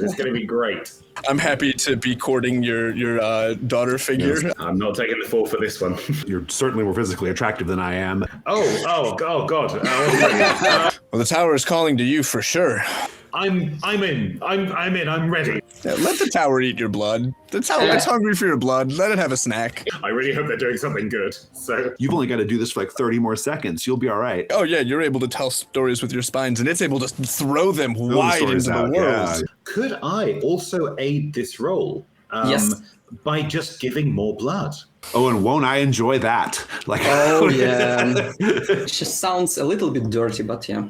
It's going to be great. I'm happy to be courting your daughter figure. Yes, I'm not taking the fall for this one. You're certainly more physically attractive than I am. Oh, God. Well, the tower is calling to you for sure. I'm in. I'm ready. Yeah, let the tower eat your blood. The tower it's hungry for your blood. Let it have a snack. I really hope they're doing something good. So You've only got to do this for like 30 more seconds. You'll be all right. Oh yeah, you're able to tell stories with your spines, and it's able to throw them wide into the world. Yeah. could I also aid this role? Yes. By just giving more blood. Oh, and won't I enjoy that? Like, Oh, yeah. She sounds a little bit dirty, but yeah.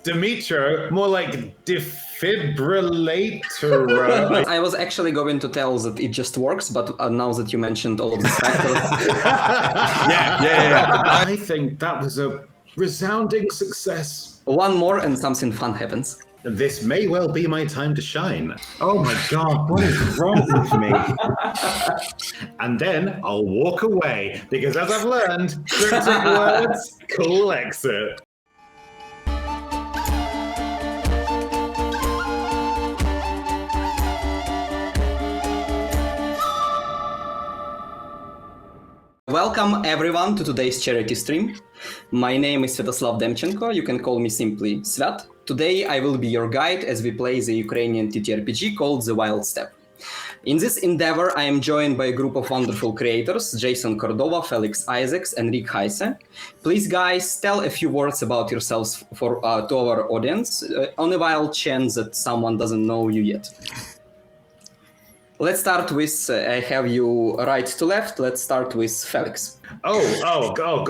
Demetro, more like defibrillator. I was actually going to tell that it just works, but now that you mentioned all of these factors. Yeah. I think that was a resounding success. One more and something fun happens. This may well be my time to shine. Oh my God, what is wrong with me? And then I'll walk away, because as I've learned, cryptic words, cool exit. Welcome everyone to today's charity stream. My name is Sviatoslav Demchenko. You can call me simply Sviat. Today I will be your guide as we play the Ukrainian TTRPG called The Wild Steppe. In this endeavor, I am joined by a group of wonderful creators, Jason Cordova, Felix Isaacs, and Ric Heise. Please, guys, tell a few words about yourselves to our audience, on a wild chance that someone doesn't know you yet. Let's start with, I have you right to left. Let's start with Felix. Oh God.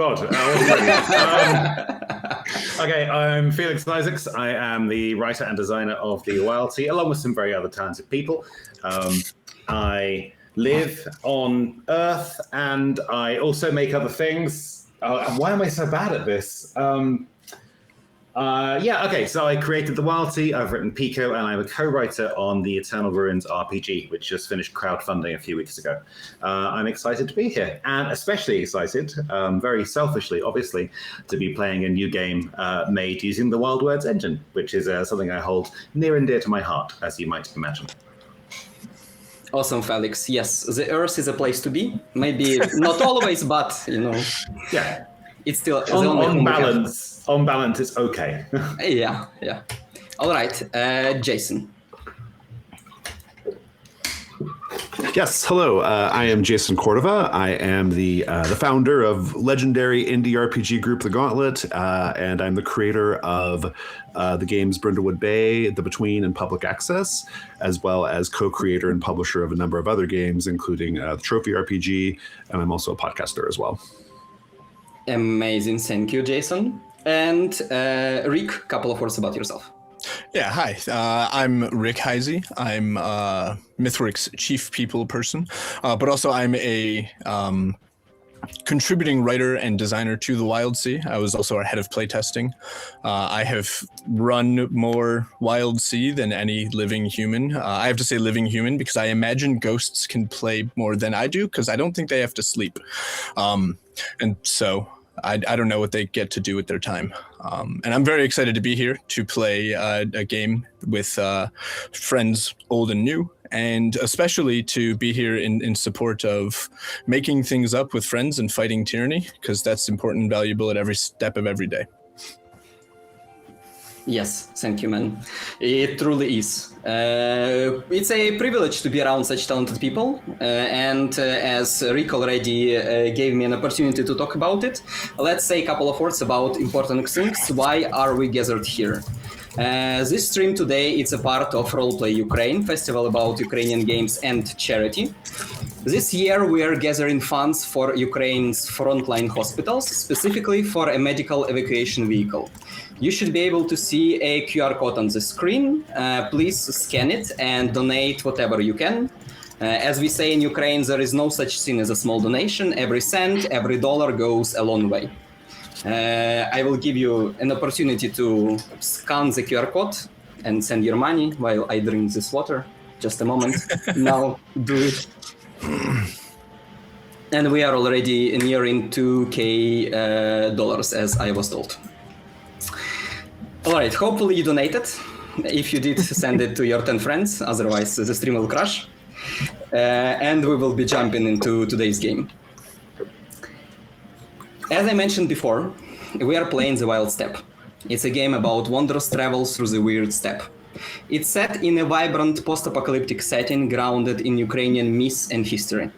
Okay, I'm Felix Isaacs. I am the writer and designer of the Wildsea, along with some very other talented people. I live on Earth, and I also make other things. Why am I so bad at this? So I created the Wildsea, I've written Pico, and I'm a co-writer on the Eternal Ruins RPG, which just finished crowdfunding a few weeks ago. I'm excited to be here, and especially excited, very selfishly, obviously, to be playing a new game made using the Wild Words engine, which is something I hold near and dear to my heart, as you might imagine. Awesome, Felix. Yes, the Earth is a place to be. Maybe not always, but, Yeah. It's still On balance, it's okay. Yeah. All right, Jason. yes, hello. I am Jason Cordova. I am the founder of legendary indie RPG group The Gauntlet, and I'm the creator of the games Brindlewood Bay, The Between, and Public Access, as well as co-creator and publisher of a number of other games, including the Trophy RPG, and I'm also a podcaster as well. Amazing, thank you, Jason. And Ric, couple of words about yourself. Yeah, hi. I'm Ric Heise. I'm Mythworks chief people person, but also I'm a contributing writer and designer to the Wildsea. I was also our head of playtesting. I have run more Wildsea than any living human. I have to say living human because I imagine ghosts can play more than I do because I don't think they have to sleep. And so I don't know what they get to do with their time. And I'm very excited to be here to play a game with friends old and new, and especially to be here in support of making things up with friends and fighting tyranny, because that's important and valuable at every step of every day. Yes, thank you, man. It truly is. It's a privilege to be around such talented people, and as Ric already gave me an opportunity to talk about it, let's say a couple of words about important things. Why are we gathered here? This stream today is a part of Roleplay Ukraine, festival about Ukrainian games and charity. This year we are gathering funds for Ukraine's frontline hospitals, specifically for a medical evacuation vehicle. You should be able to see a QR code on the screen. Please scan it and donate whatever you can. As we say in Ukraine, there is no such thing as a small donation. Every cent, every dollar goes a long way. I will give you an opportunity to scan the QR code and send your money while I drink this water. Just a moment. Now do it. And we are already nearing $2,000 as I was told. All right, hopefully you donated. If you did, send it to your 10 friends, otherwise the stream will crash. And we will be jumping into today's game. As I mentioned before, we are playing the Wild Steppe. It's a game about wondrous travels through the weird steppe. It's set in a vibrant post-apocalyptic setting grounded in Ukrainian myth and history.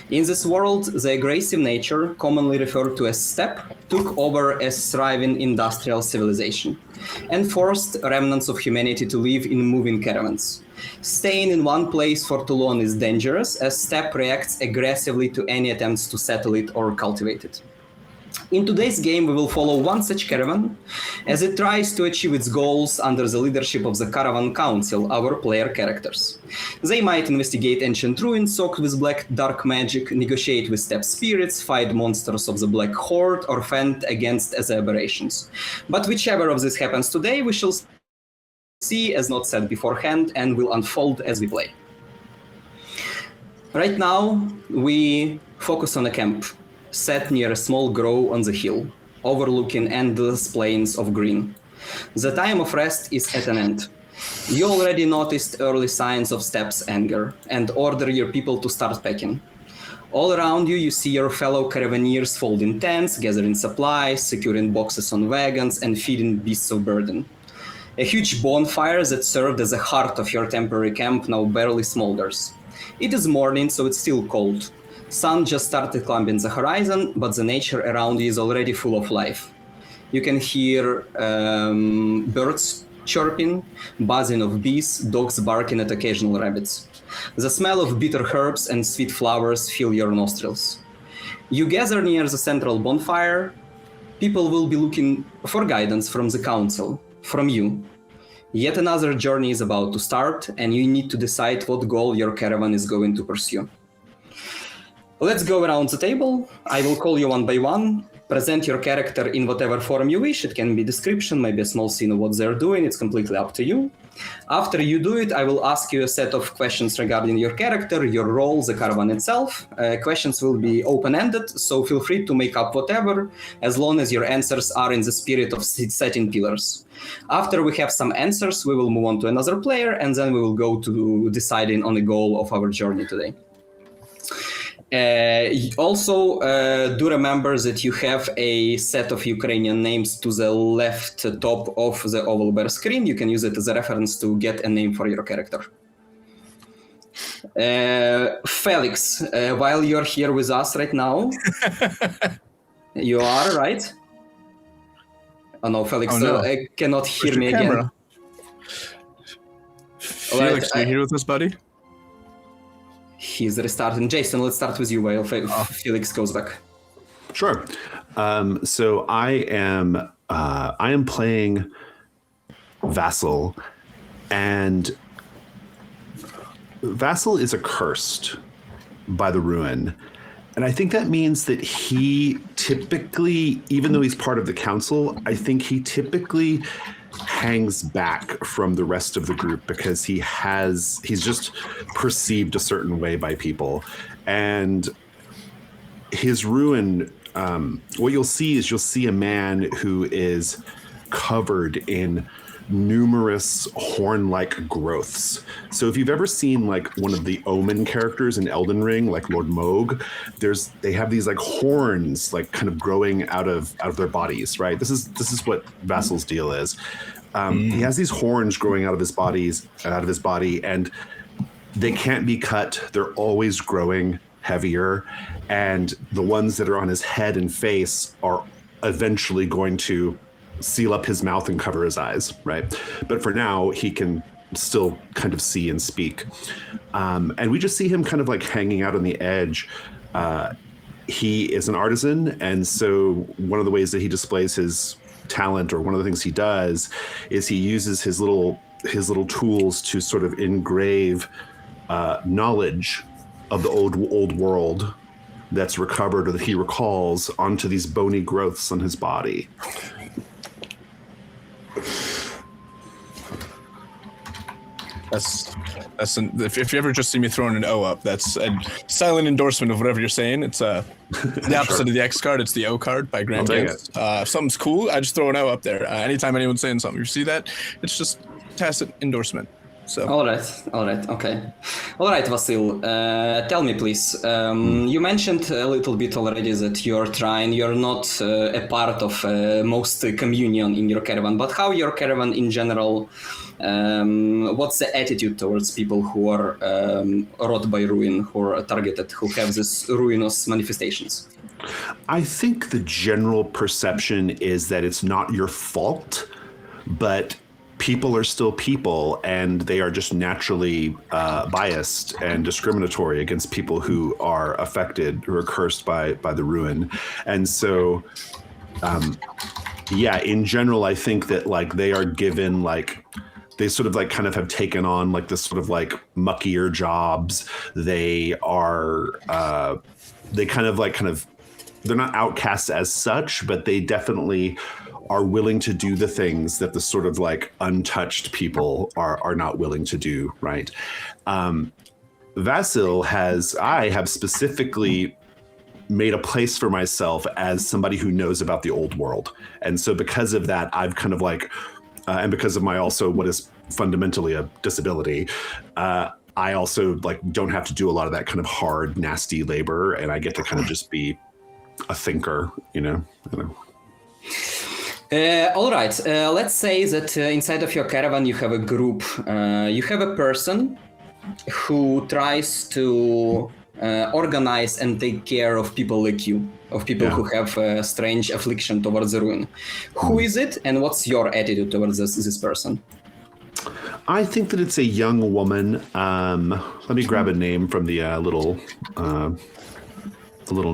In this world, the aggressive nature, commonly referred to as steppe, took over as thriving industrial civilization and forced remnants of humanity to live in moving caravans. Staying in one place for too long is dangerous, as steppe reacts aggressively to any attempts to settle it or cultivate it. In today's game, we will follow one such caravan as it tries to achieve its goals under the leadership of the Caravan Council, our player characters. They might investigate ancient ruins soaked with black dark magic, negotiate with steppe spirits, fight monsters of the Black Horde, or fend against the aberrations. But whichever of this happens today, we shall see as not said beforehand and will unfold as we play. Right now, we focus on a camp set near a small grove on the hill, overlooking endless plains of green. The time of rest is at an end. You already noticed early signs of steppe's anger and order your people to start packing. All around you see your fellow caravaneers folding tents, gathering supplies, securing boxes on wagons, and feeding beasts of burden. A huge bonfire that served as the heart of your temporary camp now barely smolders. It is morning, so it's still cold. Sun just started climbing the horizon, but the nature around you is already full of life. You can hear birds chirping, buzzing of bees, dogs barking at occasional rabbits. The smell of bitter herbs and sweet flowers fill your nostrils. You gather near the central bonfire. People will be looking for guidance from the council, from you. Yet another journey is about to start, and you need to decide what goal your caravan is going to pursue. Let's go around the table. I will call you one by one. Present your character in whatever form you wish. It can be description, maybe a small scene of what they're doing. It's completely up to you. After you do it, I will ask you a set of questions regarding your character, your role, the caravan itself. Questions will be open-ended, so feel free to make up whatever, as long as your answers are in the spirit of setting pillars. After we have some answers, we will move on to another player, and then we will go to deciding on the goal of our journey today. Also, do remember that you have a set of Ukrainian names to the left top of the oval bar screen. You can use it as a reference to get a name for your character. Felix, while you're here with us right now, you are, right? Oh no, Felix cannot hear me again. Felix, are you here with us, buddy? He's restarting. Jason, let's start with you while Felix goes back. Sure. So I am playing Vassal, and Vassal is accursed by the ruin. And I think that means that he typically, even though he's part of the council, I think he typically hangs back from the rest of the group because he's just perceived a certain way by people. And his ruin, what you'll see a man who is covered in numerous horn-like growths. So if you've ever seen like one of the Omen characters in Elden Ring, like Lord Moog, they have these like horns like kind of growing out of their bodies, right? This is what Vassal's deal is. He has these horns growing out of his body, and they can't be cut. They're always growing heavier, and the ones that are on his head and face are eventually going to seal up his mouth and cover his eyes, right? But for now, he can still kind of see and speak. And we just see him kind of like hanging out on the edge. He is an artisan, and so one of the ways that he displays his talent, or one of the things he does, is he uses his little tools to sort of engrave knowledge of the old world that's recovered or that he recalls onto these bony growths on his body. If you ever just see me throwing an O up, that's a silent endorsement of whatever you're saying. It's the opposite of the X card. It's the O card by Graham Gates. If something's cool, I just throw an O up there. Anytime anyone's saying something, you see that, it's just tacit endorsement. So. All right, okay. All right, Vasil, tell me please, you mentioned a little bit already that you're not a part of most communion in your caravan, but how your caravan in general, what's the attitude towards people who are wrought by ruin, who are targeted, who have these ruinous manifestations? I think the general perception is that it's not your fault, but people are still people, and they are just naturally biased and discriminatory against people who are affected, who are cursed by the ruin. And so, in general, I think that like they are given like, they sort of like kind of have taken on like this sort of like muckier jobs. They are, they're not outcasts as such, but they definitely are willing to do the things that the sort of like untouched people are not willing to do, right? Vasil I have specifically made a place for myself as somebody who knows about the old world. And so because of that, I've kind of like, and because of my also what is fundamentally a disability, I also like don't have to do a lot of that kind of hard, nasty labor, and I get to kind of just be a thinker, you know. All right, let's say that inside of your caravan you have a group. You have a person who tries to organize and take care of people like you, of people who have a strange affliction towards the ruin. Who is it, and what's your attitude towards this person? I think that it's a young woman. Let me grab a name from the little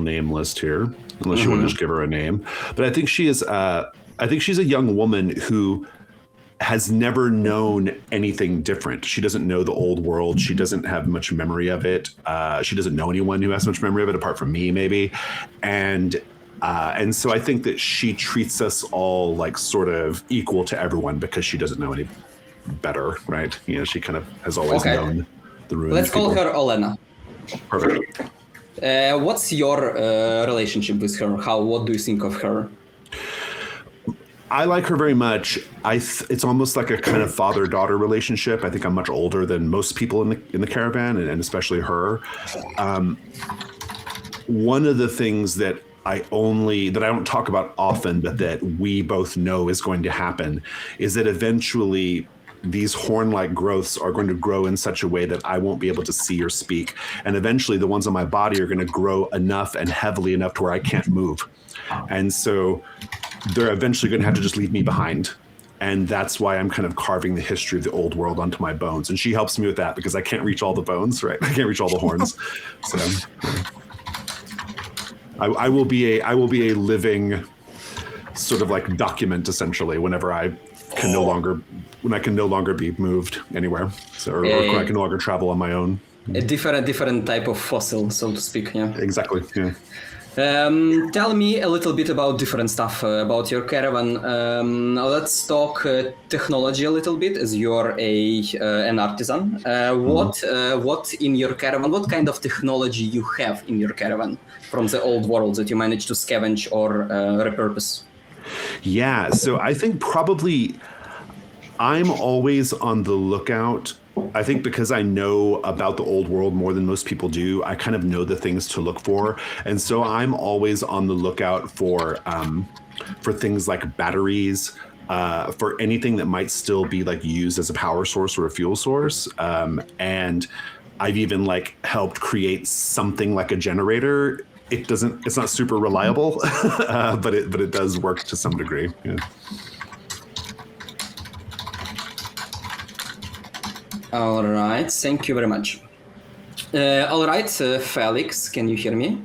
name list here, unless you want to just give her a name. But I think she is. I think she's a young woman who has never known anything different. She doesn't know the old world. She doesn't have much memory of it. She doesn't know anyone who has much memory of it, apart from me, maybe. And so I think that she treats us all like sort of equal to everyone because she doesn't know any better, right? You know, she kind of has always known the ruins. Let's call her Olena. Perfect. What's your relationship with her? What do you think of her? I like her very much. It's almost like a kind of father-daughter relationship. I think I'm much older than most people in the caravan, and especially her. One of the things that I don't talk about often, but that we both know is going to happen, is that eventually these horn-like growths are going to grow in such a way that I won't be able to see or speak. And eventually the ones on my body are going to grow enough and heavily enough to where I can't move. And so they're eventually going to have to just leave me behind. And that's why I'm kind of carving the history of the old world onto my bones. And she helps me with that because I can't reach all the bones, right? I can't reach all the horns. So I will be a living sort of like document, essentially, whenever I can no longer be moved anywhere. So, or I can no longer travel on my own. A different type of fossil, so to speak, yeah. Exactly, yeah. Tell me a little bit about different stuff about your caravan. Let's talk technology a little bit, as you're an artisan. What in your caravan? What kind of technology you have in your caravan from the old world that you managed to scavenge or repurpose? Yeah, so I think probably I'm always on the lookout. I think because I know about the old world more than most people do, I kind of know the things to look for. And so I'm always on the lookout for things like batteries, for anything that might still be like used as a power source or a fuel source. And I've even like helped create something like a generator. It's not super reliable, but it does work to some degree. Yeah. All right, thank you very much. All right, Felix, can you hear me?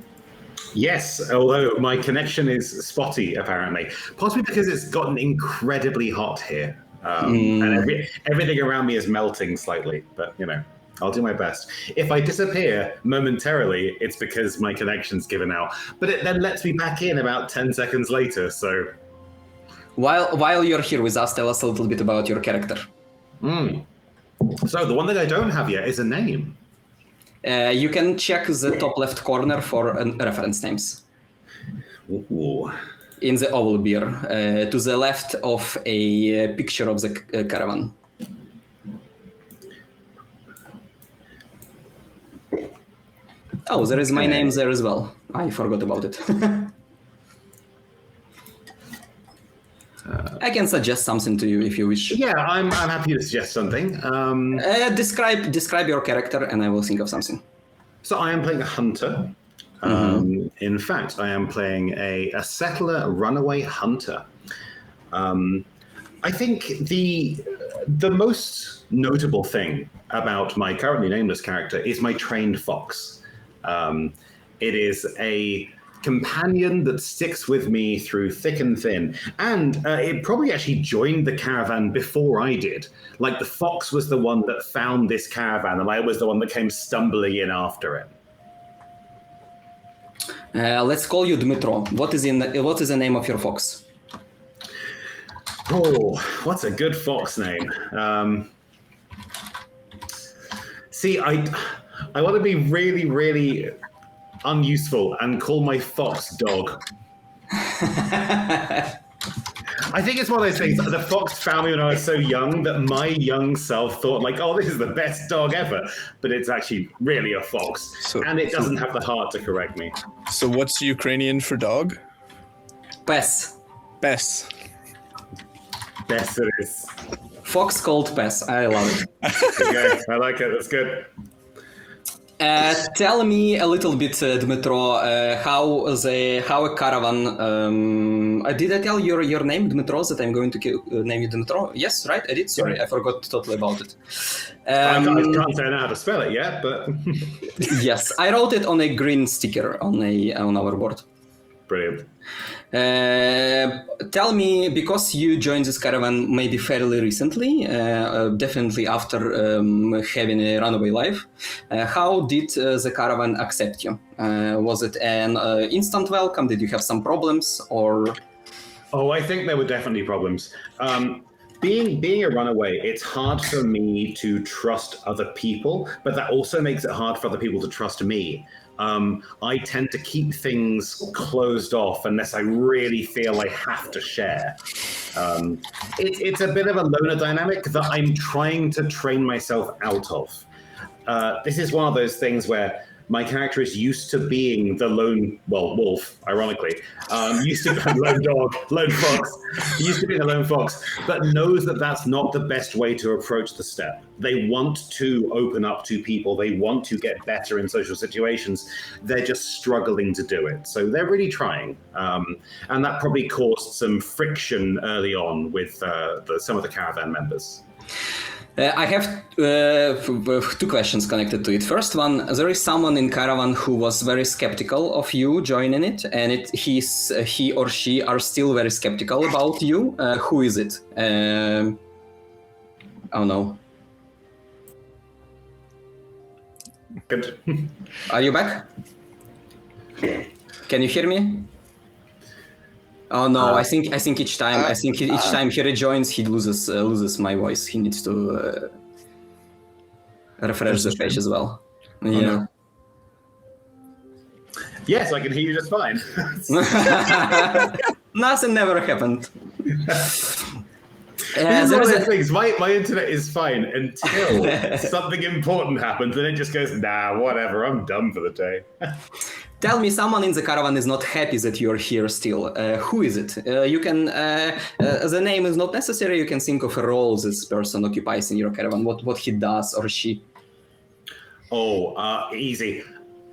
Yes, although my connection is spotty, apparently. Possibly because it's gotten incredibly hot here. And everything around me is melting slightly, but, you know, I'll do my best. If I disappear momentarily, it's because my connection's given out. But it then lets me back in about 10 seconds later, so... While you're here with us, tell us a little bit about your character. So the one that I don't have yet is a name. You can check the top left corner for reference names. Ooh. In the oval beer, to the left of a picture of the caravan. Oh, there is my name there as well. I forgot about it. I can suggest something to you if you wish. Yeah, I'm happy to suggest something. Describe your character, and I will think of something. So I am playing a hunter. In fact, I am playing a settler runaway hunter. I think the most notable thing about my currently nameless character is my trained fox. It is a companion that sticks with me through thick and thin, and it probably actually joined the caravan before I did. Like, the fox was the one that found this caravan, and I was the one that came stumbling in after it. Let's call you Dmitro. What is the name of your fox? Oh, what's a good fox name? See, I want to be really, really unuseful and call my fox Dog. I think it's one of those things. The fox found me when I was so young that my young self thought, like, oh, this is the best dog ever. But it's actually really a fox. And it doesn't have the heart to correct me. So what's Ukrainian for dog? Pes. Bess. Best it is. Fox called Pes. I love it. Okay, I like it. That's good. Tell me a little bit, Dmitro, how a caravan. Did I tell your name, Dmitro? That I'm going to name you Dmitro? Yes, right? I did. Sorry, I forgot totally about it. I can't say I know how to spell it yet, but Yes, I wrote it on a green sticker on our board. Brilliant. Tell me, because you joined this caravan maybe fairly recently, definitely after having a runaway life, how did the caravan accept you? Was it an instant welcome? Did you have some problems, or? Oh, I think there were definitely problems. Being a runaway, it's hard for me to trust other people, but that also makes it hard for other people to trust me. I tend to keep things closed off unless I really feel I have to share. It's a bit of a loner dynamic that I'm trying to train myself out of. This is one of those things where my character is used to being the lone, wolf, ironically, used to be a lone dog, lone fox, used to be the lone fox, but knows that that's not the best way to approach the steppe. They want to open up to people. They want to get better in social situations. They're just struggling to do it. So they're really trying. And that probably caused some friction early on with some of the caravan members. I have two questions connected to it. First one, there is someone in caravan who was very skeptical of you joining it, and he or she are still very skeptical about you. Who is it? Oh no. Good. Are you back? Can you hear me? Oh no! I think each time he rejoins, he loses my voice. He needs to refresh the page as well. Yeah. no. Yes, I can hear you just fine. Nothing never happened. This is one of those things. My internet is fine until something important happens, and it just goes, nah, whatever. I'm done for the day. Tell me, someone in the caravan is not happy that you're here still. Who is it? You can. The name is not necessary. You can think of a role this person occupies in your caravan. What he does or she. Oh, easy.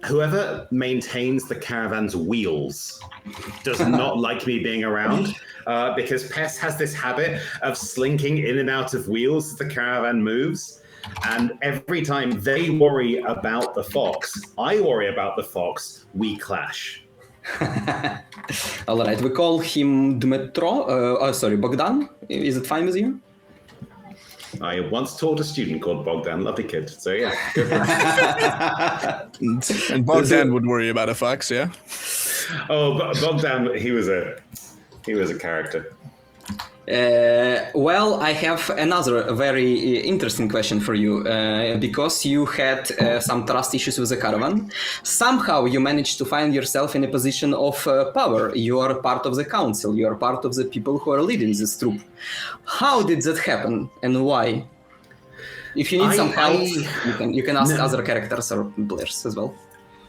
Whoever maintains the caravan's wheels does not like me being around because Pest has this habit of slinking in and out of wheels as the caravan moves. And every time they worry about the fox, I worry about the fox, we clash. All right, we call him Dmitro. Bogdan. Is it fine with you? I once taught a student called Bogdan, lovely kid. So yeah. And Bogdan would worry about a fox, yeah? Oh, Bogdan, he was a character. Well, I have another very interesting question for you. Because you had some trust issues with the caravan, somehow you managed to find yourself in a position of power. You are part of the council. You are part of the people who are leading this troop. How did that happen, and why? If you need some help, you can ask other characters or players as well.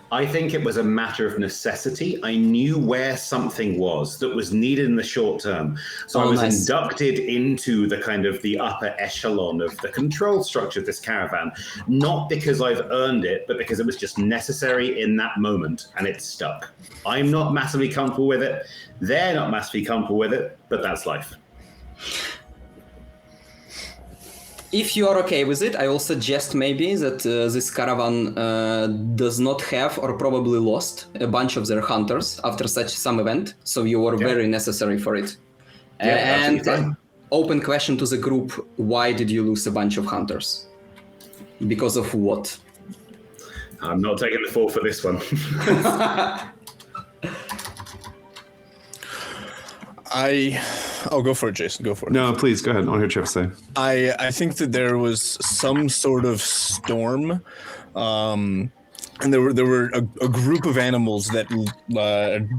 I think it was a matter of necessity. I knew where something was that was needed in the short term. So I was inducted into the kind of the upper echelon of the control structure of this caravan, not because I've earned it, but because it was just necessary in that moment, and it stuck. I'm not massively comfortable with it. They're not massively comfortable with it, but that's life. If you are okay with it, I will suggest maybe that this caravan does not have or probably lost a bunch of their hunters after some event, so you were very necessary for it. And open question to the group, why did you lose a bunch of hunters? Because of what? I'm not taking the fall for this one. I'll go for it, Jason. Go for it. No, please go ahead. I want to hear Chip say. I think that there was some sort of storm, and there were a group of animals that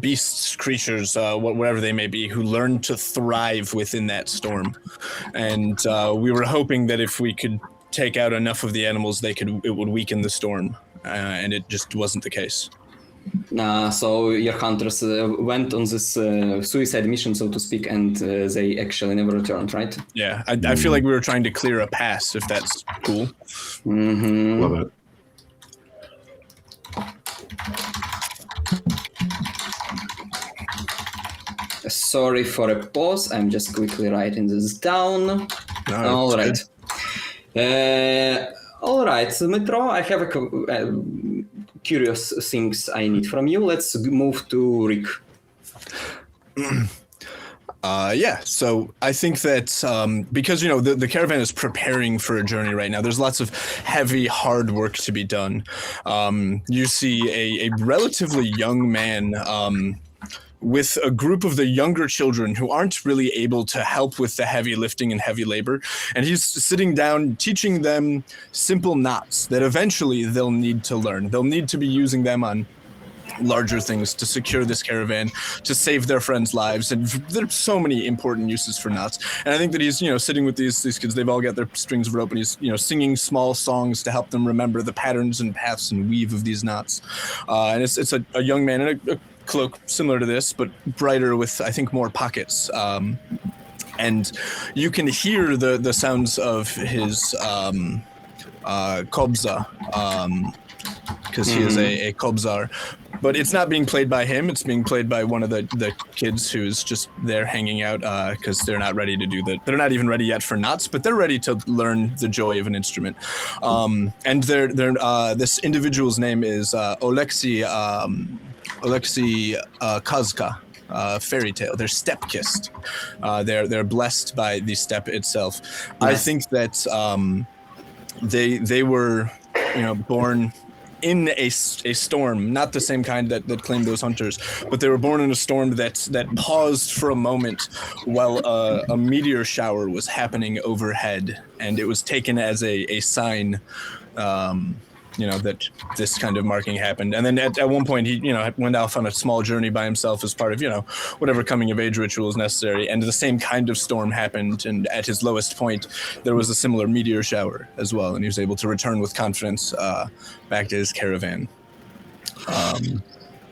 beasts, creatures, whatever they may be, who learned to thrive within that storm, and we were hoping that if we could take out enough of the animals, it would weaken the storm, and it just wasn't the case. So your hunters went on this suicide mission, so to speak, and they actually never returned, right? Yeah, I feel like we were trying to clear a pass, if that's cool. Mm-hmm. Love it. Sorry for a pause. I'm just quickly writing this down. All right. All right, Metro, I have a curious things I need from you. Let's move to Ric. So I think that because, the caravan is preparing for a journey right now, there's lots of heavy, hard work to be done. You see a relatively young man with a group of the younger children who aren't really able to help with the heavy lifting and heavy labor. And he's sitting down, teaching them simple knots that eventually they'll need to learn. They'll need to be using them on larger things to secure this caravan, to save their friends' lives. And there's so many important uses for knots. And I think that he's, sitting with these kids, they've all got their strings of rope, and he's, singing small songs to help them remember the patterns and paths and weave of these knots. And it's a young man in a cloak similar to this, but brighter with, I think, more pockets. And you can hear the sounds of his kobza, because he is a kobzar. But it's not being played by him. It's being played by one of the kids who's just there hanging out because they're not ready to do they're not even ready yet for knots, but they're ready to learn the joy of an instrument. And this individual's name is Oleksiy Kazka. Fairy tale. They're steppe kissed. They're blessed by the steppe itself. Yes. I think that they were born in a storm, not the same kind that claimed those hunters, but they were born in a storm that paused for a moment while a meteor shower was happening overhead, and it was taken as a sign that this kind of marking happened. And then at one point he, went off on a small journey by himself as part of, whatever coming of age ritual is necessary. And the same kind of storm happened. And at his lowest point, there was a similar meteor shower as well. And he was able to return with confidence back to his caravan.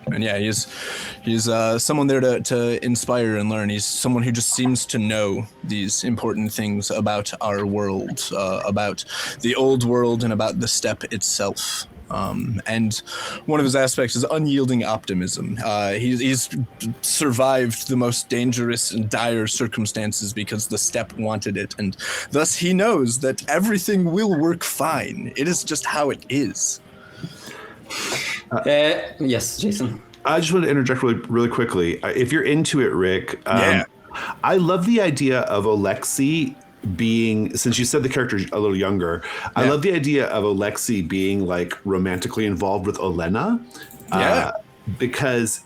And yeah, he's someone there to inspire and learn. He's someone who just seems to know these important things about our world, about the old world and about the steppe itself. And one of his aspects is unyielding optimism. He's survived the most dangerous and dire circumstances because the steppe wanted it. And thus he knows that everything will work fine. It is just how it is. Yes, Jason. I just want to interject really quickly. If you're into it, Ric, I love the idea of Oleksiy being, since you said the character a little younger, I love the idea of Oleksiy being like romantically involved with Olena. Because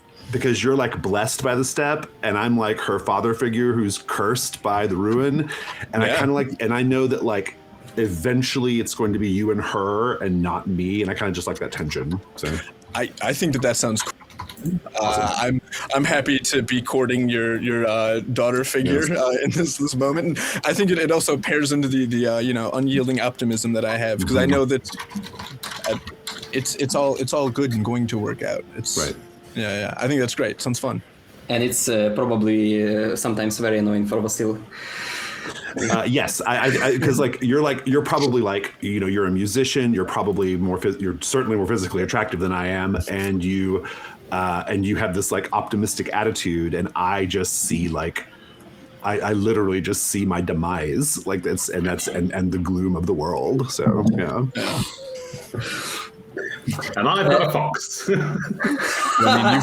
you're like blessed by the steppe, and I'm like her father figure who's cursed by the ruin. And I kind of and I know that like eventually it's going to be you and her and not me, and I kind of just like that tension. So I think that sounds cool. Awesome. I'm happy to be courting your daughter figure in this moment, and I think it also pairs into the unyielding optimism that I have, because I know that it's all good and going to work out. It's Right. Yeah. I think that's great. Sounds fun. And it's probably sometimes very annoying for Vasil. Yes, I because you're probably like, you know, you're a musician. You're probably you're certainly more physically attractive than I am, and you have this like optimistic attitude, and I just see like. I literally just see my demise, like that's and the gloom of the world. So yeah. And I've got a fox. I mean,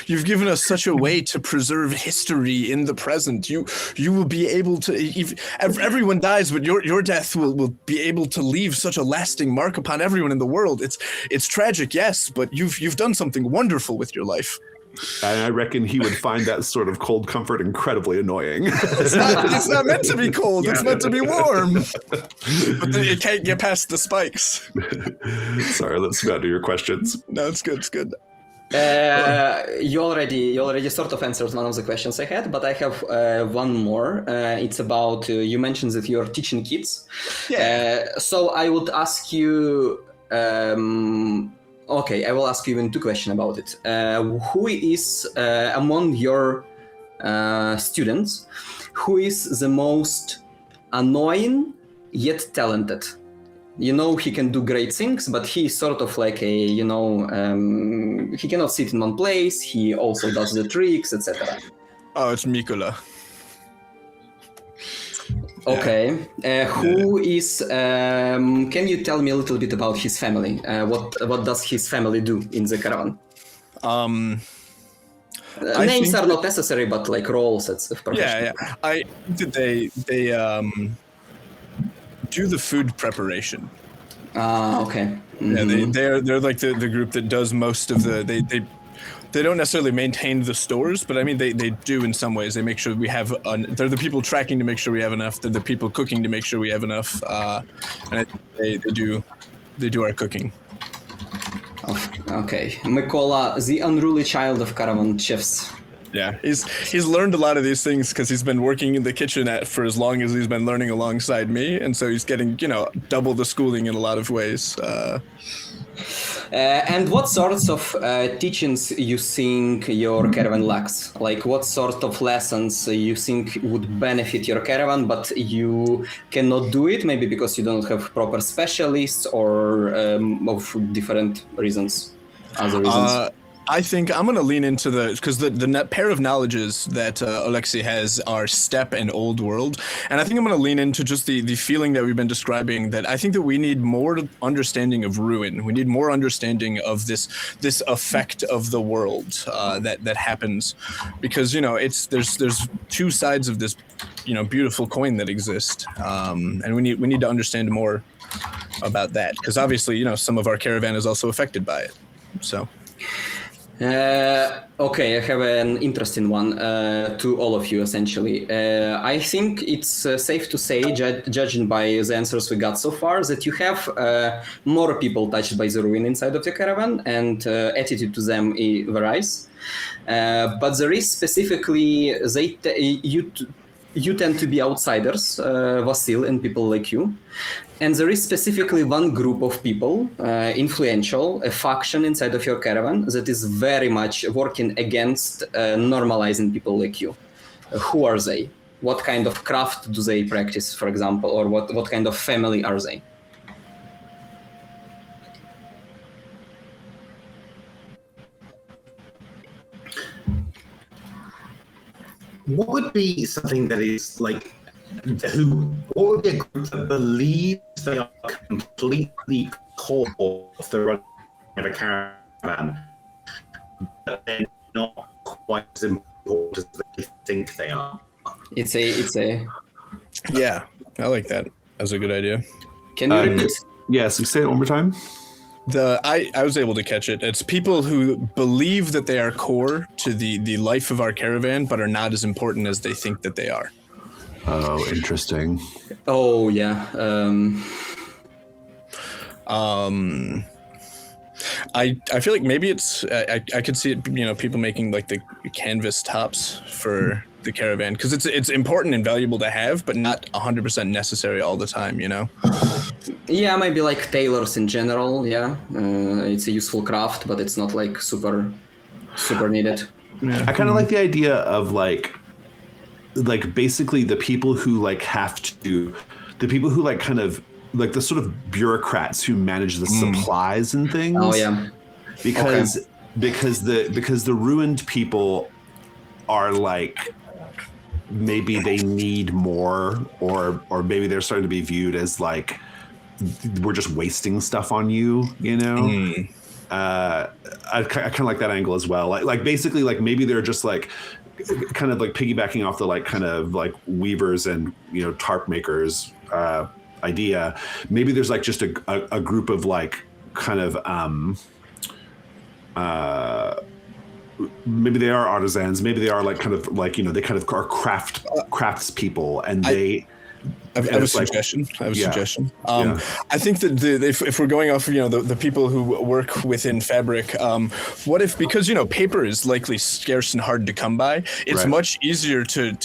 you've given us such a way to preserve history in the present. You will be able to. If everyone dies, but your death will be able to leave such a lasting mark upon everyone in the world. It's tragic, yes, but you've done something wonderful with your life. And I reckon he would find that sort of cold comfort incredibly annoying. It's not meant to be cold. Yeah. It's meant to be warm. But then it can't get past the spikes. Sorry, let's go to your questions. No, it's good. It's good. You already sort of answered one of the questions I had, but I have one more. It's about you mentioned that you're teaching kids. Yeah. So I would ask you. Okay, I will ask you even two questions about it. Who is among your students, who is the most annoying yet talented? You know, he can do great things, but he's sort of like a, you know, he cannot sit in one place. He also does the tricks, etc. Oh, it's Mikola. Okay. Who is? Can you tell me a little bit about his family? What does his family do in the caravan? Names are not necessary, but like roles of professional. Yeah. I think that they do the food preparation. Okay. Mm-hmm. Yeah, they're like the group that does most of the they don't necessarily maintain the stores, but I mean they do in some ways. They make sure we have they're the people tracking to make sure we have enough. They're the people cooking to make sure we have enough. And I think they do our cooking. Okay, Mykola, the unruly child of caravan chefs. Yeah, he's learned a lot of these things because he's been working in the kitchen for as long as he's been learning alongside me, and so he's getting, you know, double the schooling in a lot of ways. And what sorts of teachings you think your caravan lacks? Like what sort of lessons you think would benefit your caravan, but you cannot do it, maybe because you don't have proper specialists or of different reasons, other reasons? I think I'm going to lean into because the pair of knowledges that Alexei has are Steppe and Old World. And I think I'm going to lean into just the feeling that we've been describing, that I think that we need more understanding of ruin. We need more understanding of this effect of the world that happens, because, you know, there's two sides of this, you know, beautiful coin that exist. And we need to understand more about that, because obviously, you know, some of our caravan is also affected by it. So. Okay, I have an interesting one to all of you, essentially. I think it's safe to say, judging by the answers we got so far, that you have more people touched by the ruin inside of the caravan, and attitude to them varies. But there is specifically, you tend to be outsiders, Vasil, and people like you. And there is specifically one group of people, influential, a faction inside of your caravan that is very much working against normalizing people like you. Who are they? What kind of craft do they practice, for example, or what kind of family are they? What would be something that is like, what would be a group that believes they are completely core of the running of a caravan, but they're not quite as important as they think they are? It's a. Yeah, I like that. That's a good idea. Can you repeat? Yes, say it one more time. I was able to catch it. It's people who believe that they are core to the life of our caravan, but are not as important as they think that they are. Oh, interesting. Oh, yeah. I feel like maybe it's I could see it, you know, people making like the canvas tops for the caravan, because it's important and valuable to have, but not 100% necessary all the time, you know? Yeah, maybe like tailors in general. Yeah, it's a useful craft, but it's not like super needed. Yeah. I kind of like the idea of like basically the people who like the people who like kind of like the sort of bureaucrats who manage the supplies and things. Oh yeah, because the ruined people are like, maybe they need more, or maybe they're starting to be viewed as like, we're just wasting stuff on you, you know? I kind of like that angle as well. Like basically, like maybe they're just like kind of like piggybacking off the like kind of like weavers and, you know, tarp makers idea. Maybe there's like just a group of like kind of maybe they are artisans, maybe they are like kind of like, you know, they kind of are crafts people, and I have a suggestion. I think that if we're going off of, you know, the people who work within fabric, what if, because, you know, paper is likely scarce and hard to come by, it's much easier to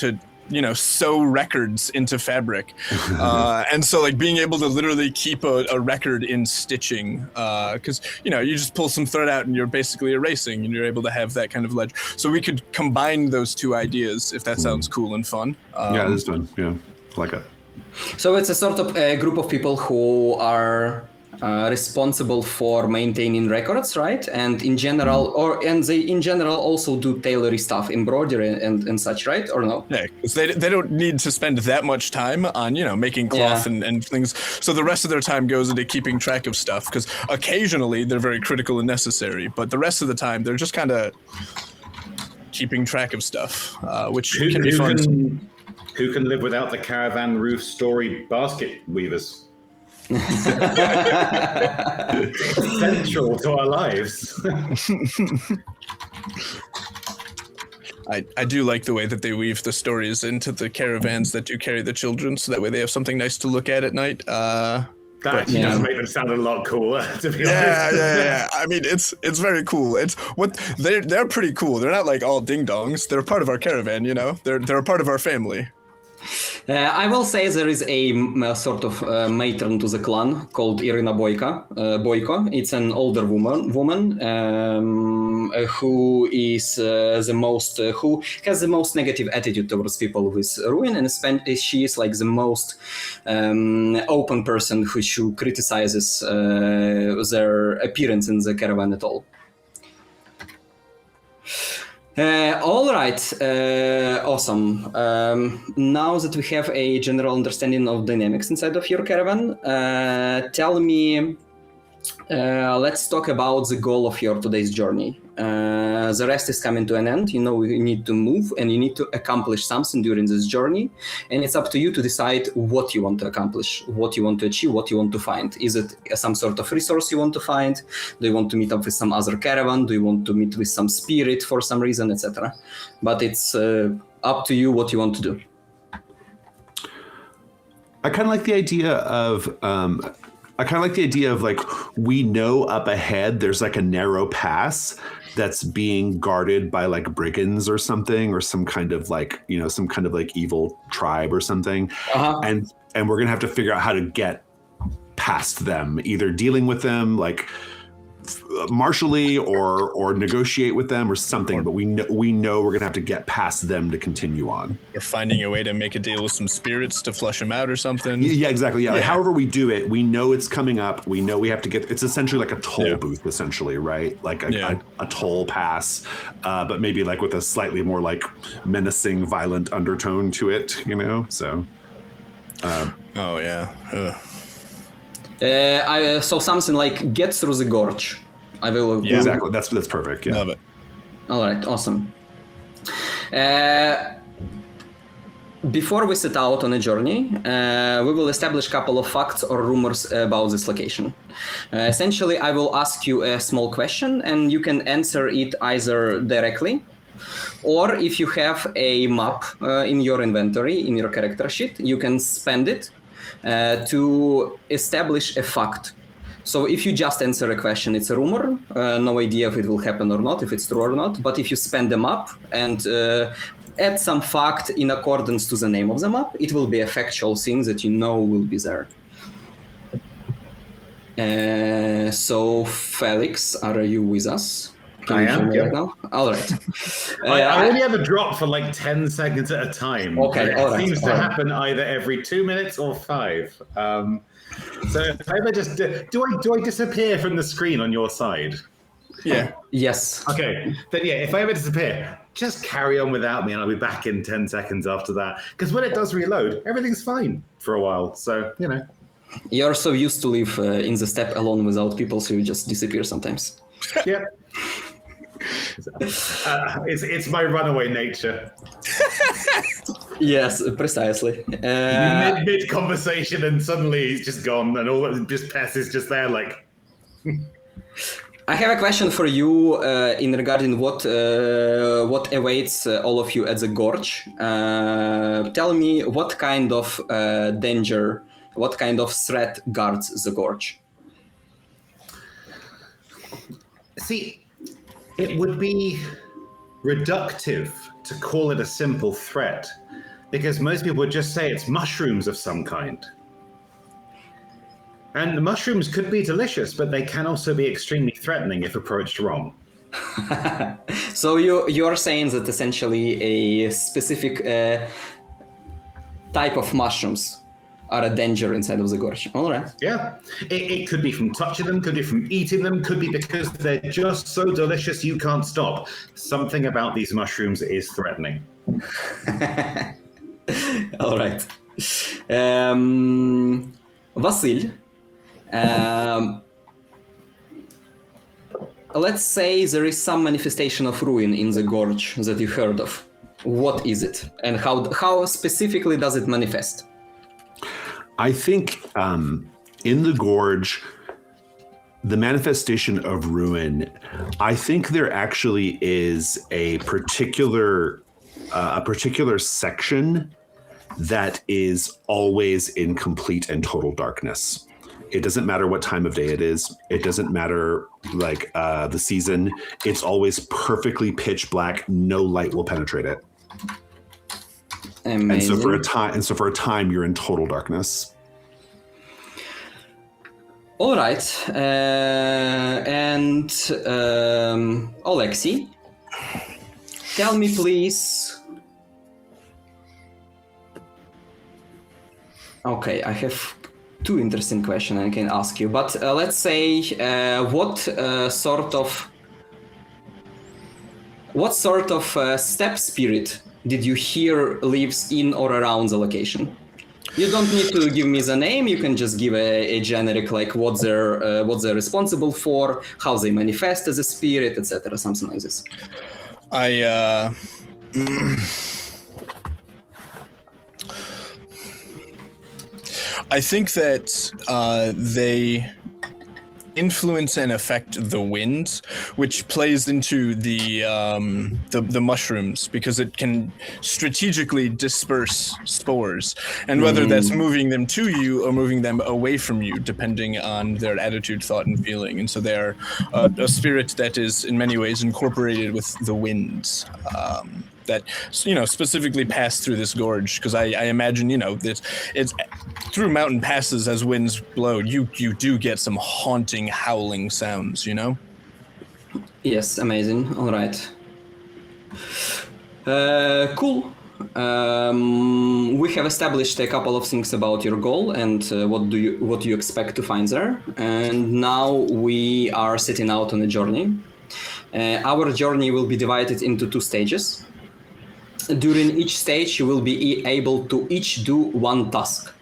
you know, sew records into fabric. And so like being able to literally keep a record in stitching, because, you know, you just pull some thread out and you're basically erasing, and you're able to have that kind of ledger. So we could combine those two ideas, if that sounds cool and fun. Yeah, it is fun. Yeah, I like it. So it's a sort of a group of people who are responsible for maintaining records, right? And in general, they in general also do tailory stuff, embroidery and such, right? Or no? Yeah, because they don't need to spend that much time on, you know, making cloth and things. So the rest of their time goes into keeping track of stuff, because occasionally they're very critical and necessary, but the rest of the time they're just kind of keeping track of stuff, which can be fun. Who can live without the caravan roof story basket weavers? Central to our lives. I do like the way that they weave the stories into the caravans that do carry the children, so that way they have something nice to look at night. That actually does make them sound a lot cooler, to be honest. Yeah. I mean, it's very cool. It's what they're pretty cool. They're not like all ding dongs. They're a part of our caravan, you know. They're a part of our family. I will say there is a sort of matron to the clan called Irina Boyko. It's an older woman who is who has the most negative attitude towards people with ruin, and she is like the most open person who criticizes their appearance in the caravan at all. All right, awesome. Now that we have a general understanding of dynamics inside of your caravan, tell me, let's talk about the goal of your today's journey. The rest is coming to an end. You know, you need to move and you need to accomplish something during this journey. And it's up to you to decide what you want to accomplish, what you want to achieve, what you want to find. Is it some sort of resource you want to find? Do you want to meet up with some other caravan? Do you want to meet with some spirit for some reason, etc.? But it's up to you what you want to do. I kind of like the idea of like, we know up ahead there's like a narrow pass that's being guarded by like brigands or something, or some kind of like, you know, some kind of like evil tribe or something. And we're gonna have to figure out how to get past them, either dealing with them like martially or negotiate with them or something, but we know we're gonna have to get past them to continue on. Or finding a way to make a deal with some spirits to flush them out or something. Yeah, exactly. Yeah. Like, however we do it, we know it's coming up. We know we have to get. It's essentially like a toll booth, essentially, right? Like a toll pass, but maybe like with a slightly more like menacing, violent undertone to it. You know, so. So something like get through the gorge. I will. Yeah, exactly. That's perfect. Yeah. Love it. All right. Awesome. Before we set out on a journey, we will establish a couple of facts or rumors about this location. Essentially, I will ask you a small question, and you can answer it either directly, or if you have a map in your inventory, in your character sheet, you can spend it to establish a fact. So if you just answer a question, it's a rumor, no idea if it will happen or not, if it's true or not. But if you spend them up and add some fact in accordance to the name of the map. It will be a factual thing that you know will be there. So Felix, are you with us? I am. Right now? All right. I only have a drop for like 10 seconds at a time. Okay, all It right. seems to happen either every 2 minutes or 5. So if I ever just do I disappear from the screen on your side? Yeah. Yes. Okay, then yeah, if I ever disappear, just carry on without me and I'll be back in 10 seconds after that. Because when it does reload, everything's fine for a while. So, you know. You're so used to live in the steppe alone without people, so you just disappear sometimes. Yeah. It's my runaway nature. Yes, precisely. Mid conversation, and suddenly he's just gone, and all just Pess is just there, like. I have a question for you in regarding what awaits all of you at the gorge. Tell me what kind of danger, what kind of threat guards the gorge? See, it would be reductive to call it a simple threat, because most people would just say it's mushrooms of some kind. And the mushrooms could be delicious, but they can also be extremely threatening if approached wrong. So you're saying that essentially a specific type of mushrooms are a danger inside of the gorge. All right. Yeah, it could be from touching them, could be from eating them, could be because they're just so delicious you can't stop. Something about these mushrooms is threatening. All right. Vasil, let's say there is some manifestation of ruin in the gorge that you heard of. What is it, and how specifically does it manifest? I think in the gorge, the manifestation of ruin, I think there actually is a particular section that is always in complete and total darkness. It doesn't matter what time of day it is. It doesn't matter like the season. It's always perfectly pitch black. No light will penetrate it. Amazing. And so for a time, you're in total darkness. All right. And Alexei, tell me please. Okay, I have two interesting questions I can ask you, but let's say what sort of steppe spirit did you hear lives in or around the location? You don't need to give me the name. You can just give a generic, like what they're responsible for, how they manifest as a spirit, etc. Something like this. I think that they influence and affect the winds, which plays into the mushrooms because it can strategically disperse spores, and whether that's moving them to you or moving them away from you, depending on their attitude, thought, and feeling. And so they're a spirit that is in many ways incorporated with the winds. That specifically pass through this gorge, because I imagine that it's through mountain passes as winds blow. You do get some haunting, howling sounds. Yes, amazing. All right. Cool. We have established a couple of things about your goal and what you expect to find there, and now we are setting out on a journey. Our journey will be divided into 2 stages. During each stage, you will be able to each do one task.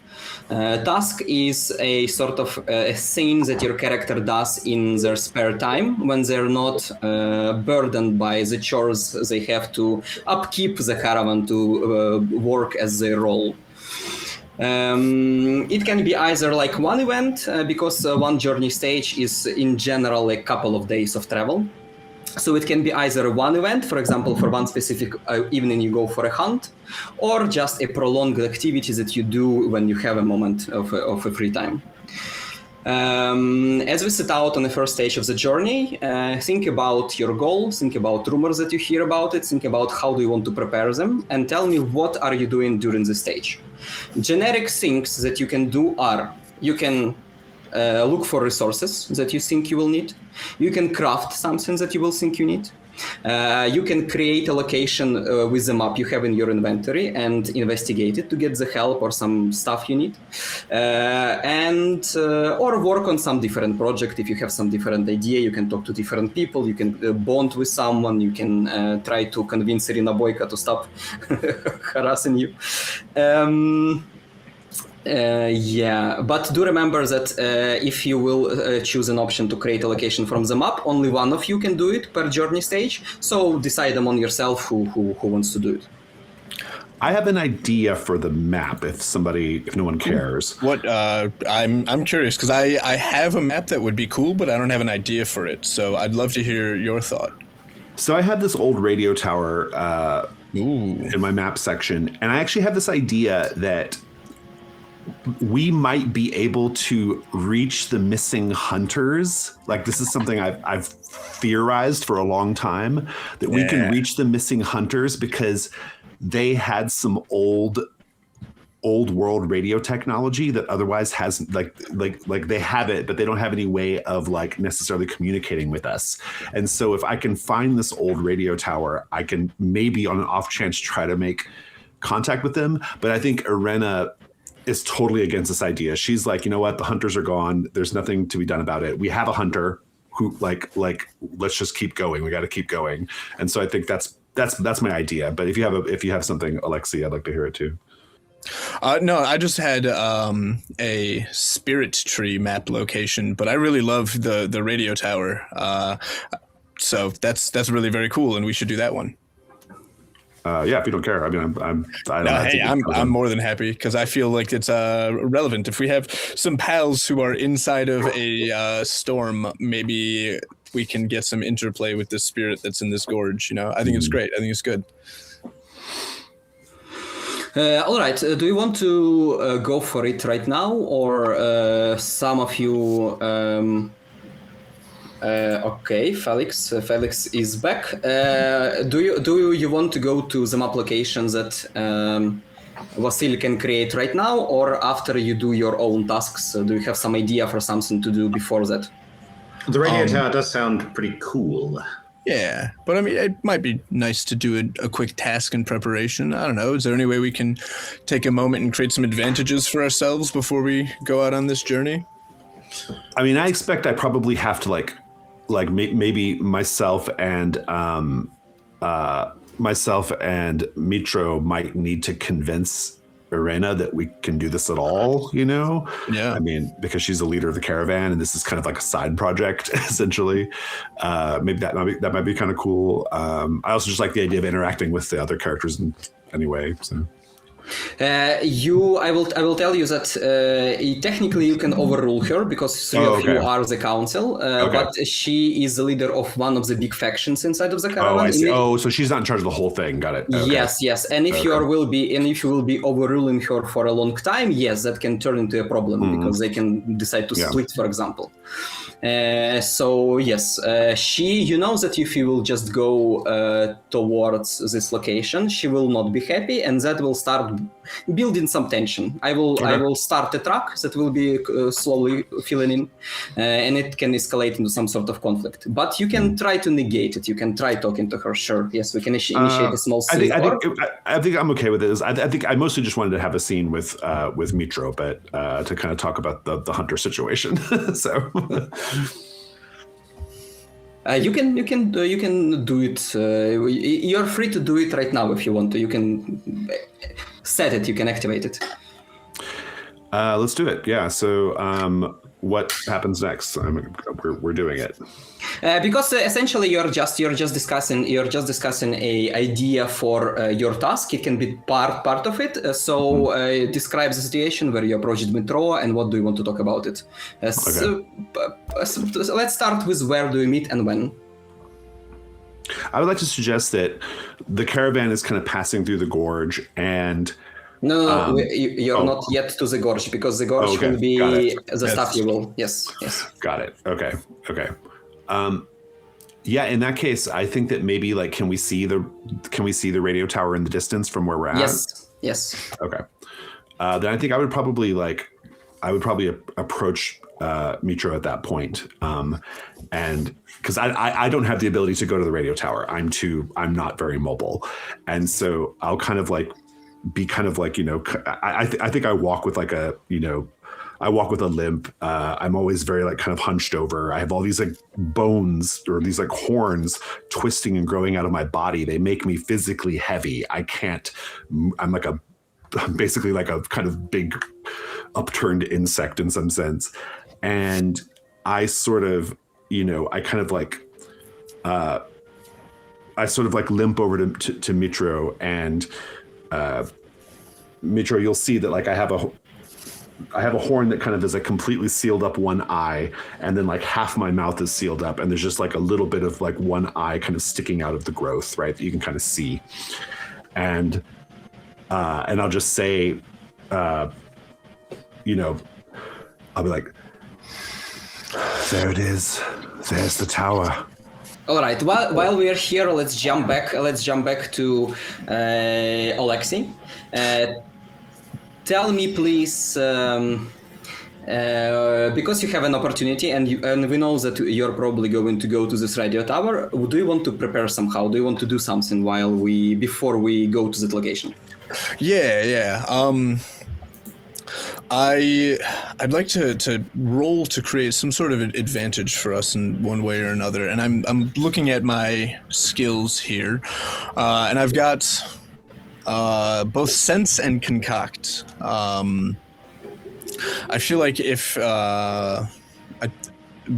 Task is a sort of a thing that your character does in their spare time when they're not burdened by the chores they have to upkeep the caravan to work as their role. It can be either like one event, because one journey stage is in general a couple of days of travel. So it can be either one event, for example, for one specific evening you go for a hunt, or just a prolonged activity that you do when you have a moment of a free time. As we set out on the first stage of the journey, think about your goal, think about rumors that you hear about it, think about how do you want to prepare them, and tell me what are you doing during the stage. Generic things that you can do are, you can look for resources that you think you will need, you can craft something that you will think you need, you can create a location with the map you have in your inventory and investigate it to get the help or some stuff you need, or work on some different project. If you have some different idea, you can talk to different people, you can bond with someone, you can try to convince Irina Boyka to stop harassing you. But do remember that if you will choose an option to create a location from the map, only one of you can do it per journey stage. So decide among yourself who wants to do it. I have an idea for the map if no one cares. What I'm curious because I have a map that would be cool, but I don't have an idea for it. So I'd love to hear your thought. So I have this old radio tower in my map section, and I actually have this idea that we might be able to reach the missing hunters. Like, this is something I've theorized for a long time, that we can reach the missing hunters because they had some old world radio technology that otherwise hasn't, like they have it, but they don't have any way of like necessarily communicating with us. And so if I can find this old radio tower, I can maybe on an off chance try to make contact with them. But I think Irena is totally against this idea. She's like, you know what? The hunters are gone. There's nothing to be done about it. We have a hunter who like let's just keep going. We got to keep going. And so I think that's my idea. But if you have something, Alexi, I'd like to hear it too. No, I just had a spirit tree map location, but I really love the radio tower. So that's really very cool, and we should do that one. If you don't care, I mean, I'm more than happy because I feel like it's relevant. If we have some pals who are inside of a storm, maybe we can get some interplay with the spirit that's in this gorge. You know, I think it's great. I think it's good. All right. Do you want to go for it right now, or some of you? Okay, Felix is back. Do you want to go to the map locations that Vasily can create right now, or after you do your own tasks? Do you have some idea for something to do before that? The radio tower does sound pretty cool. Yeah, but I mean, it might be nice to do a quick task in preparation. I don't know. Is there any way we can take a moment and create some advantages for ourselves before we go out on this journey? I mean, I expect I probably have to like maybe myself and Mitro might need to convince Irena that we can do this at all, you know? Yeah. I mean, because she's the leader of the caravan and this is kind of like a side project, essentially. Maybe that might be kind of cool. I also just like the idea of interacting with the other characters anyway, so. I will tell you that technically you can overrule her because three of you are the council, but she is the leader of one of the big factions inside of the caravan. Oh, I see. So she's not in charge of the whole thing. Got it. Okay. Yes. And if you will be overruling her for a long time, yes, that can turn into a problem because they can decide to split, for example. So yes, you know that if you will just go towards this location, she will not be happy, and that will start building some tension. I will start a track that will be slowly filling in, and it can escalate into some sort of conflict. But you can try to negate it. You can try talking to her. Sure, yes, we can initiate a small scene. I think I'm okay with it. I think I mostly just wanted to have a scene with Mitro, but to kind of talk about the hunter situation. So. You can do it. You're free to do it right now if you want to. You can set it. You can activate it. Let's do it. Yeah. So, what happens next? We're doing it. Because essentially you're just discussing a idea for your task. It can be part of it. Describe the situation where you approach Dmitro and what do you want to talk about it. So let's start with where do you meet and when. I would like to suggest that the caravan is kind of passing through the gorge, and No, you're not yet to the gorge, because the gorge will be the stuff you will. Yes. Got it. Okay. Yeah, in that case, I think that maybe like can we see the radio tower in the distance from where we're at? Yes. Okay. Then I think I would probably approach Mitro at that point, and because I don't have the ability to go to the radio tower. I'm not very mobile, and so I'll kind of like be kind of like, you know, I think I walk with like a, you know, I walk with a limp. I'm always very like kind of hunched over. I have all these like bones or these like horns twisting and growing out of my body. They make me physically heavy. I'm basically like a kind of big upturned insect in some sense. And I sort of, you know, I kind of like, I sort of like limp over to Mitro, and Mitro, you'll see that like I have a horn that kind of is like completely sealed up one eye, and then like half my mouth is sealed up, and there's just like a little bit of like one eye kind of sticking out of the growth, right, that you can kind of see. And I'll just say, you know, I'll be like, there it is. There's the tower. All right. While we are here, let's jump back to Alexei. Tell me, please, because you have an opportunity, and we know that you're probably going to go to this radio tower. Do you want to prepare somehow? Do you want to do something before we go to that location? Yeah. I'd like to roll to create some sort of advantage for us in one way or another, and I'm looking at my skills here, and I've got both sense and concoct. I feel like if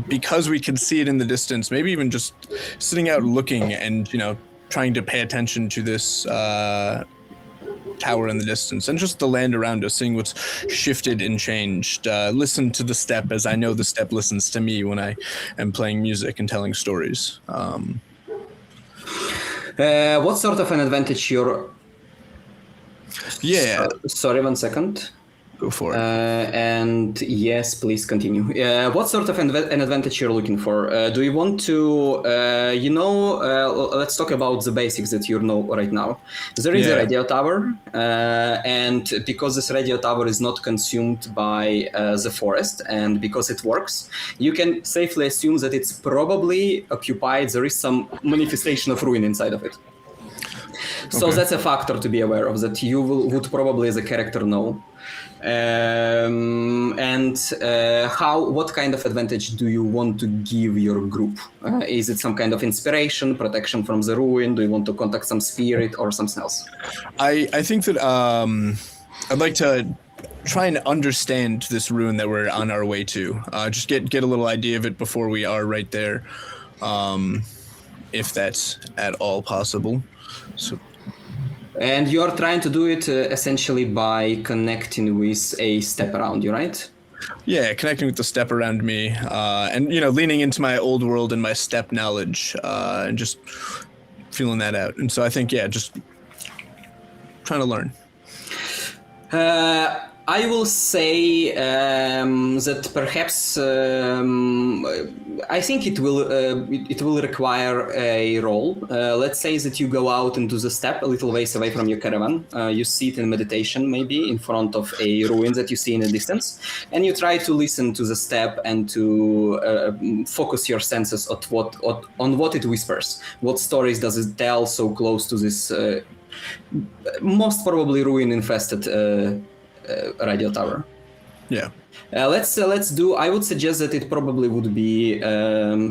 because we can see it in the distance, maybe even just sitting out looking and, you know, trying to pay attention to this tower in the distance and just the land around us, seeing what's shifted and changed. Listen to the steppe, as I know the steppe listens to me when I am playing music and telling stories. What sort of an advantage you're... Yeah. Sorry, 1 second. Go for it. And yes, please continue. What sort of an advantage you're looking for? Do you want to, let's talk about the basics that you know right now. There is a radio tower, and because this radio tower is not consumed by the forest, and because it works, you can safely assume that it's probably occupied. There is some manifestation of ruin inside of it. So that's a factor to be aware of, that you would probably as a character know. What kind of advantage do you want to give your group? Is it some kind of inspiration, protection from the ruin? Do you want to contact some spirit or something else? I think that I'd like to try and understand this ruin that we're on our way to. Just get a little idea of it before we are right there, if that's at all possible. So. And you are trying to do it essentially by connecting with a step around you, right? Yeah, connecting with the step around me, and leaning into my old world and my step knowledge, and just feeling that out. And so I think, just trying to learn. I will say that perhaps I think it will require a roll. Let's say that you go out into the steppe a little ways away from your caravan. You sit in meditation, maybe in front of a ruin that you see in the distance, and you try to listen to the steppe and to focus your senses on what it whispers. What stories does it tell so close to this most probably ruin-infested radio tower? Yeah. Let's do. I would suggest that it probably would be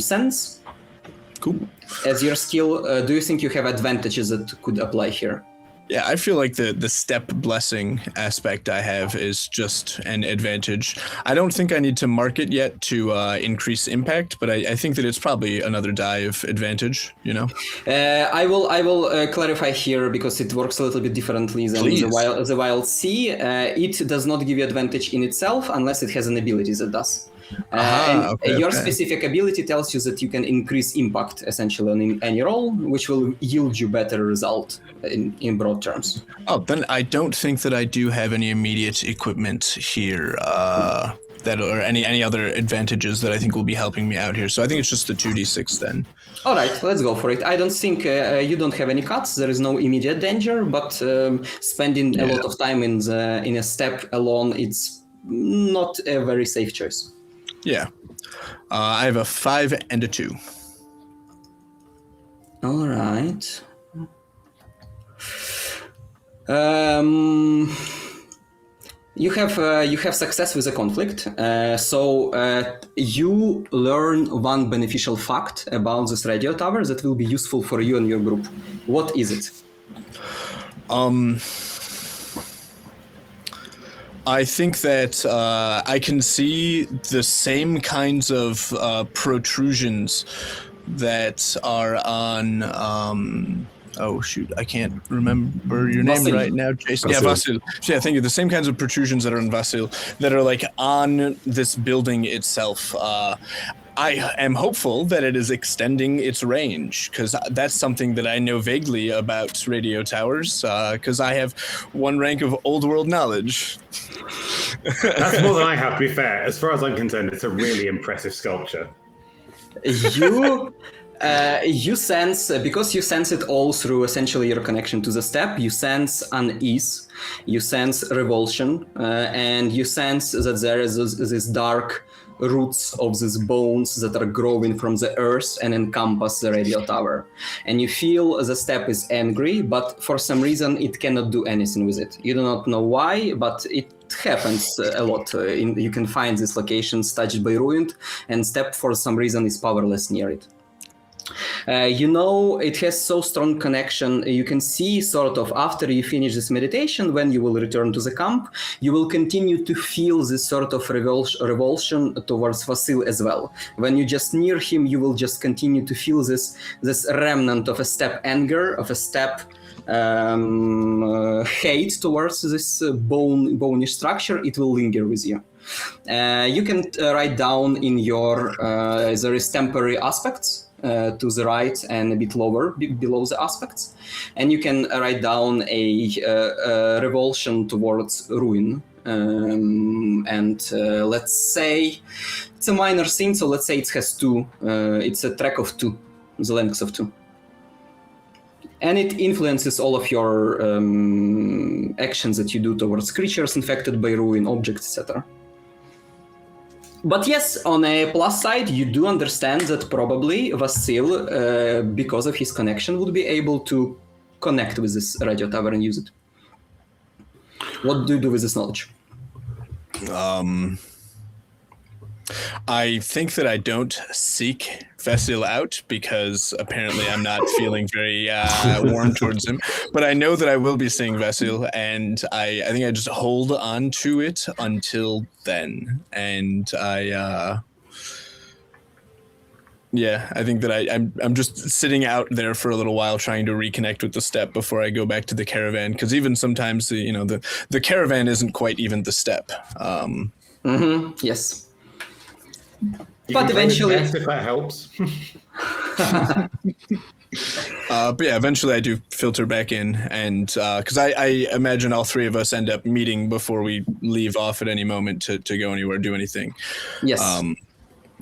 sense. Cool. As your skill, do you think you have advantages that could apply here? Yeah, I feel like the step blessing aspect I have is just an advantage. I don't think I need to mark it yet to increase impact, but I think that it's probably another die of advantage, I will clarify here because it works a little bit differently than the Wildsea. It does not give you advantage in itself unless it has an ability that does. Your specific ability tells you that you can increase impact essentially on any roll, which will yield you better result in broad terms. Oh, then I don't think that I do have any immediate equipment here that or any other advantages that I think will be helping me out here. So I think it's just the 2d6 then. All right, let's go for it. I don't think you don't have any cuts. There is no immediate danger, but spending a lot of time in a step alone, it's not a very safe choice. Yeah. I have a 5 and a 2. All right. You have success with a conflict. So you learn one beneficial fact about this radio tower that will be useful for you and your group. What is it? I think that I can see the same kinds of protrusions that are on. Oh shoot! I can't remember your name right now, Jason. Yeah, Vasil. So, yeah, thank you. The same kinds of protrusions that are in Vasil that are like on this building itself. I am hopeful that it is extending its range, because that's something that I know vaguely about radio towers, because I have 1 rank of old world knowledge. That's more than I have, to be fair. As far as I'm concerned, it's a really impressive sculpture. You sense, because you sense it all through essentially your connection to the step, you sense unease, you sense revulsion, and you sense that there is this dark roots of these bones that are growing from the earth and encompass the radio tower. And you feel the step is angry, but for some reason it cannot do anything with it. You do not know why, but it happens a lot. You can find these locations touched by ruined, and step for some reason is powerless near it. It has so strong connection. You can see sort of after you finish this meditation, when you will return to the camp, you will continue to feel this sort of revulsion towards Vasil as well. When you just near him, you will just continue to feel this remnant of a step anger, of a step hate towards this bonish structure. It will linger with you. You can write down in your there is temporary aspects to the right and a bit lower below the aspects, and you can write down a revulsion towards ruin, and let's say it's a minor thing, so let's say it has 2, it's a track of 2, the length of 2, and it influences all of your actions that you do towards creatures infected by ruin, objects, etc. But yes, on a plus side, you do understand that probably Vasil, because of his connection, would be able to connect with this radio tower and use it. What do you do with this knowledge? I think that I don't seek Vasil out, because apparently I'm not feeling very warm towards him. But I know that I will be seeing Vasil, and I think I just hold on to it until then. And I think that I'm just sitting out there for a little while, trying to reconnect with the step before I go back to the caravan. Because even sometimes the caravan isn't quite even the step. Yes. But eventually, if that helps. But yeah, eventually I do filter back in, and because I imagine all 3 of us end up meeting before we leave off at any moment to go anywhere, do anything. Yes.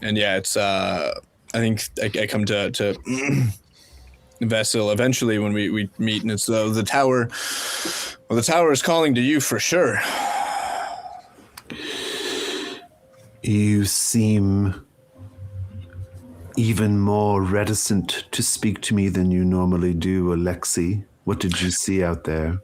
And yeah, it's I think I come to Vasil eventually when we meet, and it's the tower. Well, the tower is calling to you for sure. You seem even more reticent to speak to me than you normally do, Alexei. What did you see out there?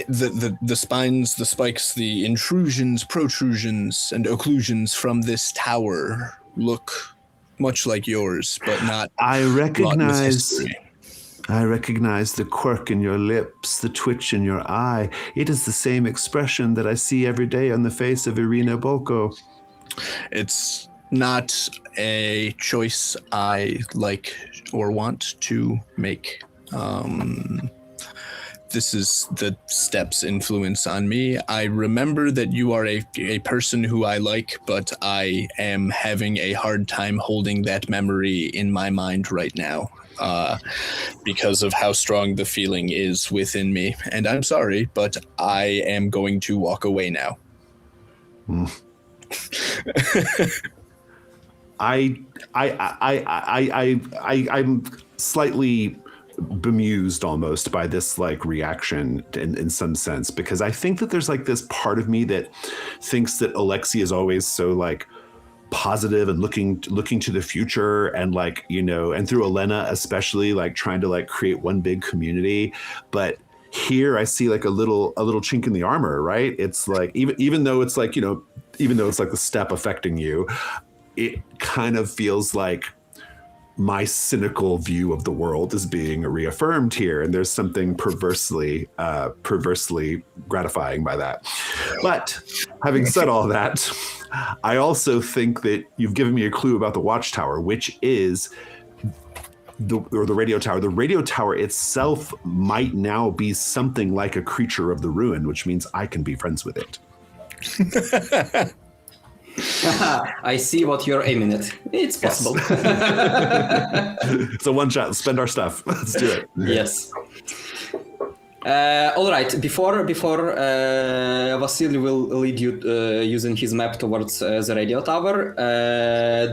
The spines, the spikes, the intrusions, protrusions, and occlusions from this tower look much like yours, but not. I recognize the quirk in your lips, the twitch in your eye. It is the same expression that I see every day on the face of Irina Bolko. It's not a choice I like or want to make. this is the Steppe's influence on me. I remember that you are a person who I like, but I am having a hard time holding that memory in my mind right now. Because of how strong the feeling is within me. And I'm sorry, but I am going to walk away now. I'm slightly bemused almost by this like reaction in some sense, because I think that there's like this part of me that thinks that Alexi is always so like positive and looking to the future, and like, you know, and through Elena especially, like trying to like create one big community. But here I see like a little chink in the armor, right? It's like even though it's like, you know, even though it's like the Steppe affecting you, it kind of feels like my cynical view of the world is being reaffirmed here, and there's something perversely gratifying by that. But having said all that, I also think that you've given me a clue about the watchtower, which is the radio tower. The radio tower itself might now be something like a creature of the ruin, which means I can be friends with it. I see what you're aiming at. It's possible. It's a one shot. Spend our stuff. Let's do it. Yes. All right. Before Vasily will lead you using his map towards the radio tower,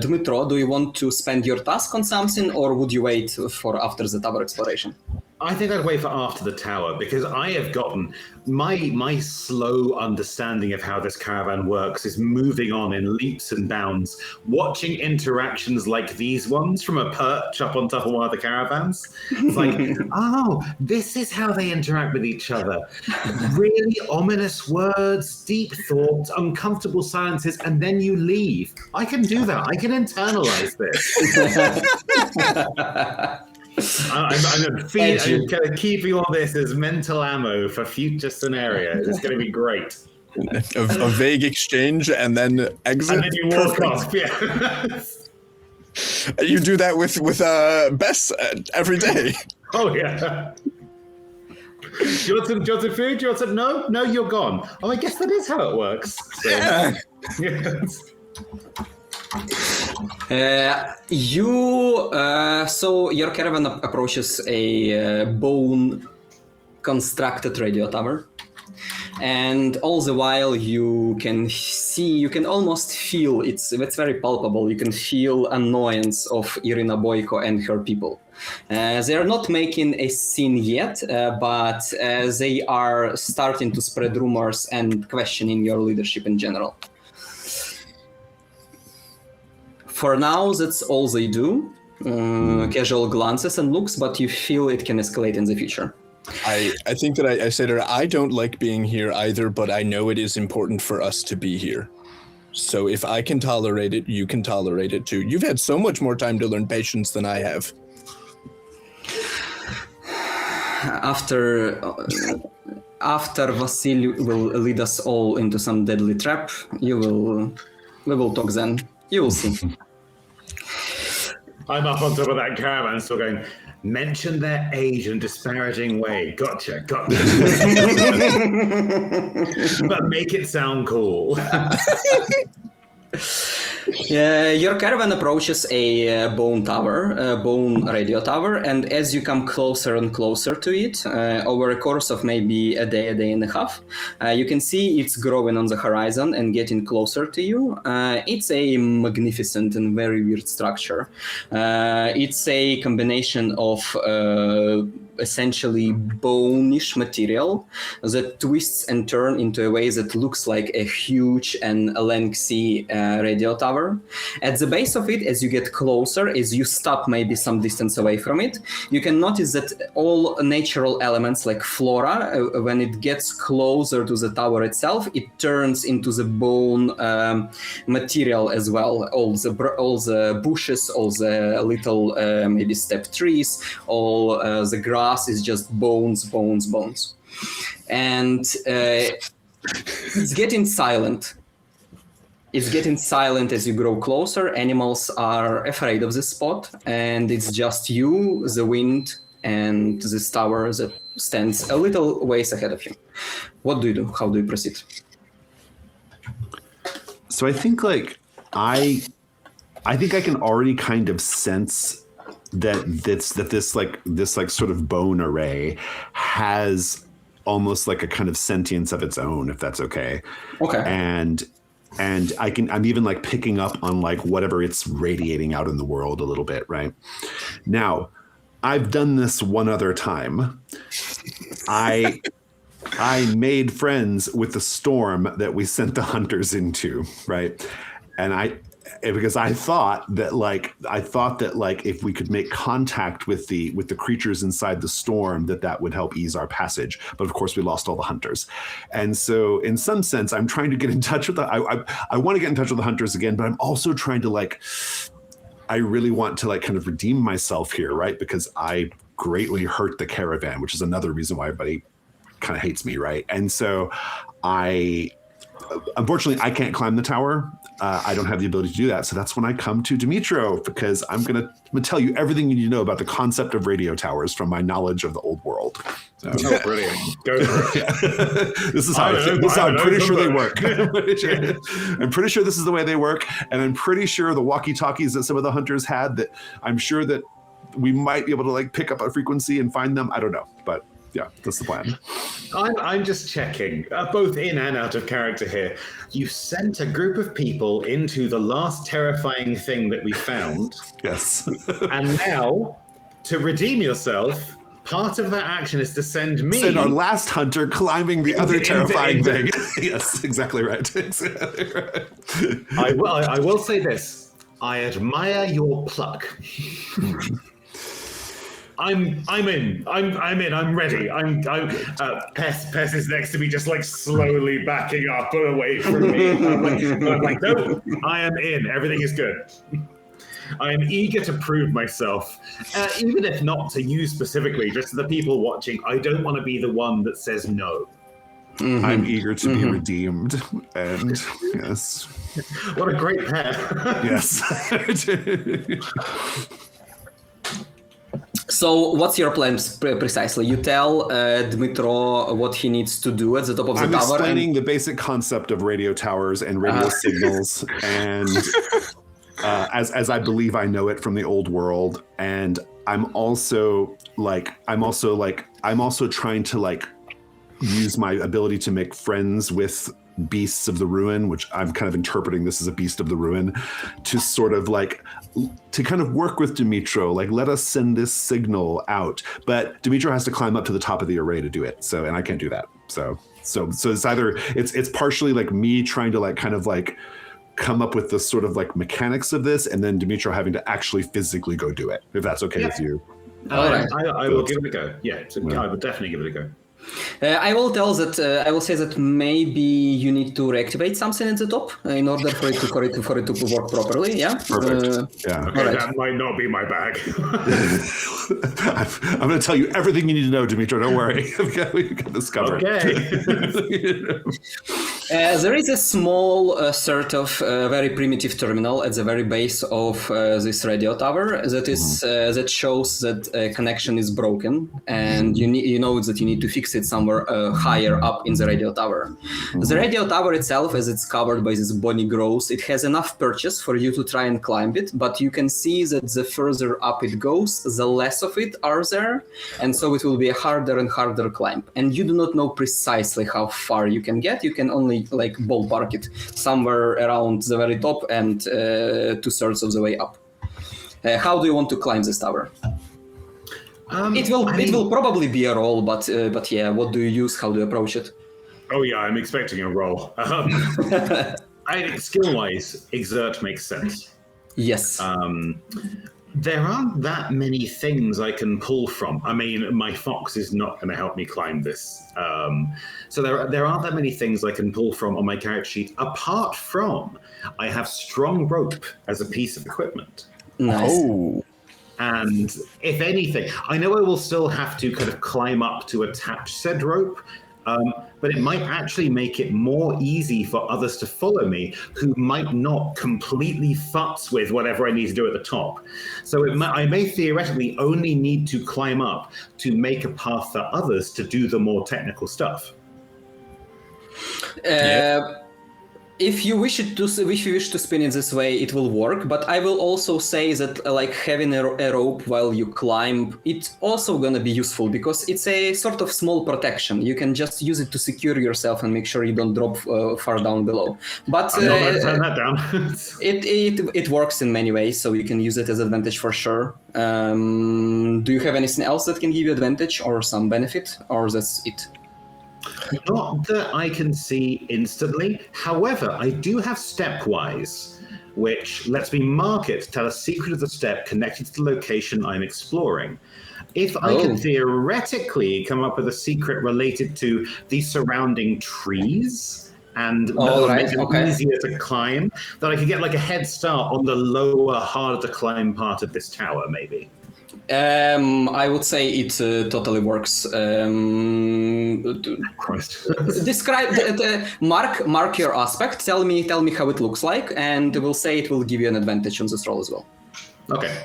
Dmytro, do you want to spend your task on something, or would you wait for after the tower exploration? I think I'd wait for after the tower, because I have gotten my slow understanding of how this caravan works is moving on in leaps and bounds, watching interactions like these ones from a perch up on top of one of the caravans. It's like, oh, this is how they interact with each other. Really ominous words, deep thoughts, uncomfortable silences, and then you leave. I can do that. I can internalize this. I'm going to keep you on this as mental ammo for future scenarios. It's going to be great. A vague exchange and then exit. And then you walk off. Yeah. You do that with Bess every day. Oh yeah. Do you want some food? Do you want some? No, you're gone. Oh, I guess that is how it works. So, yeah. Yes. So your caravan approaches a bone constructed radio tower, and all the while you can almost feel it's very palpable. You can feel annoyance of Irina Boyko and her people. They are not making a scene yet, but they are starting to spread rumors and questioning your leadership in general. For now, that's all they do. Casual glances and looks, but you feel it can escalate in the future. I think that I said to her, I don't like being here either, but I know it is important for us to be here. So if I can tolerate it, you can tolerate it too. You've had so much more time to learn patience than I have. After Vasily will lead us all into some deadly trap, we will talk then. You will see. I'm up on top of that caravan still going, mention their age in a disparaging way. Gotcha. But make it sound cool. Your caravan approaches a bone radio tower, and as you come closer and closer to it, over a course of maybe a day and a half, you can see it's growing on the horizon and getting closer to you. It's a magnificent and very weird structure. It's a combination of essentially bone-ish material that twists and turns into a way that looks like a huge and lengthy radio tower. At the base of it, as you get closer, as you stop maybe some distance away from it, you can notice that all natural elements like flora, when it gets closer to the tower itself, it turns into the bone material as well. All the bushes, all the little maybe steppe trees, all the grass is just bones. And it's getting silent. It's getting silent as you grow closer. Animals are afraid of this spot, and it's just you, the wind, and this tower that stands a little ways ahead of you. What do you do? How do you proceed? So I think like I think I can already kind of sense that this sort of bone array has almost like a kind of sentience of its own, if that's okay. Okay. And I'm even like picking up on like whatever it's radiating out in the world a little bit, right? Now, I've done this one other time. I made friends with the storm that we sent the hunters into, right? And because I thought that if we could make contact with the creatures inside the storm, that would help ease our passage. But of course, we lost all the hunters, and so in some sense, I'm trying to get in touch with I want to get in touch with the hunters again, but I'm also trying to I really want to kind of redeem myself here, right? Because I greatly hurt the caravan, which is another reason why everybody kind of hates me, right? And so unfortunately, I can't climb the tower. I don't have the ability to do that. So that's when I come to Dmytro, because I'm going to tell you everything you need to know about the concept of radio towers from my knowledge of the old world. So, oh, brilliant. Go for it. This is how I'm pretty sure they work. I'm pretty sure this is the way they work. And I'm pretty sure the walkie-talkies that some of the hunters had, that I'm sure that we might be able to pick up a frequency and find them. I don't know, but yeah, that's the plan. I'm just checking, both in and out of character here. You sent a group of people into the last terrifying thing that we found. Yes. And now, to redeem yourself, part of that action is to send our last hunter climbing the other terrifying thing. Yes, exactly right. Exactly right. I will say this. I admire your pluck. I'm in. I'm ready. Pess is next to me, just slowly backing up away from me. I'm like, no, I am in. Everything is good. I am eager to prove myself, even if not to you specifically, just to the people watching. I don't want to be the one that says no. Mm-hmm. I'm eager to be redeemed, and yes. What a great pair. Yes. So what's your plan precisely? You tell Dmytro what he needs to do at the top of the tower. I'm explaining the basic concept of radio towers and radio signals, and as I believe I know it from the old world. And I'm also trying to use my ability to make friends with beasts of the ruin, which I'm kind of interpreting this as a beast of the ruin, to sort of to kind of work with Dmytro, let us send this signal out. But Dmytro has to climb up to the top of the array to do it. So, and I can't do that. So it's either it's partially me trying to come up with the sort of mechanics of this, and then Dmytro having to actually physically go do it, if that's okay with you. All right. I will give it a go. Yeah, I would definitely give it a go. I will say that maybe you need to reactivate something at the top in order for it to work properly. Yeah. Perfect. Yeah. Okay, right. That might not be my bag. I'm going to tell you everything you need to know, Dmytro. Don't worry. We got this covered. Okay. There is a small sort of very primitive terminal at the very base of this radio tower that shows that a connection is broken, and you know that you need to fix it somewhere higher up in the radio tower. The radio tower itself, as it's covered by this bony growth, it has enough perches for you to try and climb it, but you can see that the further up it goes, the less of it are there, and so it will be a harder and harder climb. And you do not know precisely how far you can get. You can only ballpark it somewhere around the very top and 2/3 of the way up. How do you want to climb this tower? It will probably be a roll, but yeah, what do you use? How do you approach it? Oh yeah, I'm expecting a roll. Skill-wise, exert makes sense. Yes. There aren't that many things I can pull from. I mean, my fox is not going to help me climb this. So there aren't that many things I can pull from on my character sheet, apart from I have strong rope as a piece of equipment. Nice. Oh. And if anything, I know I will still have to kind of climb up to attach said rope, But it might actually make it more easy for others to follow me who might not completely futz with whatever I need to do at the top. So I may theoretically only need to climb up to make a path for others to do the more technical stuff. If you wish to spin it this way, it will work. But I will also say that like having a rope while you climb, it's also gonna be useful because it's a sort of small protection. You can just use it to secure yourself and make sure you don't drop far down below. But I'm not gonna turn that down. it works in many ways, so you can use it as advantage for sure. Do you have anything else that can give you advantage or some benefit, or that's it? Not that I can see instantly. However, I do have Stepwise, which lets me mark it, tell a secret of the step connected to the location I'm exploring. If I could theoretically come up with a secret related to the surrounding trees and make it easier to climb, then I could get like a head start on the lower, harder to climb part of this tower, maybe. I would say it totally works. Describe mark your aspect. Tell me how it looks like, and we'll say it will give you an advantage on this roll as well. Okay.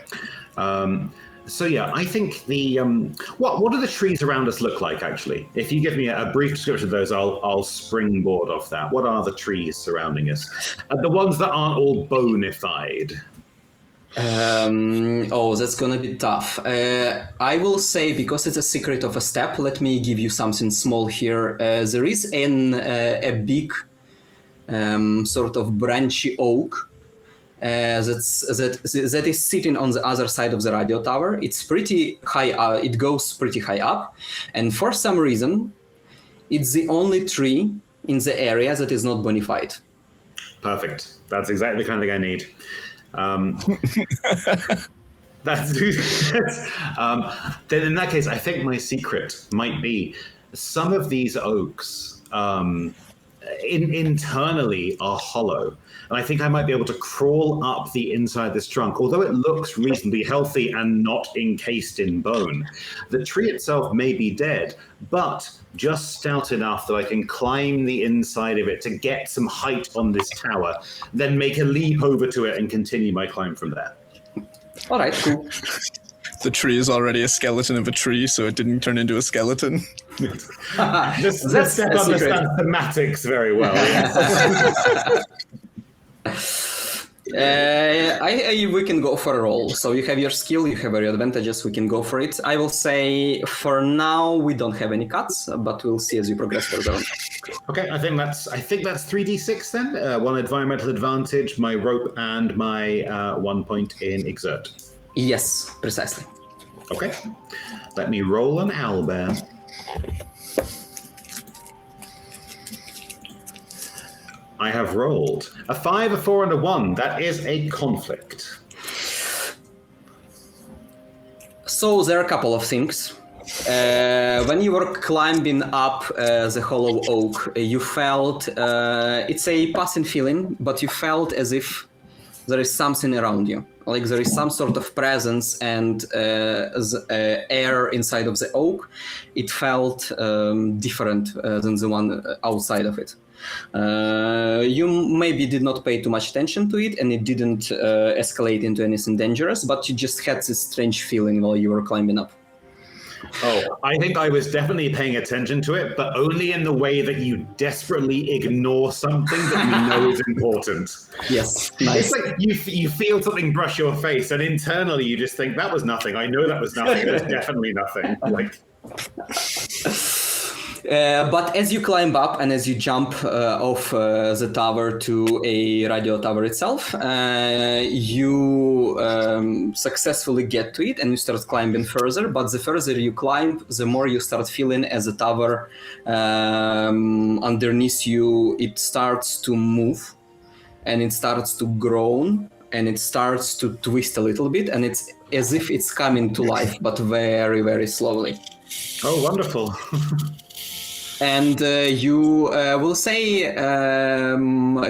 So yeah, I think the what do the trees around us look like actually? If you give me a brief description of those, I'll springboard off that. What are the trees surrounding us? The ones that aren't all bonified. That's gonna be tough. I will say, because it's a secret of a step, let me give you something small here. There is a big sort of branchy oak that is sitting on the other side of the radio tower. It's pretty high. It goes pretty high up, and for some reason, it's the only tree in the area that is not bonified. Perfect. That's exactly the kind of thing I need. Then in that case, I think my secret might be some of these oaks internally are hollow. And I think I might be able to crawl up the inside of this trunk, although it looks reasonably healthy and not encased in bone. The tree itself may be dead, but just stout enough that I can climb the inside of it to get some height on this tower, then make a leap over to it and continue my climb from there. All right, cool. The tree is already a skeleton of a tree, so it didn't turn into a skeleton. This step understands thematics very well. We can go for a roll. So you have your skill, you have your advantages, we can go for it. I will say for now we don't have any cuts, but we'll see as you progress further on. Okay, I think that's 3d6 then. One environmental advantage, my rope, and my 1 point in exert. Yes, precisely. Okay, let me roll an owlbear. I have rolled a 5, a 4, and a 1. That is a conflict. So there are a couple of things. When you were climbing up the hollow oak, you felt, it's a passing feeling, but you felt as if there is something around you. Like there is some sort of presence and the air inside of the oak. It felt different than the one outside of it. You maybe did not pay too much attention to it, and it didn't escalate into anything dangerous, but you just had this strange feeling while you were climbing up. Oh, I think I was definitely paying attention to it, but only in the way that you desperately ignore something that you know is important. Yes, nice. It's like you feel something brush your face, and internally you just think, that was nothing. I know that was nothing. That's definitely nothing. Like... But as you climb up and as you jump off the tower to a radio tower itself, you successfully get to it and you start climbing further. But the further you climb, the more you start feeling as the tower underneath you, it starts to move and it starts to groan and it starts to twist a little bit, and it's as if it's coming to life, but very, very slowly. Oh, wonderful. And you will say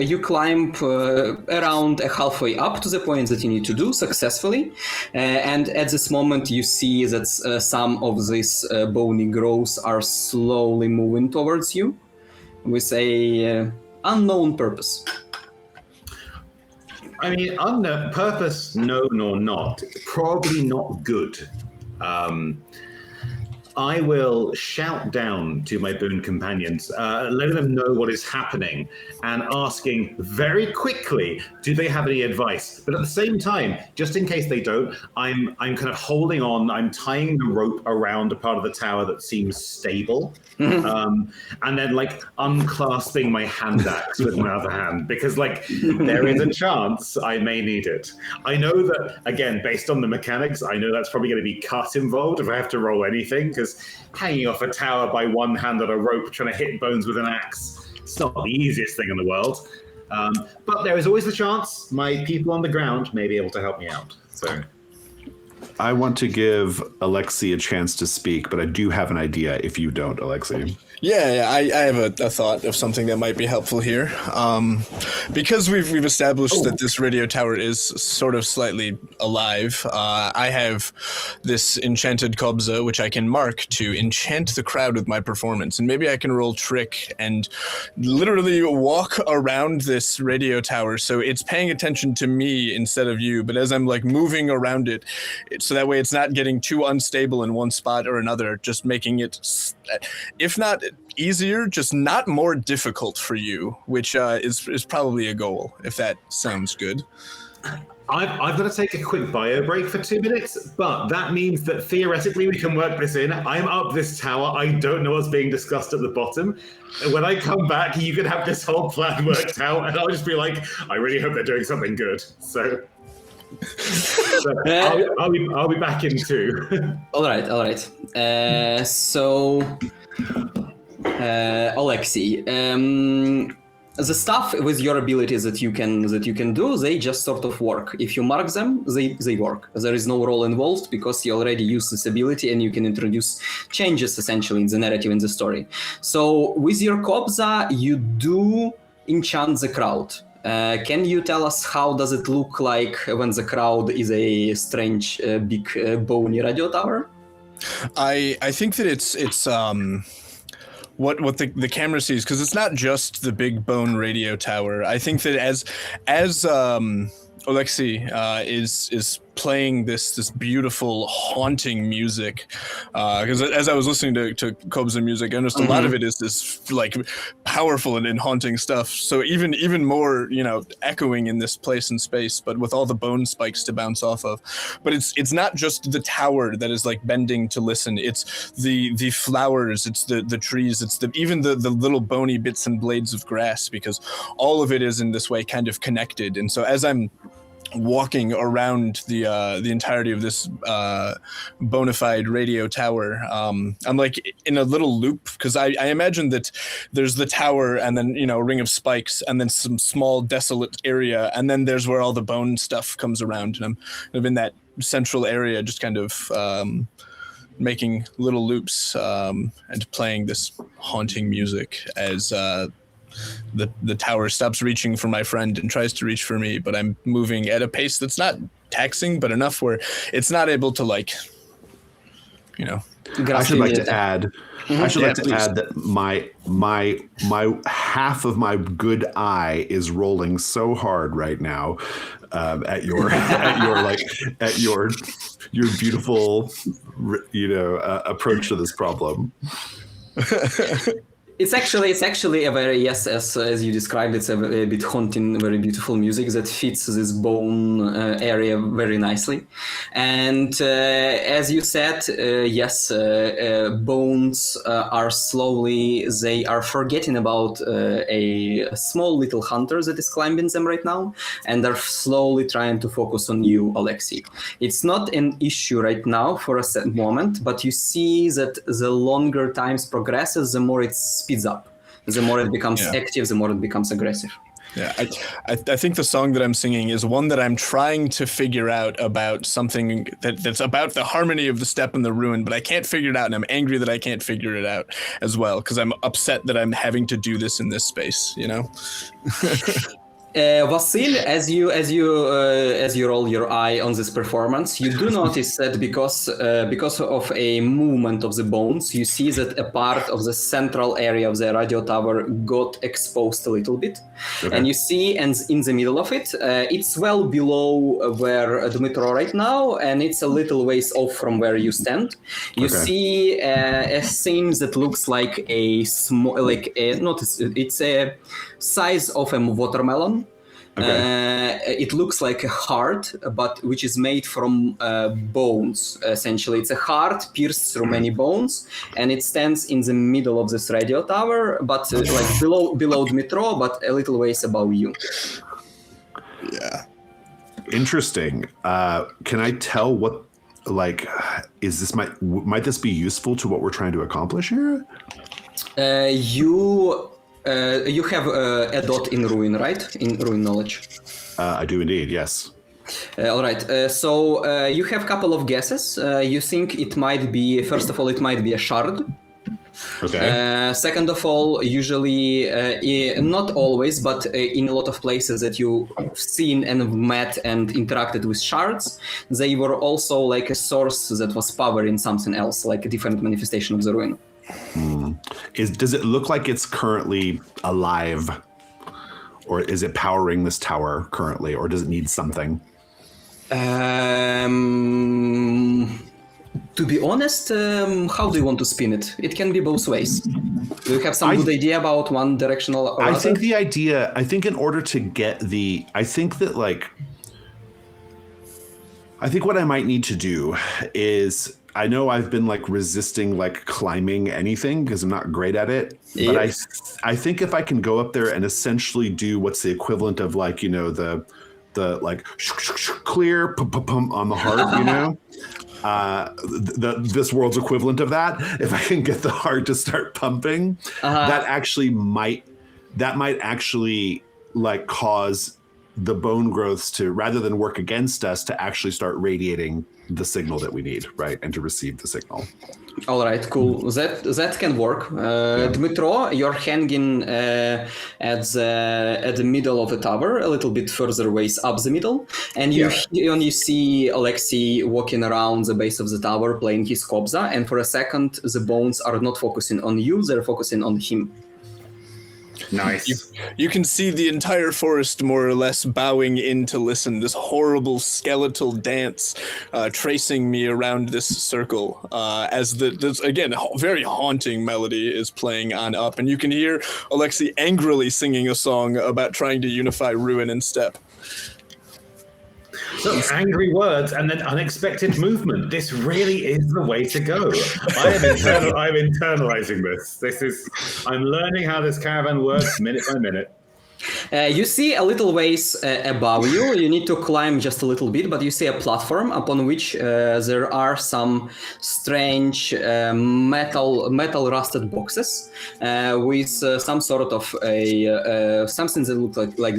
you climb around halfway up to the point that you need to do successfully. And at this moment, you see that some of these bony growths are slowly moving towards you with a unknown purpose. I mean, unknown purpose, known or not, probably not good. I will shout down to my boon companions, letting them know what is happening and asking very quickly, do they have any advice? But at the same time, just in case they don't, I'm kind of holding on, I'm tying the rope around a part of the tower that seems stable, and then like unclasping my hand axe with my other hand, because like there is a chance I may need it. I know that, again, based on the mechanics, I know that's probably going to be cut involved if I have to roll anything, because hanging off a tower by one hand on a rope trying to hit bones with an axe, it's not the easiest thing in the world. But there is always the chance my people on the ground may be able to help me out. So I want to give Alexei a chance to speak, but I do have an idea if you don't, Alexei. Yeah, I have a thought of something that might be helpful here. Because we've established that this radio tower is sort of slightly alive, I have this enchanted kobza, which I can mark to enchant the crowd with my performance. And maybe I can roll trick and literally walk around this radio tower so it's paying attention to me instead of you. But as I'm like moving around it, so that way it's not getting too unstable in one spot or another, just making it, if not easier, just not more difficult for you, which is probably a goal, if that sounds good. I've got to take a quick bio break for 2 minutes, but that means that theoretically we can work this in. I'm up this tower. I don't know what's being discussed at the bottom. When I come back, you can have this whole plan worked out, and I'll just be like, I really hope they're doing something good. So I'll be back in 2. All right. So Alexei, the stuff with your abilities that you can do, they just sort of work. If you mark them, they work. There is no role involved because you already use this ability and you can introduce changes essentially in the narrative, in the story. So with your kobza, you do enchant the crowd. Can you tell us how does it look like when the crowd is a strange, big, bony radio tower? I think that it's what the camera sees, because it's not just the big bone radio tower. I think that as Alexei is playing this beautiful haunting music, because as I was listening to Kobza music, I noticed a lot of it is this like powerful and haunting stuff. So even more, echoing in this place and space, but with all the bone spikes to bounce off of. But it's not just the tower that is like bending to listen. It's the flowers, it's the trees, it's even the little bony bits and blades of grass, because all of it is in this way kind of connected. And so as I'm walking around the entirety of this bona fide radio tower, I'm like in a little loop, because I imagine that there's the tower and then a ring of spikes and then some small desolate area, and then there's where all the bone stuff comes around, and I'm kind of in that central area, just kind of making little loops and playing this haunting music as the tower stops reaching for my friend and tries to reach for me, but I'm moving at a pace that's not taxing, but enough where it's not able to I should like to add. I should like to add that my half of my good eye is rolling so hard right now at your beautiful approach to this problem. It's actually a very, as you described, it's a bit haunting, very beautiful music that fits this bone area very nicely. And as you said, bones are slowly, they are forgetting about a small little hunter that is climbing them right now, and are slowly trying to focus on you, Alexei. It's not an issue right now for a certain moment, but you see that the longer times progresses, the more it speeds up. The more it becomes active, the more it becomes aggressive. Yeah, I think the song that I'm singing is one that I'm trying to figure out about something that's about the harmony of the steppe and the ruin, but I can't figure it out, and I'm angry that I can't figure it out as well, because I'm upset that I'm having to do this in this space, you know? Vasil, as you roll your eye on this performance, you do notice that because of a movement of the bones, you see that a part of the central area of the radio tower got exposed a little bit, and you see, and in the middle of it, it's well below where Dmitro right now, and it's a little ways off from where you stand. You see a thing that looks like a small, it's a size of a watermelon. It looks like a heart, but which is made from bones. Essentially, it's a heart pierced through many bones, and it stands in the middle of this radio tower, but like below Dmitro, but a little ways above you. Yeah, interesting. Can I tell what? Like, is this might this be useful to what we're trying to accomplish here? You have a dot in ruin, right? In ruin knowledge. I do indeed, yes. All right. So you have a couple of guesses. You think it might be, first of all, it might be a shard. Okay. Second of all, usually, not always, but in a lot of places that you've seen and met and interacted with shards, they were also like a source that was powering something else, like a different manifestation of the ruin. Does it look like it's currently alive, or is it powering this tower currently, or does it need something? To be honest, how do you want to spin it? It can be both ways. Do you have some good idea about one directional or other? I think in order to get I think what I might need to do is, I know I've been like resisting like climbing anything because I'm not great at it. Yeah. But I think if I can go up there and essentially do what's the equivalent of like, you know, the like clear on the heart, you know, this world's equivalent of that. If I can get the heart to start pumping, that might actually like cause the bone growths to, rather than work against us, to actually start radiating the signal that we need, right, and to receive the signal. All right, cool. That can work. Dmitro, you're hanging at the middle of the tower, a little bit further ways up the middle, and you see Alexei walking around the base of the tower playing his kobza, and for a second the bones are not focusing on you; they're focusing on him. Nice. You can see the entire forest more or less bowing in to listen. This horrible skeletal dance tracing me around this circle as this, again, very haunting melody is playing on up. And you can hear Alexei angrily singing a song about trying to unify ruin and steppe. So angry words and then unexpected movement. This really is the way to go. I'm internalizing this. I'm learning how this caravan works minute by minute. You see a little ways above you. You need to climb just a little bit, but you see a platform upon which there are some strange metal rusted boxes with some sort of something that look like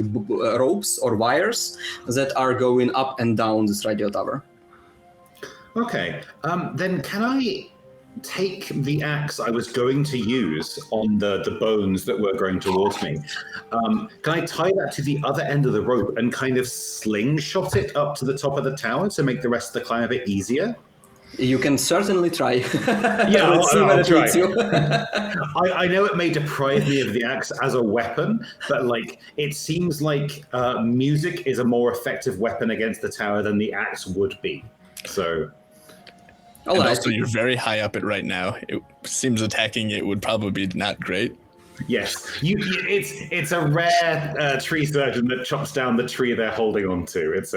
ropes or wires that are going up and down this radio tower. Okay, then can I take the axe I was going to use on the bones that were growing towards me? Can I tie that to the other end of the rope and kind of slingshot it up to the top of the tower to make the rest of the climb a bit easier? You can certainly try. Yeah, Let's see where it try. leads you. I know it may deprive me of the axe as a weapon, but like it seems like music is a more effective weapon against the tower than the axe would be. So. And also, you're very high up it right now. It seems attacking it would probably be not great. Yes, it's a rare tree surgeon that chops down the tree they're holding on to. It's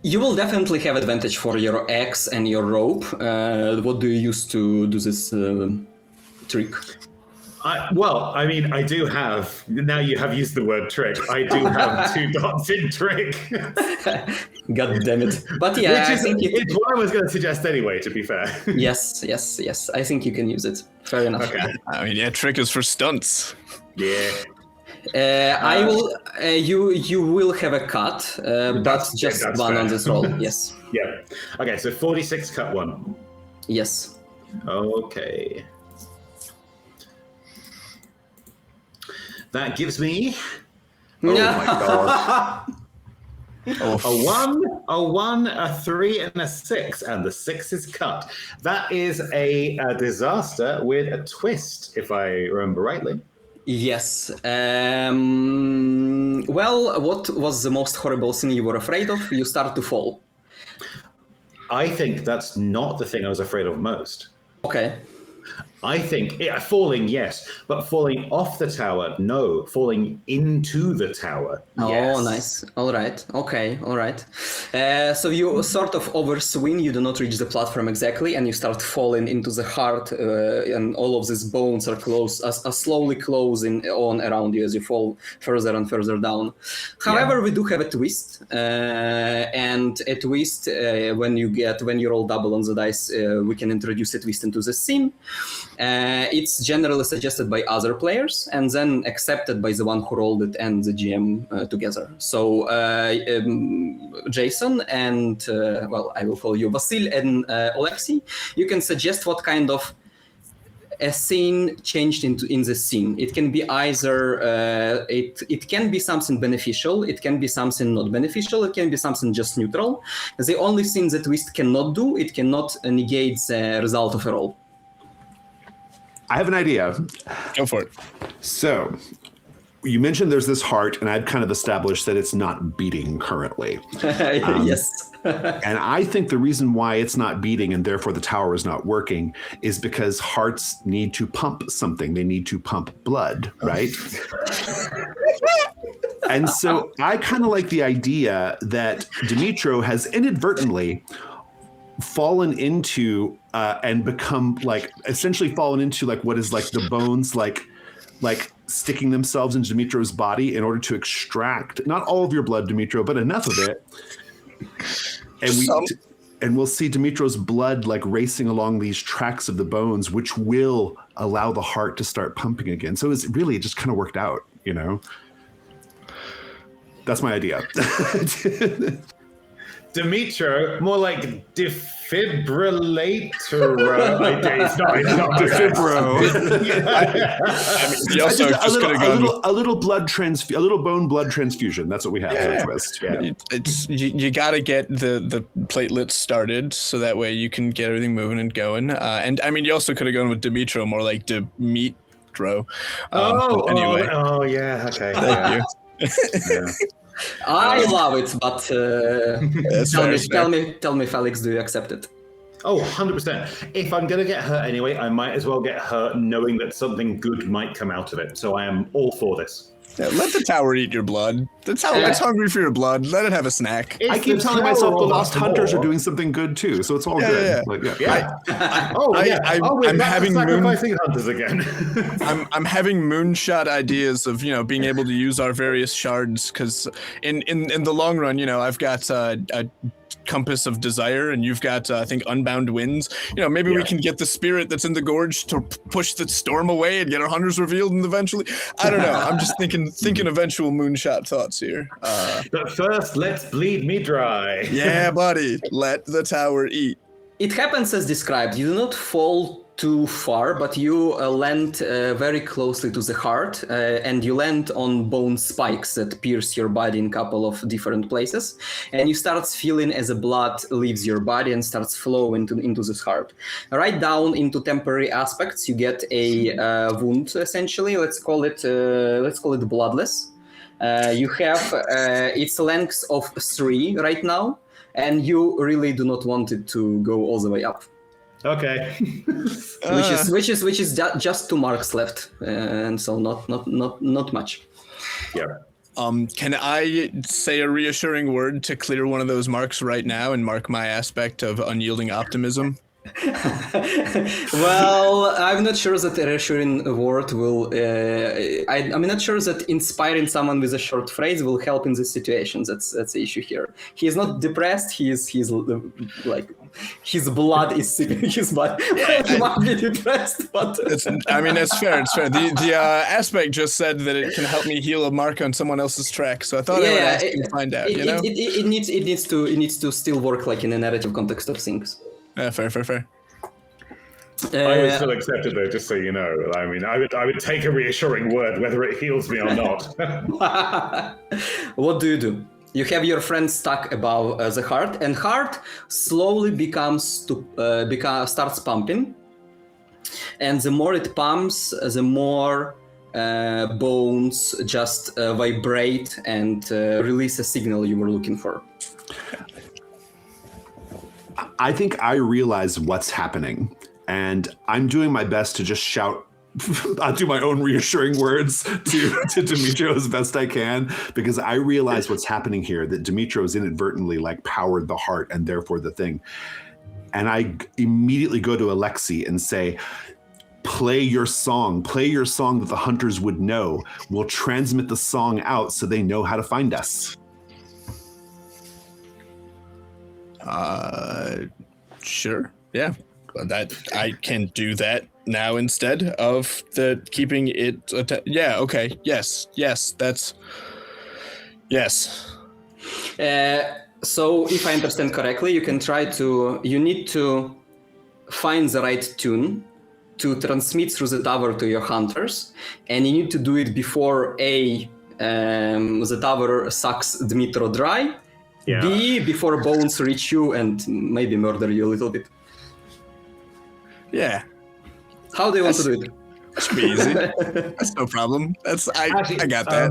you will definitely have advantage for your axe and your rope. What do you use to do this trick? I do have, now you have used the word trick, I do have 2 dots in trick. God damn it. But yeah, it's what I was going to suggest anyway, to be fair. Yes. I think you can use it. Fair enough. Okay. I mean, yeah, trick is for stunts. Yeah. I will. You will have a cut, but just that's one fair. on this roll. Yes. Yeah. Okay, so 46 cut 1. Yes. Okay. That gives me. Oh my god. A 1, a 3, and a 6, and the 6 is cut. That is a disaster with a twist, if I remember rightly. Yes. Well, what was the most horrible thing you were afraid of? You start to fall. I think that's not the thing I was afraid of most. Okay. I think falling, yes, but falling off the tower, no. Falling into the tower, yes. Oh, nice. All right. Okay. All right. So you sort of overswing. You do not reach the platform exactly, and you start falling into the heart, and all of these bones are slowly closing on around you as you fall further and further down. However, we do have a twist, and a twist when you roll double on the dice, we can introduce a twist into the scene. It's generally suggested by other players and then accepted by the one who rolled it and the GM together. So Jason and, I will call you Vasil and Alexei, you can suggest what kind of a scene changed in the scene. It can be either, it can be something beneficial, it can be something not beneficial, it can be something just neutral. The only thing that twist cannot do, it cannot negate the result of a roll. I have an idea. Go for it. So, you mentioned there's this heart, and I've kind of established that it's not beating currently. Yes. And I think the reason why it's not beating and therefore the tower is not working is because hearts need to pump something. They need to pump blood, right? And so I kind of like the idea that Dimitro has inadvertently fallen into and become essentially fallen into what is the bones like sticking themselves into Dimitro's body in order to extract not all of your blood, Dimitro, but enough of it. And we'll see Dimitro's blood racing along these tracks of the bones, which will allow the heart to start pumping again. So it just kind of worked out, you know? That's my idea. Dimitro, more like defibrillator. It's not Defibro. You also just could have gone. A little bone blood transfusion. That's what we have for a twist. Yeah. You got to get the platelets started so that way you can get everything moving and going. And I mean, you also could have gone with Dimitro, more like Dimitro. Anyway. Oh, yeah. Okay. Thank you. Yeah. I love it, but tell me, Felix, do you accept it? Oh, 100%. If I'm going to get hurt anyway, I might as well get hurt knowing that something good might come out of it. So I am all for this. Yeah, let the tower eat your blood. The tower it's hungry for your blood. Let it have a snack. I keep telling myself the Lost Hunters are doing something good too, so it's all good. I'm having sacrificing hunters again. I'm having moonshot ideas of being able to use our various shards because in the long run, I've got a compass of desire and you've got I think unbound winds. Maybe we can get the spirit that's in the gorge to push the storm away and get our hunters revealed, and eventually I don't know. I'm just thinking eventual moonshot thoughts here. But first, let's bleed me dry. Yeah, buddy. Let the tower eat. It happens as described. You do not fall too far, but you land very closely to the heart, and you land on bone spikes that pierce your body in a couple of different places, and you start feeling as the blood leaves your body and starts flowing into this heart. Right down into temporary aspects, you get a wound essentially. Let's call it bloodless. You have its length of 3 right now, and you really do not want it to go all the way up. Okay. which is just 2 marks left, and so not much. Yeah. Can I say a reassuring word to clear one of those marks right now and mark my aspect of unyielding optimism? Well, I'm not sure that a reassuring word will. I'm not sure that inspiring someone with a short phrase will help in this situation. That's the issue here. He's not depressed. He's like his blood is sick. His blood. He might be depressed, but That's fair. It's fair. The aspect just said that it can help me heal a mark on someone else's track. So I thought I would ask and find out. It needs to still work like in a narrative context of things. Yeah, fair. I would still accept it though, just so you know. I mean, I would take a reassuring word, whether it heals me or not. What do? You have your friend stuck above the heart, and heart slowly starts pumping. And the more it pumps, the more bones just vibrate and release a signal you were looking for. I think I realize what's happening, and I'm doing my best to just shout. I'll do my own reassuring words to Dimitro as best I can, because I realize what's happening here, that Dimitro's inadvertently like powered the heart and therefore the thing. And I immediately go to Alexei and say, play your song that the hunters would know. We'll transmit the song out so they know how to find us. Sure. Yeah. That I can do that now instead of the keeping it. Yeah. Okay. Yes. That's. Yes. So if I understand correctly, you need to find the right tune to transmit through the tower to your hunters, and you need to do it before the tower sucks Dmitro dry. Yeah. B, before bones reach you and maybe murder you a little bit. Yeah. How do you want to do it? That should be easy. That's no problem. I got that.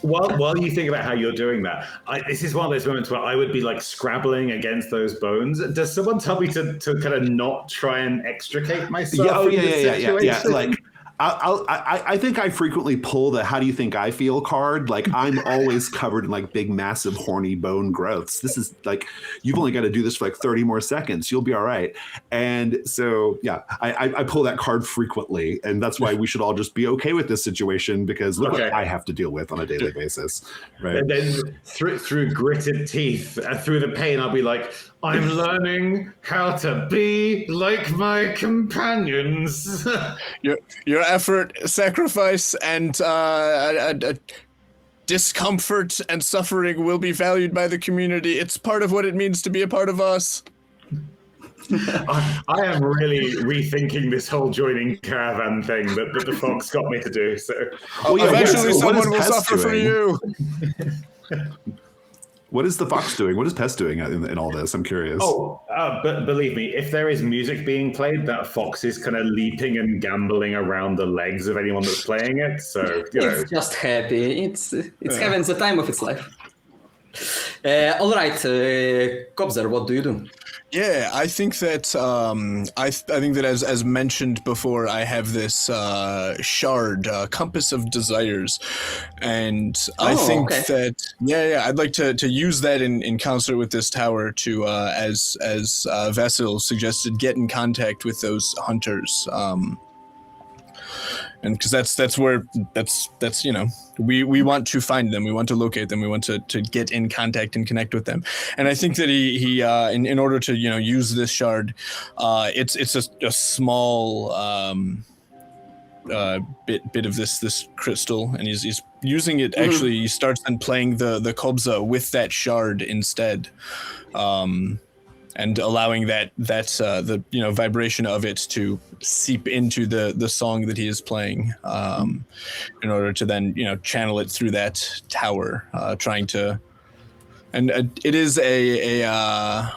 While you think about how you're doing that, this is one of those moments where I would be like scrabbling against those bones. Does someone tell me to kind of not try and extricate myself? Yeah. Like, I think I frequently pull the "How do you think I feel" card. Like, I'm always covered in like big, massive, horny bone growths. This is like, you've only got to do this for like 30 more seconds. You'll be all right. And so, yeah, I pull that card frequently, and that's why we should all just be okay with this situation, because look what I have to deal with on a daily basis, right? And then through gritted teeth, through the pain, I'll be like, I'm learning how to be like my companions. Your effort, sacrifice, and discomfort and suffering will be valued by the community. It's part of what it means to be a part of us. I am really rethinking this whole joining caravan thing that the fox got me to do. So, eventually someone will suffer for you. What is the fox doing? What is Pest doing in all this? I'm curious. But believe me, if there is music being played, that fox is kind of leaping and gambling around the legs of anyone that's playing it. So it's just happy. It's having the time of its life. All right, Kobzer, what do you do? Yeah, I think that I think that as mentioned before, I have this shard, Compass of Desires, and I think that I'd like to use that in concert with this tower to as Vasil suggested, get in contact with those hunters. And because that's we want to find them, we want to locate them, we want to get in contact and connect with them. And I think that he in order to use this shard, it's a small bit of this crystal, and he's using it. Mm-hmm. Actually, he starts then playing the kobza with that shard instead. And allowing that the vibration of it to seep into the song that he is playing, in order to then channel it through that tower, trying to, and it is a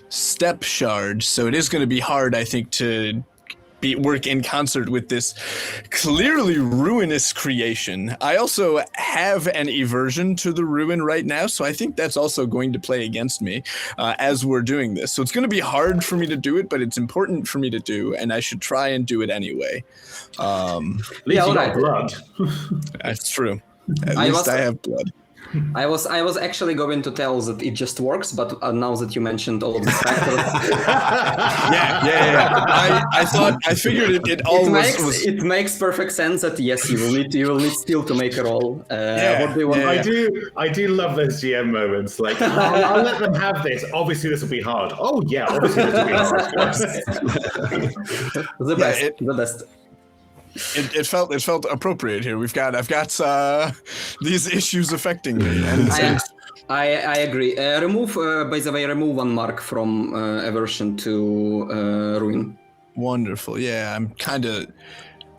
step shard, so it is going to be hard, I think, to work in concert with this clearly ruinous creation. I also have an aversion to the ruin right now, so I think that's also going to play against me as we're doing this. So it's going to be hard for me to do it, but it's important for me to do, and I should try and do it anyway. At least you got blood. That's true. At least I have blood. I was actually going to tell that it just works, but now that you mentioned all of these factors, I figured it all was. It makes perfect sense that yes, you will need still to make a roll. What do you want? I do love those GM moments. Like, I'll let them have this. Obviously, this will be hard. Oh yeah, obviously this will be hard. The best. It felt appropriate here. I've got these issues affecting me. And I agree. Remove one mark from aversion to ruin. Wonderful. Yeah, I'm kind of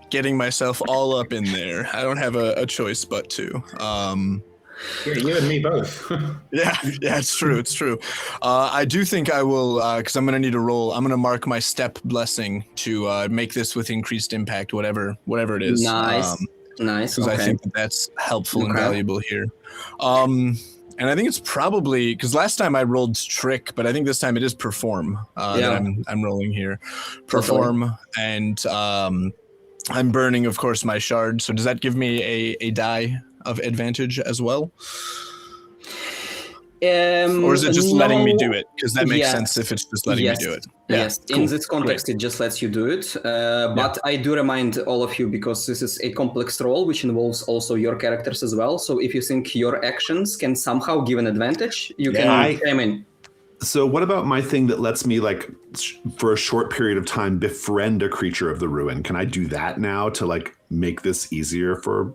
getting myself all up in there. I don't have a choice but to. Yeah, you and me both. Yeah, it's true. I do think I will, because I'm going to need a roll. I'm going to mark my step blessing to make this with increased impact, whatever it is. Nice. Because I think that's helpful and valuable here. And I think it's probably, because last time I rolled trick, but I think this time it is perform that I'm rolling here. Perform, and I'm burning, of course, my shard. So does that give me a die of advantage as well? Or is it just letting me do it? Because that makes sense if it's just letting me do it. Yes, in this context, it just lets you do it. But I do remind all of you, because this is a complex role, which involves also your characters as well. So if you think your actions can somehow give an advantage, you can chime in. So what about my thing that lets me, like, for a short period of time, befriend a creature of the ruin? Can I do that now to, like, make this easier for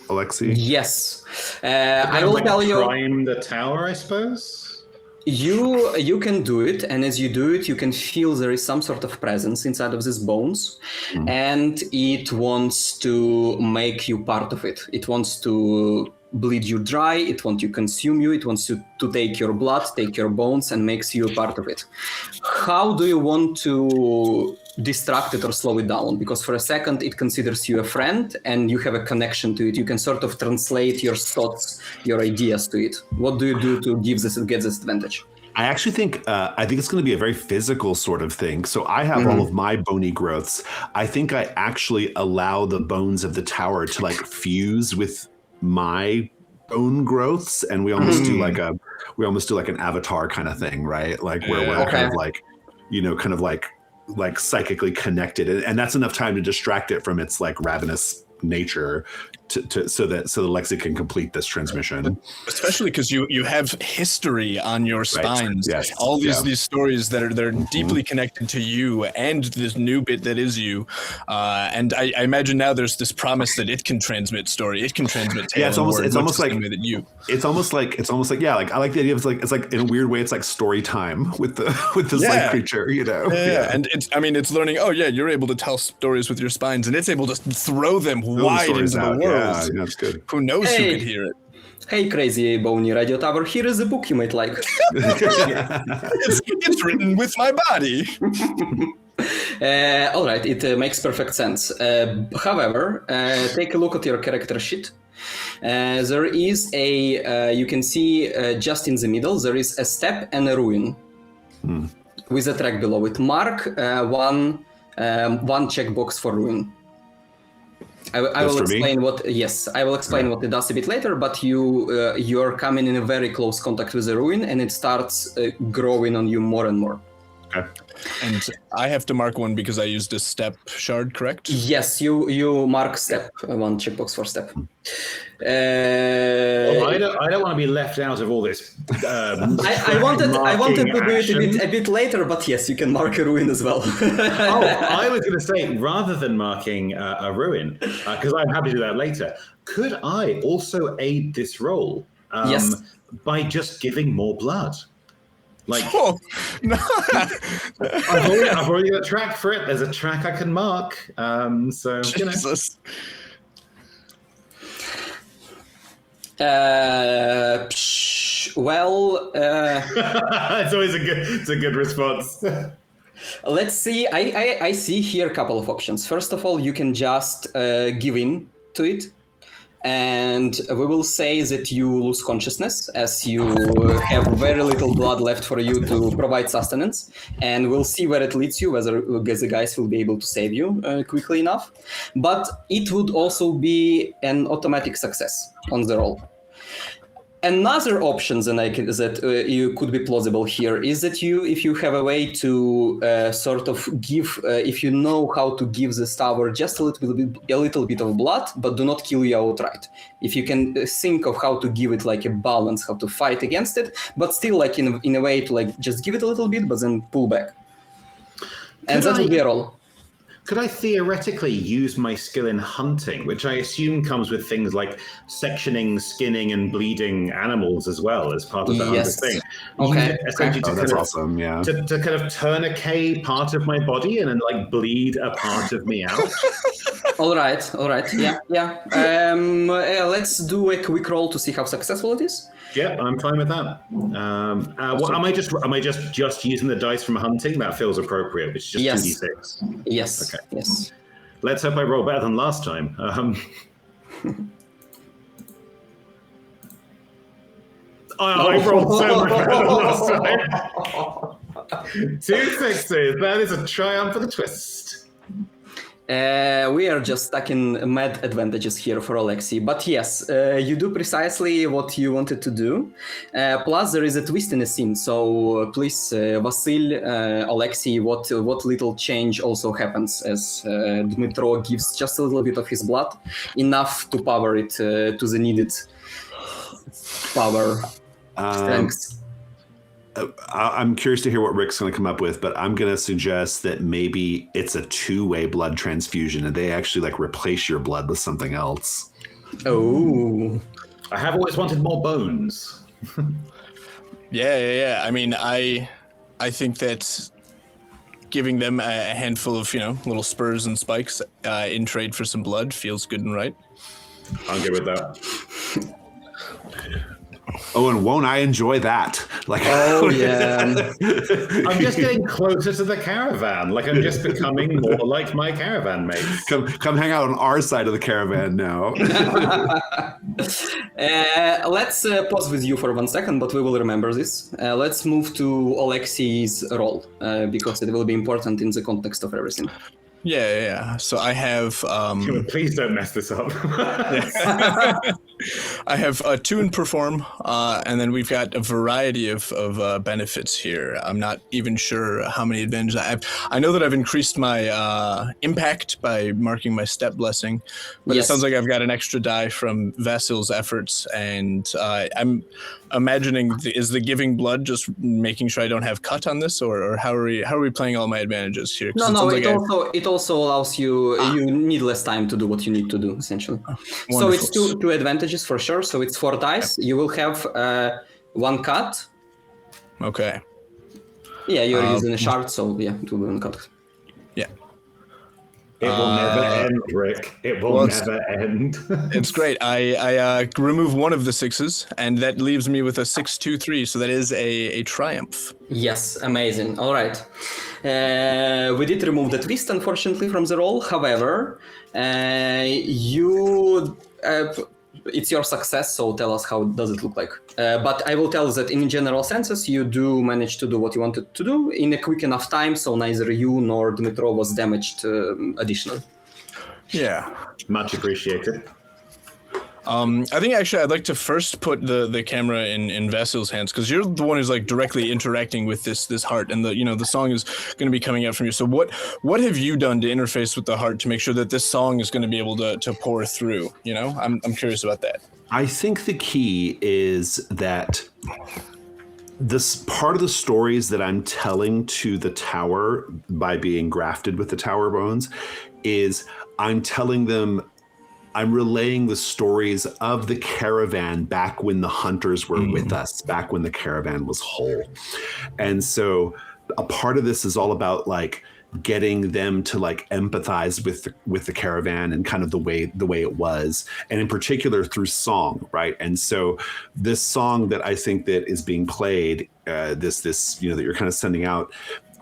Alexei? Yes. I will tell you. Prime the tower, I suppose. You can do it, and as you do it, you can feel there is some sort of presence inside of these bones, and it wants to make you part of it. It wants to bleed you dry, it wants to consume you, it wants to take your blood, take your bones, and makes you a part of it. How do you want to distract it or slow it down? Because for a second it considers you a friend and you have a connection to it. You can sort of translate your thoughts, your ideas to it. What do you do to get this advantage? I actually think it's going to be a very physical sort of thing. So I have all of my bony growths. I think I actually allow the bones of the tower to, like, fuse with my bone growths, and we almost do like an Avatar kind of thing, right? Like where we're kind of like, kind of like psychically connected, and that's enough time to distract it from its, like, ravenous nature so that Lexi can complete this transmission. Especially because you have history on your spines. Yes. All these stories that are deeply connected to you and this new bit that is you. And I imagine now there's this promise that it can transmit story. It can transmit tale. Yeah, it's almost like I like the idea of it's like in a weird way it's like story time with this like creature, Yeah. And it's learning, you're able to tell stories with your spines, and it's able to throw them wide into the world. Yeah, that's good. Who knows who could hear it? Hey, crazy bony radio tower, here is a book you might like. It's written with my body. All right, it makes perfect sense. However, take a look at your character sheet. There is you can see just in the middle, there is a step and a ruin with a track below it. Mark one checkbox for ruin. I will explain what it does a bit later, but you're coming in a very close contact with the ruin, and it starts growing on you more and more. Okay. And I have to mark one because I used a step shard, correct? Yes, you mark step, one checkbox for step. I don't want to be left out of all this. I wanted to do it a bit later, but yes, you can mark a ruin as well. I was going to say, rather than marking a ruin, because I'm happy to do that later, could I also aid this roll by just giving more blood? Like, no. I've already got a track for it. There's a track I can mark. So, Jesus. It's always a good response. Let's see. I see here a couple of options. First of all, you can just give in to it. And we will say that you lose consciousness as you have very little blood left for you to provide sustenance. And we'll see where it leads you, whether the guys will be able to save you quickly enough. But it would also be an automatic success on the roll. Another option that you could be plausible here is that if you have a way to sort of give, if you know how to give this tower just a little bit of blood, but do not kill you outright. If you can think of how to give it like a balance, how to fight against it, but still like in a way to like just give it a little bit, but then pull back. And that would be a roll. Could I theoretically use my skill in hunting, which I assume comes with things like sectioning, skinning, and bleeding animals as well as part of the hunter thing? Okay. Essentially, that's awesome. Yeah. To kind of tourniquet part of my body and then like bleed a part of me out. All right. Yeah. Let's do a quick roll to see how successful it is. Yeah, I'm fine with that. Am I just using the dice from hunting? That feels appropriate. It's just 2d6. Yes. Okay. Yes. Let's hope I roll better than last time. I rolled so much better than last time. 2 6s. That is a triumph for the twist. We are just stuck in mad advantages here for Alexei. But yes, you do precisely what you wanted to do. Plus, there is a twist in the scene. So please, Vasil, Alexei, what little change also happens as Dmitro gives just a little bit of his blood, enough to power it to the needed power, strength. I'm curious to hear what Ric's going to come up with, but I'm going to suggest that maybe it's a 2-way blood transfusion and they actually like replace your blood with something else. Oh. I have always wanted more bones. Yeah. I mean, I think that giving them a handful of, little spurs and spikes in trade for some blood feels good and right. I'm good with that. Oh, and won't I enjoy that? Like, oh yeah. I'm just getting closer to the caravan. Like I'm just becoming more like my caravan mates. Come hang out on our side of the caravan now. Let's pause with you for 1 second, but we will remember this. Let's move to Alexei's role because it will be important in the context of everything. Yeah. So I have. Please don't mess this up. I have 2 in perform, and then we've got a variety of benefits here. I'm not even sure how many advantages I have. I know that I've increased my impact by marking my step blessing, but It sounds like I've got an extra die from Vasil's efforts, and I'm imagining is the giving blood just making sure I don't have cut on this, or how are we playing all my advantages here? No. It also allows you need less time to do what you need to do essentially. So it's two advantages for sure. So it's 4 dice. You will have 1 cut. Okay. Yeah, you're using a shard, so yeah, it will be 1 cut. Yeah. It will never end, Rick. It will never end. It's great. I remove 1 of the 6s, and that leaves me with a 6-2-3. So that is a triumph. Yes, amazing. All right. We did remove the twist, unfortunately, from the roll. However, it's your success, so tell us how does it look like. But I will tell that in general senses, you do manage to do what you wanted to do in a quick enough time, so neither you nor Dmitro was damaged additionally. Yeah. Much appreciated. I think actually I'd like to first put the camera in Vasil's hands, because you're the one who's like directly interacting with this heart, and the song is going to be coming out from you. So what have you done to interface with the heart to make sure that this song is going to be able to pour through? I'm curious about that. I think the key is that this part of the stories that I'm telling to the tower by being grafted with the tower bones is I'm relaying the stories of the caravan back when the hunters were with us, back when the caravan was whole. And so a part of this is all about like getting them to like empathize with the caravan and kind of the way it was, and in particular through song, right? And so this song that I think that is being played, this that you're kind of sending out,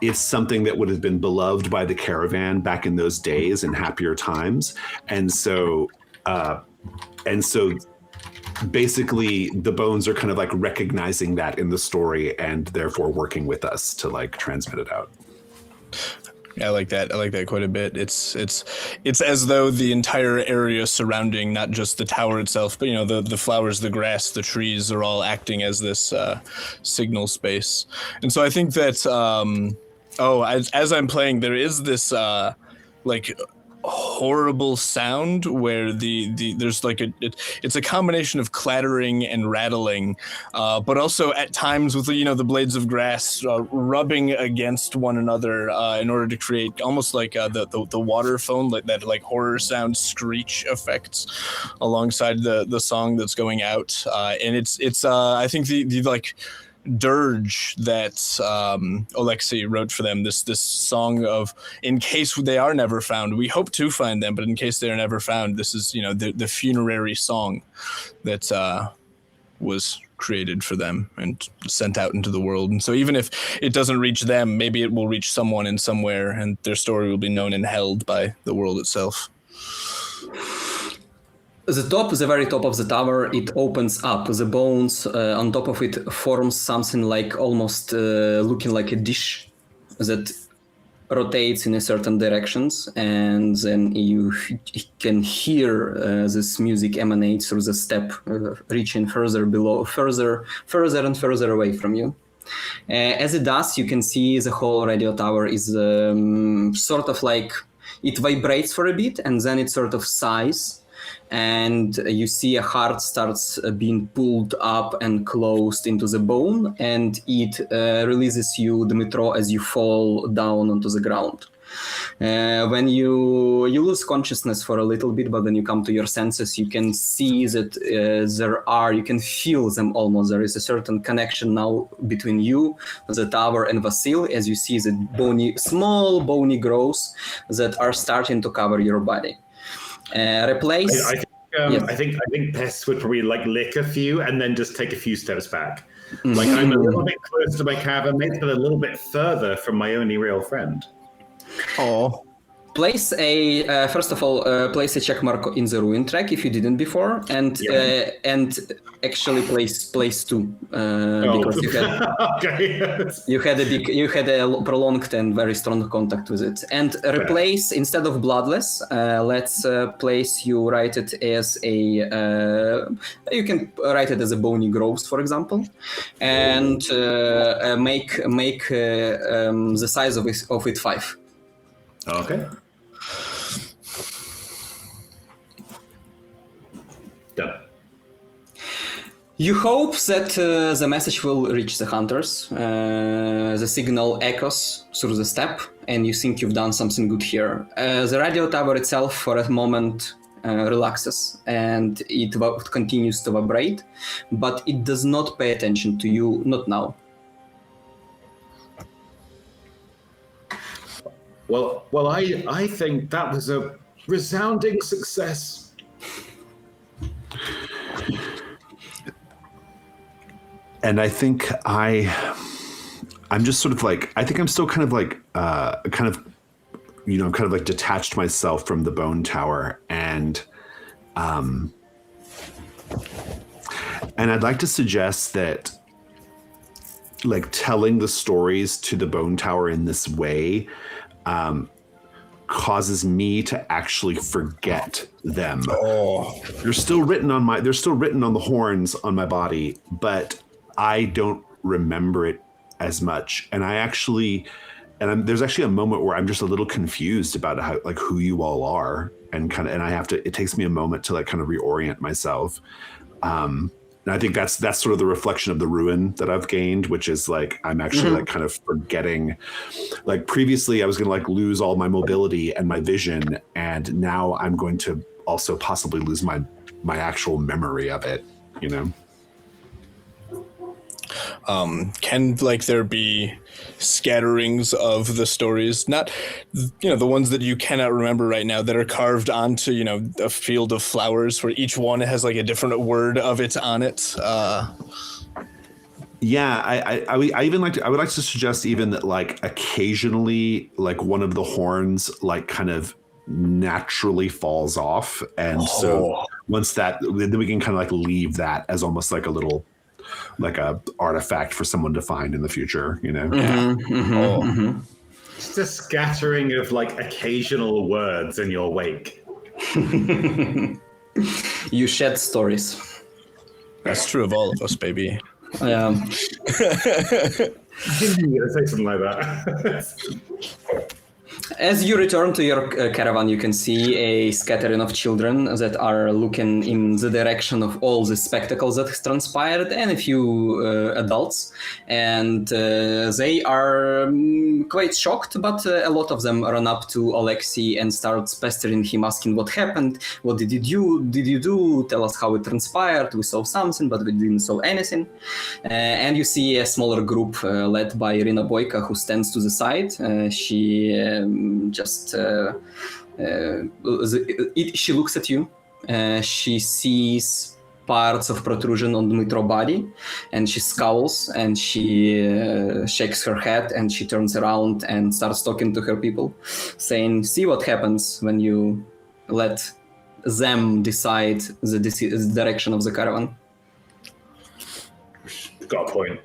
it's something that would have been beloved by the caravan back in those days and happier times. And so basically the bones are kind of like recognizing that in the story and therefore working with us to like transmit it out. I like that. I like that quite a bit. It's as though the entire area surrounding not just the tower itself, but the flowers, the grass, the trees are all acting as this signal space. And so I think that as I'm playing, there is this like horrible sound where there's like it's a combination of clattering and rattling, but also at times with the blades of grass rubbing against one another in order to create almost like the water phone, like that like horror sound screech effects alongside the song that's going out, and it's I think the like dirge that Alexei wrote for them, this song of, in case they are never found, we hope to find them, but in case they are never found, this is the funerary song that was created for them and sent out into the world. And so even if it doesn't reach them, maybe it will reach someone in somewhere, and their story will be known and held by the world itself. The very top of the tower, it opens up. The bones on top of it forms something like almost looking like a dish that rotates in a certain directions, and then you can hear this music emanate through the steppe, reaching further and further away from you. As it does, you can see the whole radio tower is sort of like, it vibrates for a bit, and then it sort of sighs. And you see a heart starts being pulled up and closed into the bone, and it releases you, Dmitro, as you fall down onto the ground. When you lose consciousness for a little bit, but when you come to your senses, you can see that you can feel them almost. There is a certain connection now between you, the tower, and Vasil, as you see the small bony growths that are starting to cover your body. Replace. I think Pest would probably like lick a few and then just take a few steps back. Like I'm a little bit close to my cavern, maybe a little bit further from my only real friend. Oh. Place a place a check mark in the ruin track if you didn't before, and actually place 2 because you had a prolonged and very strong contact with it. And replace, instead of bloodless, let's place, you write it as you can write it as a bony growth, for example, and make the size of it 5. Okay. Done. You hope that the message will reach the hunters. The signal echoes through the steppe, and you think you've done something good here. The radio tower itself, for a moment, relaxes, and it continues to vibrate, but it does not pay attention to you, not now. Well, I think that was a resounding success. And I think I'm just sort of like, I think I'm still kind of like, detached myself from the bone tower, and I'd like to suggest that, like, telling the stories to the bone tower in this way causes me to actually forget them. Oh, they're still written on the horns on my body, but I don't remember it as much. And there's actually a moment where I'm just a little confused about how, like, who you all are, and it takes me a moment to like kind of reorient myself. And I think that's sort of the reflection of the ruin that I've gained, which is like, I'm actually like kind of forgetting, like previously I was going to like lose all my mobility and my vision. And now I'm going to also possibly lose my actual memory of it, you know? Can like there be scatterings of the stories, not the ones that you cannot remember right now, that are carved onto a field of flowers where each one has like a different word of it on it? Yeah, I would like to suggest even that, like, occasionally, like, one of the horns like kind of naturally falls off, and so once that, then we can kind of like leave that as almost like a little, like a artifact for someone to find in the future, Just a scattering of like occasional words in your wake. You shed stories. That's true of all of us, baby. I think you were going to say something like that. As you return to your caravan, you can see a scattering of children that are looking in the direction of all the spectacles that has transpired, and a few adults. And they are quite shocked, but a lot of them run up to Alexei and start pestering him, asking what happened, what did you do, tell us how it transpired, we saw something, but we didn't saw anything. And you see a smaller group led by Irina Boyka, who stands to the side. She she looks at you. She sees parts of protrusion on Dmitro body, and she scowls and she shakes her head and she turns around and starts talking to her people, saying, "See what happens when you let them decide the direction of the caravan." Got a point.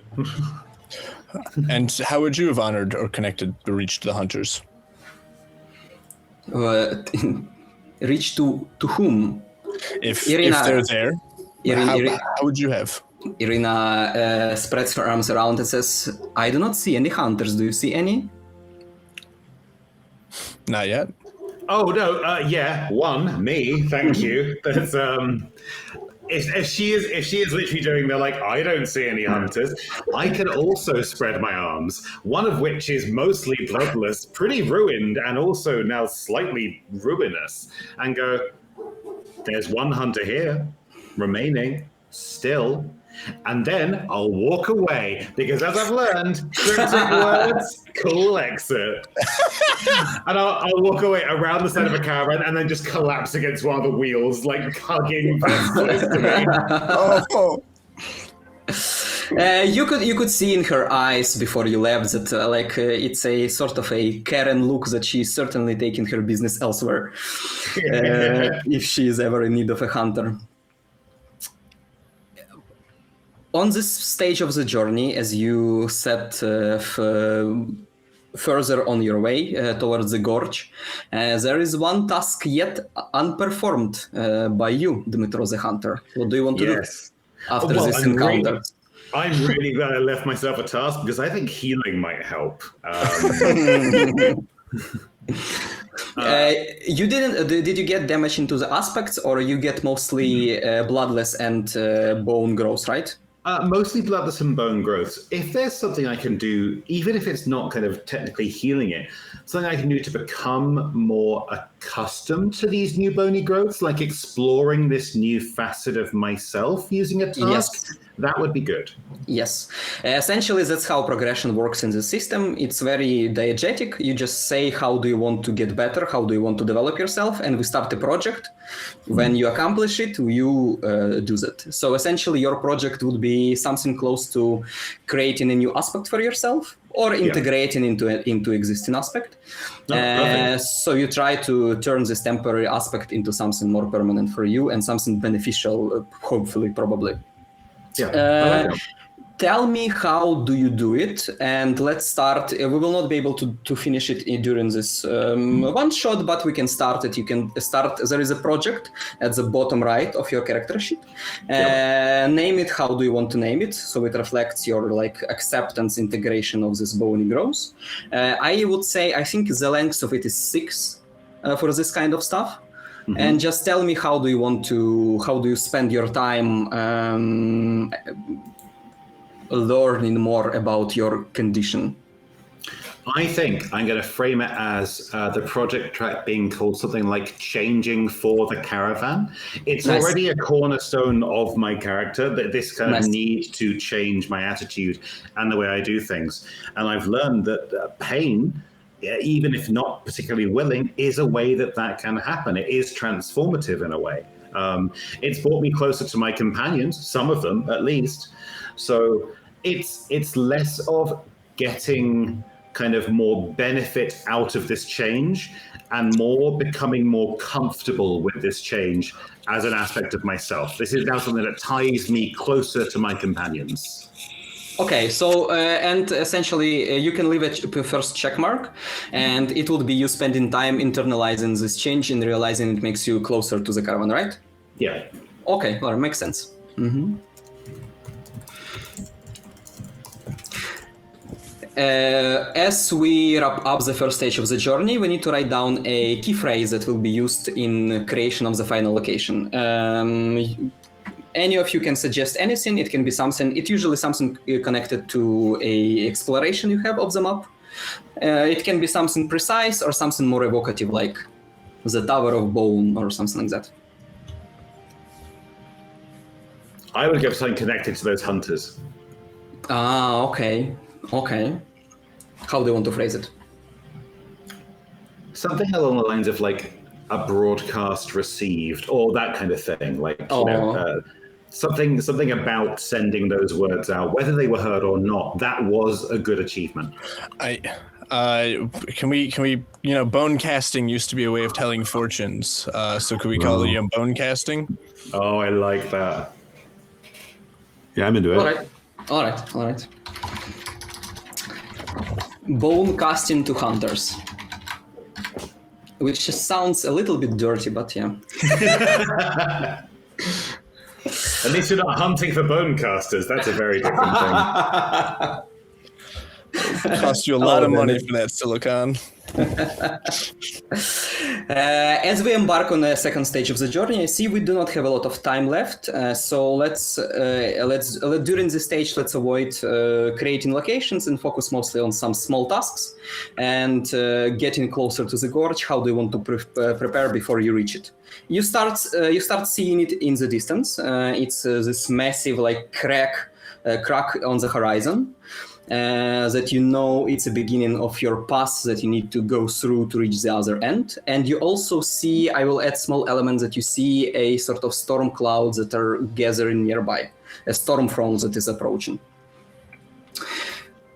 And how would you have honored or connected or reached the hunters? Reach to whom? If Irina, they're there, Irina, how would you have? Irina spreads her arms around and says, "I do not see any hunters. Do you see any?" Not yet. Oh no, yeah, one, me, thank you. That's if she is literally doing the like, I don't see any hunters, I can also spread my arms, one of which is mostly bloodless, pretty ruined, and also now slightly ruinous, and go, there's one hunter here, remaining, still. And then I'll walk away, because as I've learned, cryptic words, cool exit. And I'll walk away around the side of a caravan and then just collapse against one of the wheels, like hugging Beth close to me. You could see in her eyes before you left that it's a sort of a Karen look that she's certainly taking her business elsewhere if she is ever in need of a hunter. On this stage of the journey, as you set further on your way towards the gorge, there is one task yet unperformed by you, Dmitro the Hunter. What do you want to do after this encounter? I'm really glad I left myself a task, because I think healing might help. You didn't. Did you get damage into the aspects, or you get mostly bloodless and bone growth, right? Mostly bloodless and bone growth. If there's something I can do, even if it's not kind of technically healing it, something I can do to become more accustomed to these new bony growths, like exploring this new facet of myself using a task, that would be good. Yes. Essentially, that's how progression works in the system. It's very diegetic. You just say, how do you want to get better? How do you want to develop yourself? And we start the project. When you accomplish it, you do that. So essentially, your project would be something close to creating a new aspect for yourself or integrating into existing aspect. So you try to turn this temporary aspect into something more permanent for you and something beneficial, hopefully, probably. Tell me, how do you do it? And let's start. We will not be able to finish it during this one shot, but we can start it. You can start. There is a project at the bottom right of your character sheet. Name it. How do you want to name it? So it reflects your acceptance, integration of this bony growth. I would say, I think the length of it is 6 for this kind of stuff. Mm-hmm. And just tell me, how do you spend your time learning more about your condition? I think I'm going to frame it as the project track being called something like Changing for the Caravan. It's already a cornerstone of my character, that this kind of need to change my attitude and the way I do things. And I've learned that pain, even if not particularly willing, is a way that can happen. It is transformative in a way. It's brought me closer to my companions, some of them at least. So it's less of getting kind of more benefit out of this change and more becoming more comfortable with this change as an aspect of myself. This is now something that ties me closer to my companions. Okay, so and essentially you can leave a first check mark, and it would be you spending time internalizing this change and realizing it makes you closer to the caravan, right? Yeah. Okay, well, makes sense. Mm-hmm. As we wrap up the first stage of the journey, we need to write down a key phrase that will be used in creation of the final location. Any of you can suggest anything. It can be something. It's usually something connected to a exploration you have of the map. It can be something precise or something more evocative, like the Tower of Bone or something like that. I would give something connected to those hunters. Ah, okay. Okay. How do you want to phrase it? Something along the lines of like a broadcast received or that kind of thing. Like, something about sending those words out, whether they were heard or not, that was a good achievement. Can we bone casting used to be a way of telling fortunes. So could we call it bone casting? Oh, I like that. Yeah, I'm into it. All right. Bone casting to hunters. Which just sounds a little bit dirty, but yeah. At least you're not hunting for bone casters. That's a very different thing. Cost you a lot of money for that silicon. As we embark on the second stage of the journey, I see we do not have a lot of time left. So let's during this stage, let's avoid creating locations and focus mostly on some small tasks and getting closer to the gorge. How do you want to prepare before you reach it? You start seeing it in the distance. It's this massive crack on the horizon. That you know it's the beginning of your path that you need to go through to reach the other end. And you also see, I will add small elements that you see a sort of storm clouds that are gathering nearby, a storm front that is approaching.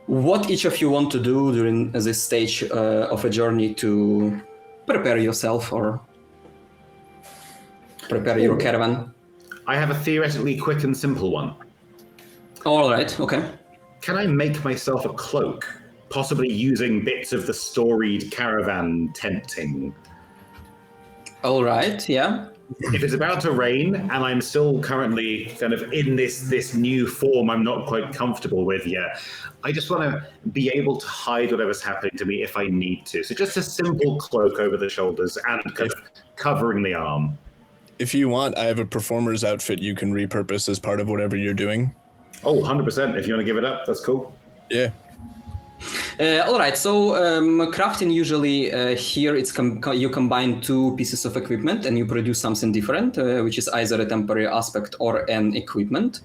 What each of you want to do during this stage of a journey to prepare yourself or prepare your caravan? I have a theoretically quick and simple one. All right, okay. Can I make myself a cloak, possibly using bits of the storied caravan tenting? All right, yeah. If it's about to rain and I'm still currently kind of in this new form I'm not quite comfortable with yet, I just want to be able to hide whatever's happening to me if I need to. So just a simple cloak over the shoulders and kind of covering the arm. If you want, I have a performer's outfit you can repurpose as part of whatever you're doing. Oh, 100%. If you want to give it up, that's cool. Yeah. All right. So crafting usually here it's you combine two pieces of equipment and you produce something different, which is either a temporary aspect or an equipment.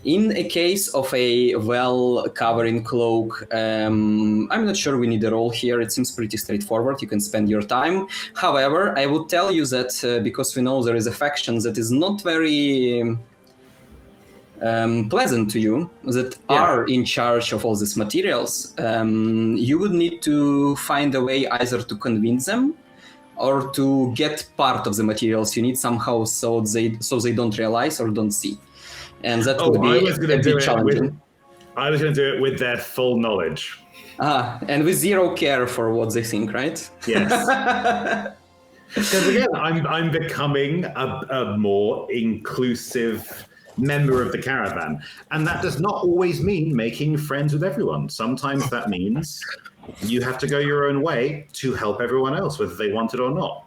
In a case of a well-covering cloak, I'm not sure we need a roll here. It seems pretty straightforward. You can spend your time. However, I would tell you that because we know there is a faction that is not very pleasant to you, that are in charge of all these materials, you would need to find a way either to convince them or to get part of the materials you need somehow so they don't realize or don't see. And that would be a bit challenging. I was going to do it with their full knowledge. And with zero care for what they think, right? Yes. Because again, I'm becoming a more inclusive member of the caravan, and that does not always mean making friends with everyone. Sometimes that means you have to go your own way to help everyone else, whether they want it or not.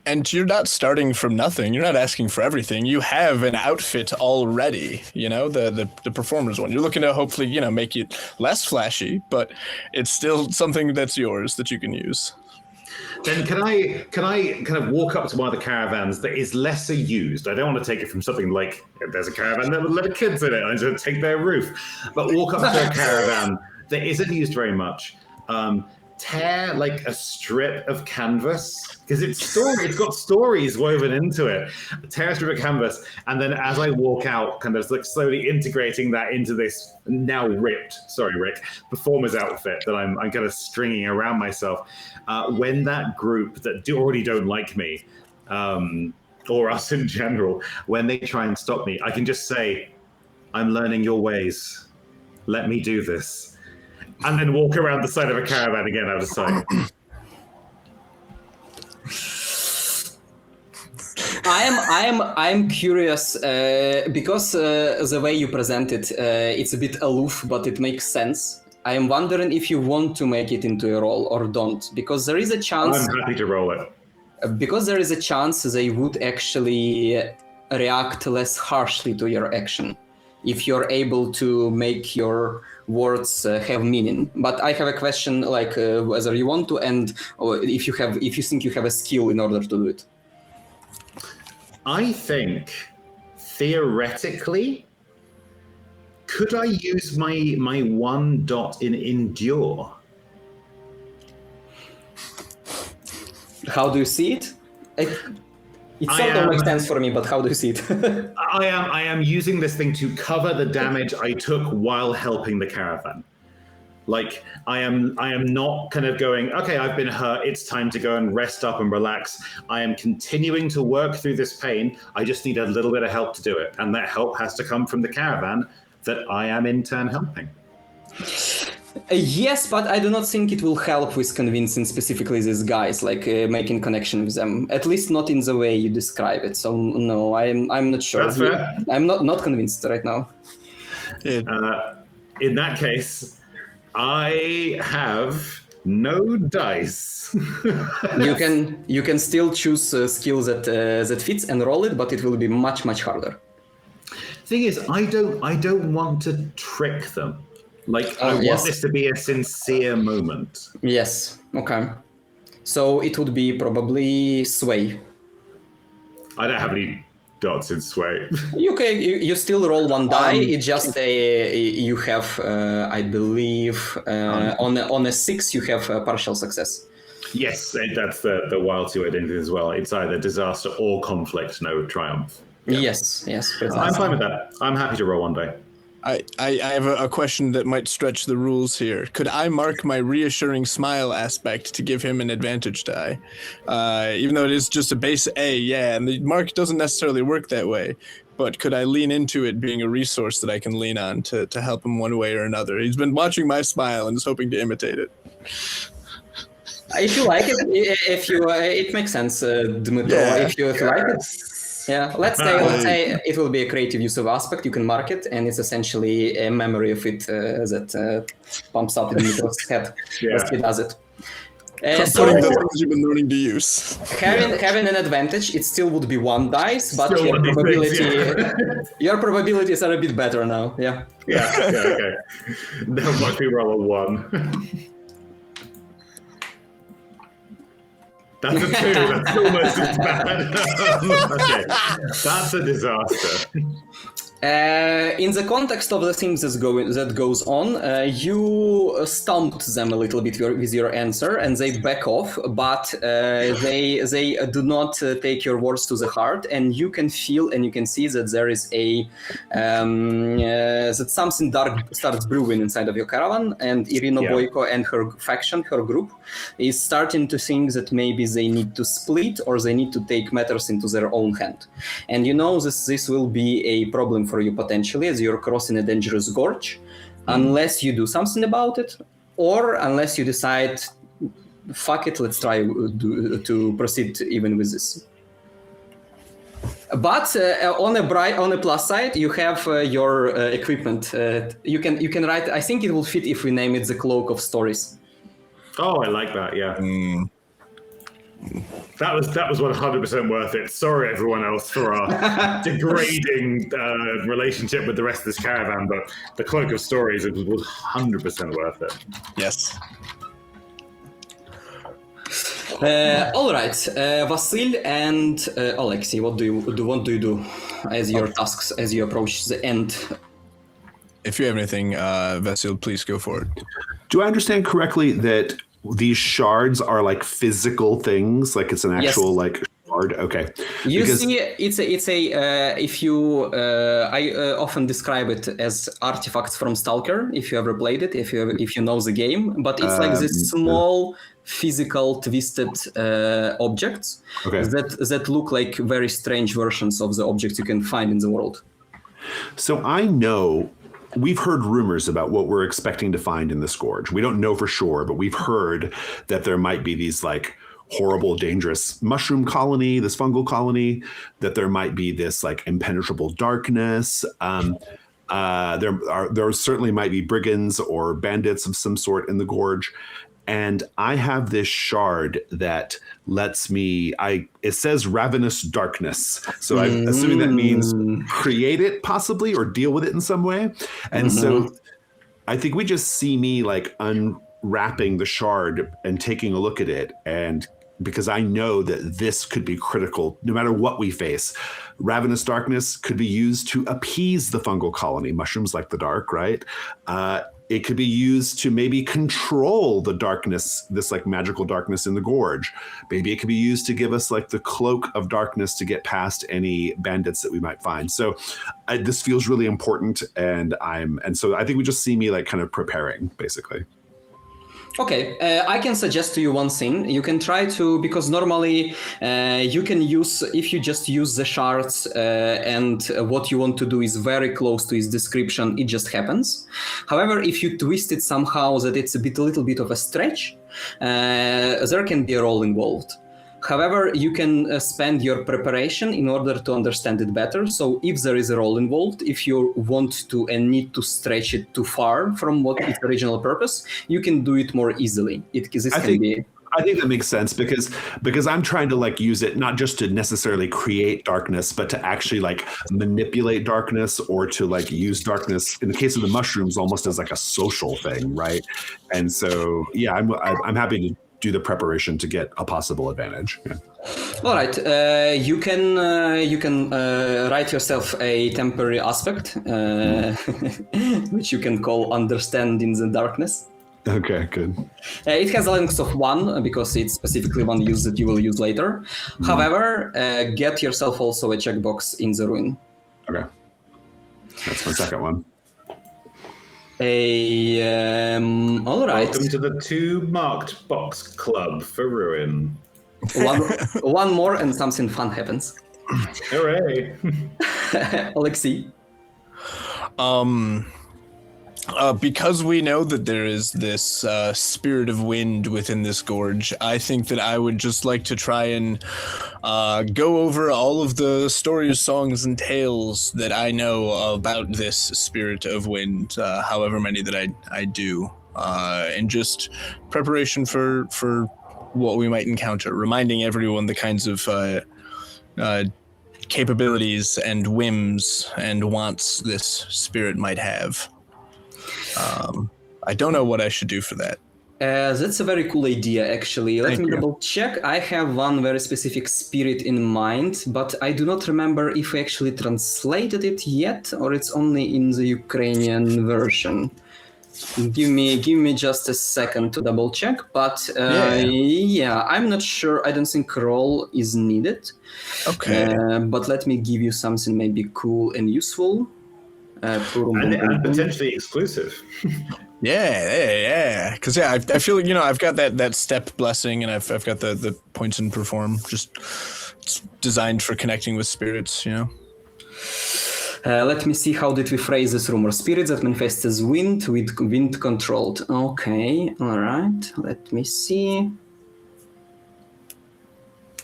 And you're not starting from nothing. You're not asking for everything. You have an outfit already, the performer's one. You're looking to hopefully, make it less flashy, but it's still something that's yours that you can use. Then can I kind of walk up to one of the caravans that is lesser used? I don't want to take it from something like there's a caravan that would let kids in it. I'm going to take their roof, but walk up to a caravan that isn't used very much. Tear like a strip of canvas because it's got stories woven into it. Tear a strip of canvas, and then as I walk out, kind of like slowly integrating that into this now ripped, sorry Rick, performer's outfit that I'm kind of stringing around myself. When that group that already don't like me, or us in general, when they try and stop me, I can just say, "I'm learning your ways. let me do this. And then walk around the side of a caravan again out of sight. I'm curious because the way you present it, it's a bit aloof, but it makes sense. I am wondering if you want to make it into a role or don't, because there is a chance. I'm happy to roll it. Because there is a chance they would actually react less harshly to your action if you're able to make your words have meaning. But I have a question, like whether you want to, or if you think you have a skill in order to do it. I think theoretically, could I use my 1 dot in endure? How do you see it? It sort of makes sense for me, but how do you see it? I am using this thing to cover the damage I took while helping the caravan. Like I am not kind of going, okay, I've been hurt, it's time to go and rest up and relax. I am continuing to work through this pain. I just need a little bit of help to do it. And that help has to come from the caravan that I am in turn helping. Yes, but I do not think it will help with convincing specifically these guys, like making connection with them. At least not in the way you describe it. So no, I'm not sure. That's fair. I'm not convinced right now. In that case, I have no dice. You can still choose a skill that fits and roll it, but it will be much harder. Thing is, I don't want to trick them. Like I want this to be a sincere moment. Yes. Okay. So it would be probably sway. I don't have any dots in sway. You still roll 1 die. It's just you have I believe on a 6 you have a partial success. Yes, that's the Wildsea identity as well. It's either disaster or conflict, no triumph. Yeah. Yes. Precisely. I'm fine with that. I'm happy to roll 1 die. I have a question that might stretch the rules here. Could I mark my reassuring smile aspect to give him an advantage die? Even though it is just a base A, yeah, and the mark doesn't necessarily work that way. But could I lean into it being a resource that I can lean on to help him one way or another? He's been watching my smile and is hoping to imitate it. If you like it, it makes sense, Dmitro. Yeah. If you like it. Yeah, let's say it will be a creative use of aspect. You can mark it, and it's essentially a memory of it that pumps up in Dmitro's head as he does it. So the things you've been learning to use. Having an advantage, it still would be 1 dice, but Still your probabilities are a bit better now. Yeah. Okay. Now watch me roll a 1. That's a 2. That's almost as bad. Okay, that's a disaster. In the context of the things that goes on, you stumped them a little bit with your answer, and they back off. But they do not take your words to the heart, and you can feel and you can see that there is that something dark starts brewing inside of your caravan, and Irina Boyko and her faction, her group, is starting to think that maybe they need to split or they need to take matters into their own hand. And you know this will be a problem for you potentially as you're crossing a dangerous gorge, unless you do something about it, or unless you decide, fuck it, let's try to proceed even with this. But on a plus side, you have your equipment. You can write. I think it will fit if we name it the Cloak of Stories. Oh, I like that. Yeah. That was 100% worth it. Sorry, everyone else, for our degrading relationship with the rest of this caravan, but the Cloak of Stories, it was 100% worth it. Yes. All right, Vasil and Alexei, what do you do as your tasks as you approach the end? If you have anything, Vasil, please go for it. Do I understand correctly that these shards are like physical things? Like it's an actual like shard? Okay. You see, it's a if you I often describe it as artifacts from Stalker. If you ever played it, if you know the game, but it's like this small physical twisted objects that look like very strange versions of the objects you can find in the world. So I know we've heard rumors about what we're expecting to find in this gorge. We don't know for sure, but we've heard that there might be these like horrible, dangerous mushroom colony, this fungal colony, that there might be this like impenetrable darkness. There certainly might be brigands or bandits of some sort in the gorge. And I have this shard that lets me, it says ravenous darkness. So I'm assuming that means create it possibly or deal with it in some way. And so I think we just see me like unwrapping the shard and taking a look at it. And because I know that this could be critical no matter what we face. Ravenous darkness could be used to appease the fungal colony. Mushrooms like the dark, right? It could be used to maybe control the darkness, this like magical darkness in the gorge. Maybe it could be used to give us like the cloak of darkness to get past any bandits that we might find. So this feels really important, and so I think we just see me like kind of preparing, basically. Okay, I can suggest to you one thing. You can try to, because normally you can use, if you just use the shards and what you want to do is very close to its description, it just happens. However, if you twist it somehow that it's a little bit of a stretch, there can be a roll involved. However, you can spend your preparation in order to understand it better. So if there is a roll involved, if you want to and need to stretch it too far from what its original purpose, you can do it more easily. I think that makes sense because I'm trying to like use it not just to necessarily create darkness, but to actually like manipulate darkness or to like use darkness in the case of the mushrooms almost as like a social thing, right? And so yeah, I'm happy to do the preparation to get a possible advantage. Yeah. All right, you can write yourself a temporary aspect, which you can call Understand in the Darkness. Okay, good. It has a length of 1 because it's specifically one use that you will use later. However, get yourself also a checkbox in the ruin. Okay, that's my second one. All right. Welcome to the 2 marked box club for ruin. One more and something fun happens. Hooray! Alexei. Because we know that there is this spirit of wind within this gorge, I think that I would just like to try and go over all of the stories, songs, and tales that I know about this spirit of wind, however many that I do, and just preparation for what we might encounter, reminding everyone the kinds of capabilities and whims and wants this spirit might have. I don't know what I should do for that. That's a very cool idea, actually. Let me double check. I have one very specific spirit in mind, but I do not remember if we actually translated it yet, or it's only in the Ukrainian version. Give me just a second to double check, but yeah, I'm not sure. I don't think roll is needed. Okay. But let me give you something maybe cool and useful. And potentially exclusive. Yeah. Because I feel like I've got that step blessing, and I've got the points in perform. Just it's designed for connecting with spirits. Let me see, how did we phrase this rumor? Spirits that manifest as wind with wind controlled. Okay, all right. Let me see.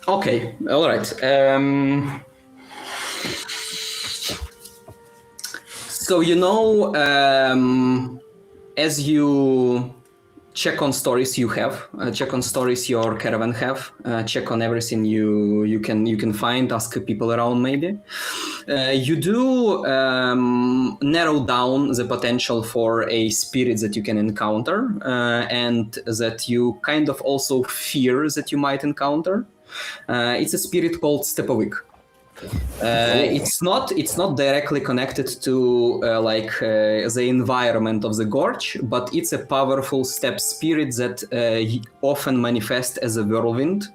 Okay, all right. So as you check on stories you have, check on stories your caravan have, check on everything you can find, ask people around maybe. You do narrow down the potential for a spirit that you can encounter and that you kind of also fear that you might encounter. It's a spirit called Steppe. It's not directly connected to the environment of the gorge, but it's a powerful steppe spirit that often manifests as a whirlwind.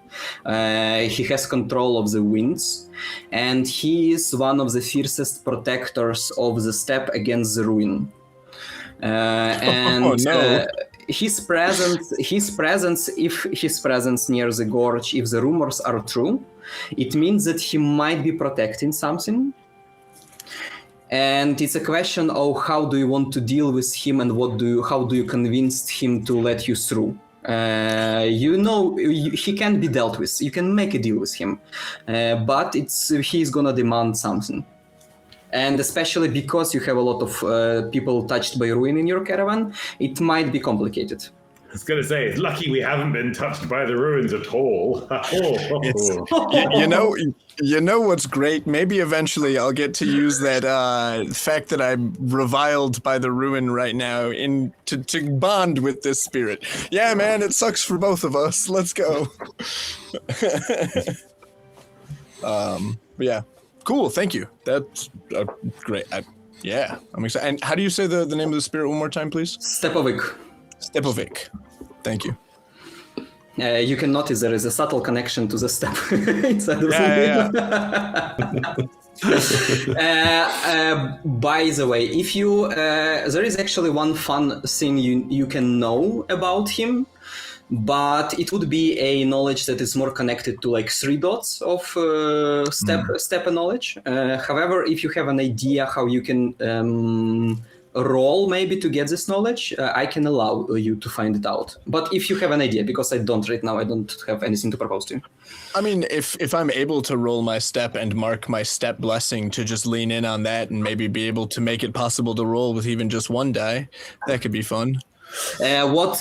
He has control of the winds, and he is one of the fiercest protectors of the steppe against the ruin. His presence near the gorge, if the rumors are true, it means that he might be protecting something. And it's a question of how do you want to deal with him, and how do you convince him to let you through. He can be dealt with. You can make a deal with him, but he's gonna demand something. And especially because you have a lot of people touched by ruin in your caravan, it might be complicated. I was going to say, it's lucky we haven't been touched by the ruins at all. You know what's great? Maybe eventually I'll get to use that fact that I'm reviled by the ruin right now to bond with this spirit. Yeah, man, it sucks for both of us. Let's go. Yeah, cool. Thank you. That's great. I'm excited. And how do you say the name of the spirit one more time, please? Stepovic. Stepovic. Thank you. You can notice there is a subtle connection to the steppe inside of by the way, if you there is actually one fun thing you can know about him, but it would be a knowledge that is more connected to like 3 dots of steppe knowledge. However, if you have an idea how you can roll maybe to get this knowledge, I can allow you to find it out. But if you have an idea, because I don't right now, I don't have anything to propose to you. I mean, if I'm able to roll my step and mark my step blessing to just lean in on that and maybe be able to make it possible to roll with even just 1 die, that could be fun. How would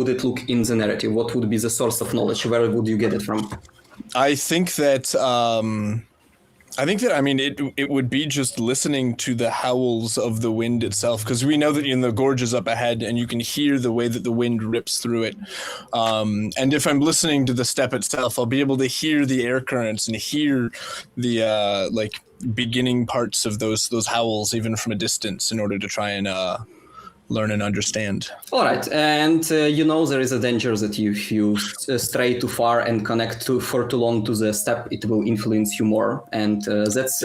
it look in the narrative? What would be the source of knowledge? Where would you get it from? I think that it would be just listening to the howls of the wind itself, because we know that the gorge is up ahead and you can hear the way that the wind rips through it. And if I'm listening to the steppe itself, I'll be able to hear the air currents and hear the beginning parts of those howls even from a distance in order to try and learn and understand. All right, and there is a danger that if you stray too far and connect for too long to the steppe, it will influence you more, and that's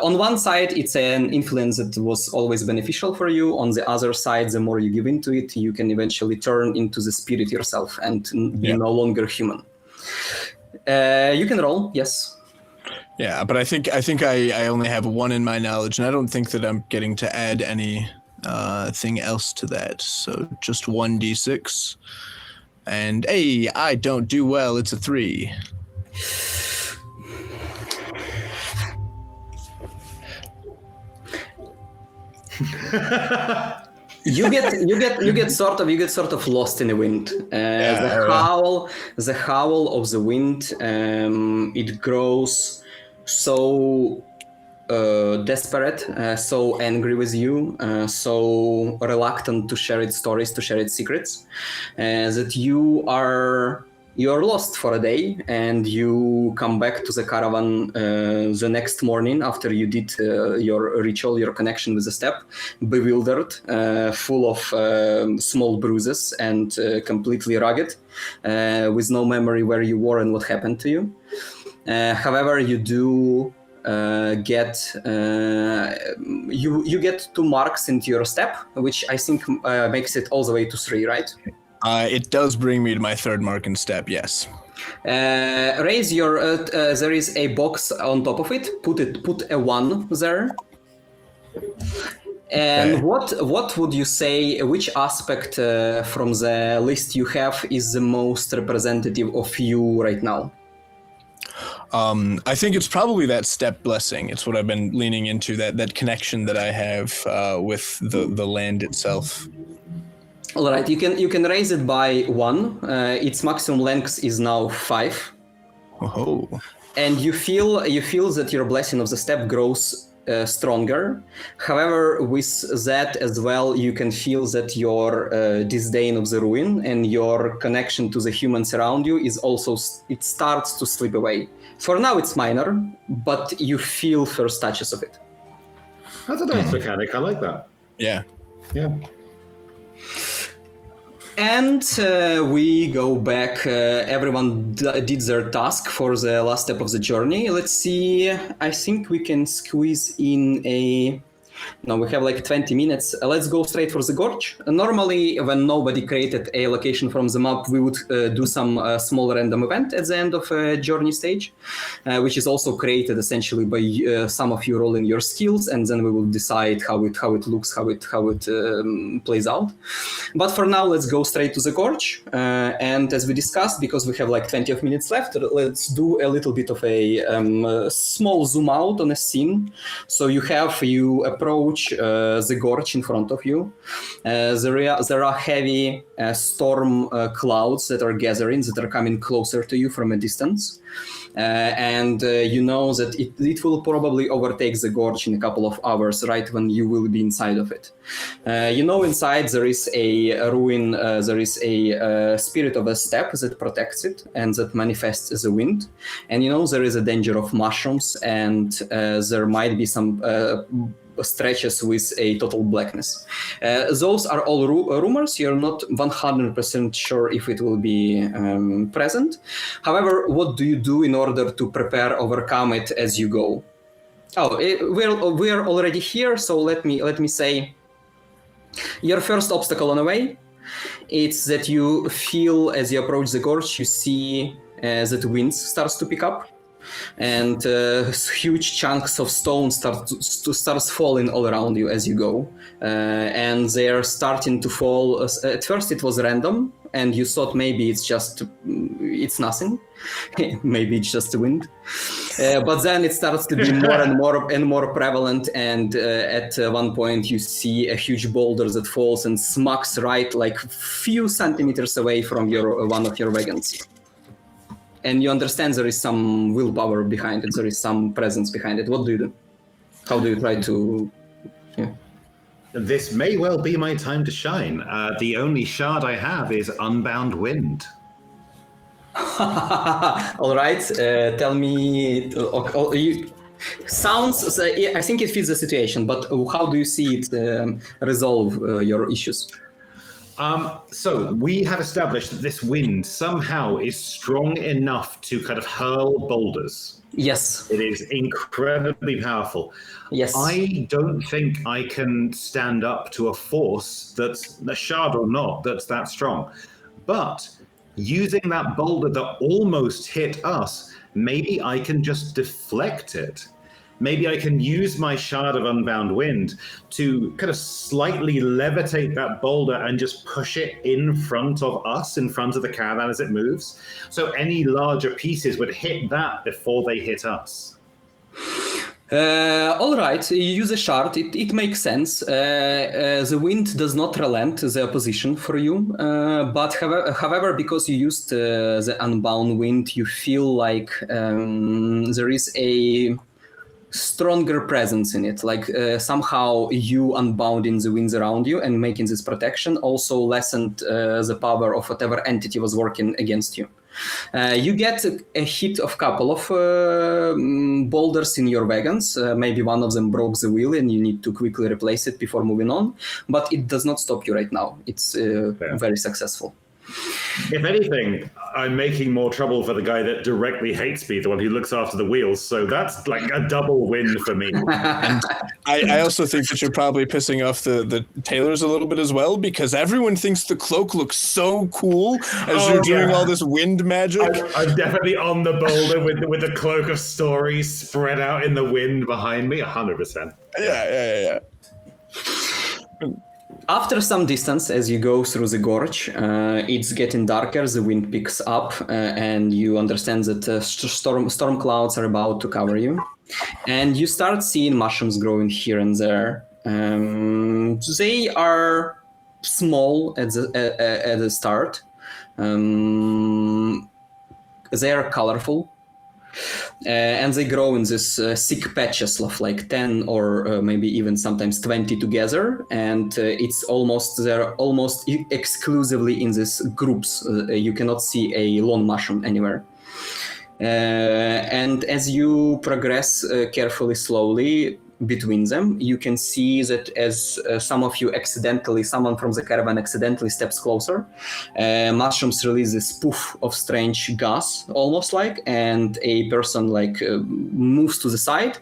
on one side it's an influence that was always beneficial for you. On the other side, the more you give into it, you can eventually turn into the spirit yourself and be no longer human. You can roll, yes. Yeah, but I think I only have 1 in my knowledge, and I don't think that I'm getting to add any thing else to that, so just 1d6, and hey, I don't do well, it's a 3. You get sort of lost in the wind. The howl of the wind, it grows so desperate, so angry with you, so reluctant to share its stories, to share its secrets, that you're lost for a day, and you come back to the caravan the next morning after you did your ritual, your connection with the steppe, bewildered, full of small bruises and completely rugged, with no memory where you were and what happened to you. However, you do get 2 marks into your step, which I think makes it all the way to 3, right? It does bring me to my 3rd mark in step, yes. Raise your there is a box on top of it. Put a 1 there. And what would you say, which aspect from the list you have is the most representative of you right now? I think it's probably that step blessing. It's what I've been leaning into, that connection that I have with the land itself. All right, you can raise it by 1. Its maximum length is now 5. Oh. And you feel that your blessing of the step grows stronger. However, with that as well, you can feel that your disdain of the ruin and your connection to the humans around you is also, it starts to slip away. For now, it's minor, but you feel first touches of it. That's a nice mechanic. I like that. Yeah. Yeah. And we go back. Everyone did their task for the last step of the journey. Let's see. I think we can squeeze in a Now we have like 20 minutes. Let's go straight for the gorge. Normally, when nobody created a location from the map, we would do some small random event at the end of a journey stage, which is also created essentially by some of you rolling your skills, and then we will decide how it looks, how it plays out. But for now, let's go straight to the gorge. And as we discussed, because we have like 20 minutes left, let's do a little bit of a small zoom out on a scene. So you approach the gorge in front of you. There are heavy storm clouds that are gathering, that are coming closer to you from a distance. And you know that it will probably overtake the gorge in a couple of hours, right when you will be inside of it. You know, inside there is a ruin, there is a spirit of a steppe that protects it and that manifests as a wind. And you know there is a danger of mushrooms, and there might be some stretches with a total blackness. Those are all rumors. You're not 100% sure if it will be present. However, what do you do in order to prepare, overcome it as you go? We're already here, so let me say your first obstacle on the way. It's that you feel as you approach the gorge, you see that wind starts to pick up. And huge chunks of stone starts falling all around you as you go, and they are starting to fall. At first it was random, and you thought maybe it's nothing, maybe it's just the wind, but then it starts to be more and more prevalent, and at one point you see a huge boulder that falls and smacks right like few centimeters away from one of your wagons. And you understand there is some willpower behind it, there is some presence behind it. What do you do? How do you try to... Yeah. This may well be my time to shine. The only shard I have is Unbound Wind. All right, tell me... Sounds... I think it fits the situation, but how do you see it resolve your issues? So we have established that this wind somehow is strong enough to kind of hurl boulders. Yes. It is incredibly powerful. Yes. I don't think I can stand up to a force that's a shard or not, that's that strong. But using that boulder that almost hit us, maybe I can just deflect it. Maybe I can use my shard of Unbound Wind to kind of slightly levitate that boulder and just push it in front of us, in front of the caravan as it moves. So any larger pieces would hit that before they hit us. All right, you use a shard. It makes sense. The wind does not relent the opposition for you, but however, because you used the Unbound Wind, you feel like there is a stronger presence in it, like somehow you unbounding the winds around you and making this protection also lessened the power of whatever entity was working against you. You get a hit of couple of boulders in your wagons. Maybe one of them broke the wheel and you need to quickly replace it before moving on, but it does not stop you right now. It's very successful. If anything, I'm making more trouble for the guy that directly hates me, the one who looks after the wheels. So that's like a double win for me. And I also think that you're probably pissing off the tailors a little bit as well, because everyone thinks the cloak looks so cool as you're doing all this wind magic. I'm definitely on the boulder with the cloak of stories spread out in the wind behind me, 100%. Yeah. After some distance, as you go through the gorge, it's getting darker, the wind picks up, and you understand that storm clouds are about to cover you. And you start seeing mushrooms growing here and there. They are small at the start. They are colorful. And they grow in this thick patches of like 10 or maybe even sometimes 20 together, and they're almost exclusively in these groups. You cannot see a lone mushroom anywhere. And as you progress carefully, slowly, between them. You can see that as someone from the caravan accidentally steps closer, mushrooms release this poof of strange gas, almost like, and a person moves to the side.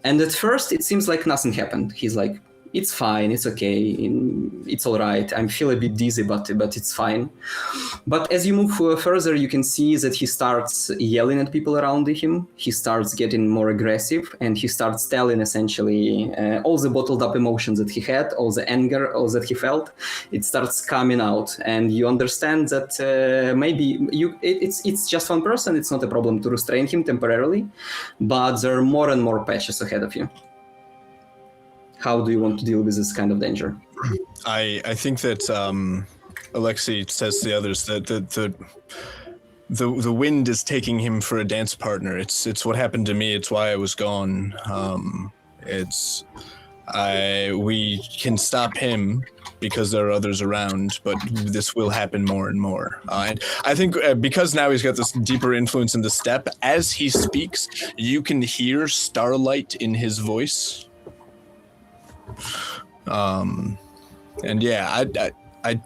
And at first it seems like nothing happened. He's like, it's fine, it's okay, it's all right. I feel a bit dizzy, but it's fine. But as you move further, you can see that he starts yelling at people around him. He starts getting more aggressive, and he starts telling essentially all the bottled up emotions that he had, all the anger, all that he felt. It starts coming out, and you understand that it's just one person. It's not a problem to restrain him temporarily, but there are more and more patches ahead of you. How do you want to deal with this kind of danger? I think that Alexei says to the others that the wind is taking him for a dance partner. It's what happened to me. It's why I was gone. We can stop him because there are others around, but this will happen more and more. And I think because now he's got this deeper influence in the steppe, as he speaks, you can hear starlight in his voice. And yeah, I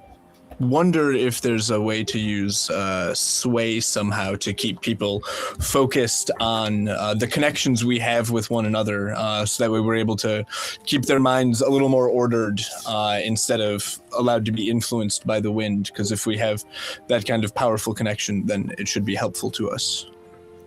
wonder if there's a way to use sway somehow to keep people focused on the connections we have with one another, so that way we're able to keep their minds a little more ordered instead of allowed to be influenced by the wind. Because if we have that kind of powerful connection, then it should be helpful to us.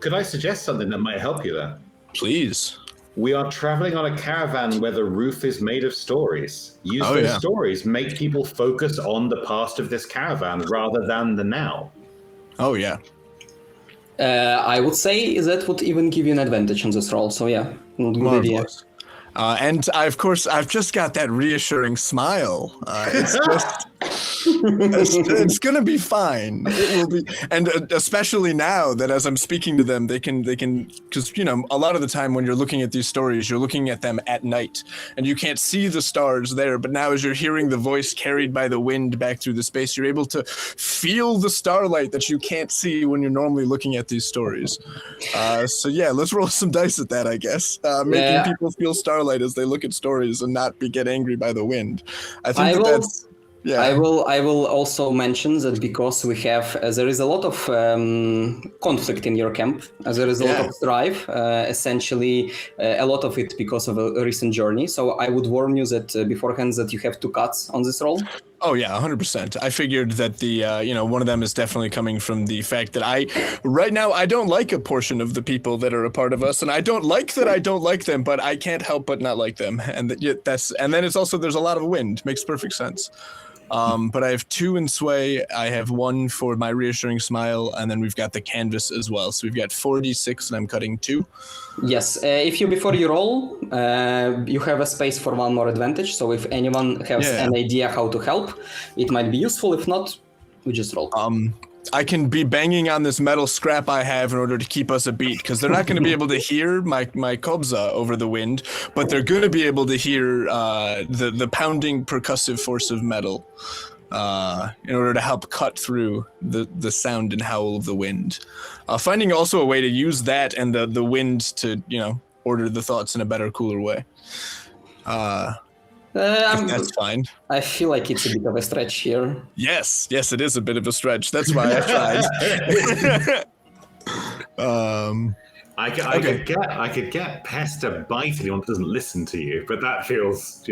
Could I suggest something that might help you there? Please. We are traveling on a caravan where the roof is made of stories. Use those stories, make people focus on the past of this caravan rather than the now. Oh, yeah. I would say that would even give you an advantage on this roll. So yeah, good idea. And I've just got that reassuring smile. It's just, it's gonna be fine. It will be, and especially now that as I'm speaking to them, they can, because a lot of the time when you're looking at these stories, you're looking at them at night, and you can't see the stars there. But now, as you're hearing the voice carried by the wind back through the space, you're able to feel the starlight that you can't see when you're normally looking at these stories. So yeah, let's roll some dice at that, I guess. Making people feel starlight as they look at stories and not get angry by the wind. I think that's. Yeah. I will also mention that because we have there is a lot of conflict in your camp. There is a lot of strife. Essentially, a lot of it because of a recent journey. So I would warn you that beforehand that you have 2 cuts on this roll. Oh yeah, 100%. I figured that the one of them is definitely coming from the fact that right now I don't like a portion of the people that are a part of us, and I don't like that I don't like them, but I can't help but not like them, and then it's also there's a lot of wind. Makes perfect sense. But I have 2 in sway. I have 1 for my reassuring smile, and then we've got the canvas as well. So we've got 4d6, and I'm cutting 2. Yes. Before you roll, you have a space for 1 more advantage. So if anyone has an idea how to help, it might be useful. If not, we just roll. I can be banging on this metal scrap I have in order to keep us a beat, because they're not going to be able to hear my kobza over the wind, but they're going to be able to hear the pounding percussive force of metal in order to help cut through the sound and howl of the wind. Finding also a way to use that and the wind to, order the thoughts in a better, cooler way. That's fine. I feel like it's a bit of a stretch here. Yes, it is a bit of a stretch. That's why I tried. I could get past a bite if anyone doesn't listen to you, but that feels,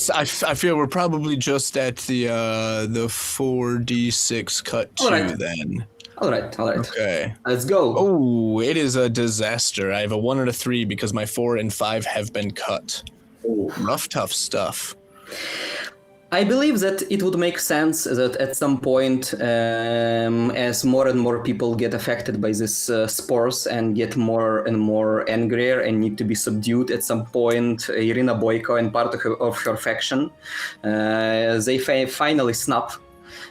I feel we're probably just at the 4d6 cut 2 then. All right. Okay. Let's go. Oh, it is a disaster. I have a 1 and a 3 because my 4 and 5 have been cut. Ooh. Rough, tough stuff. I believe that it would make sense that at some point, as more and more people get affected by these spores and get more and more angrier and need to be subdued, at some point, Irina Boyko and part of her faction, they finally snap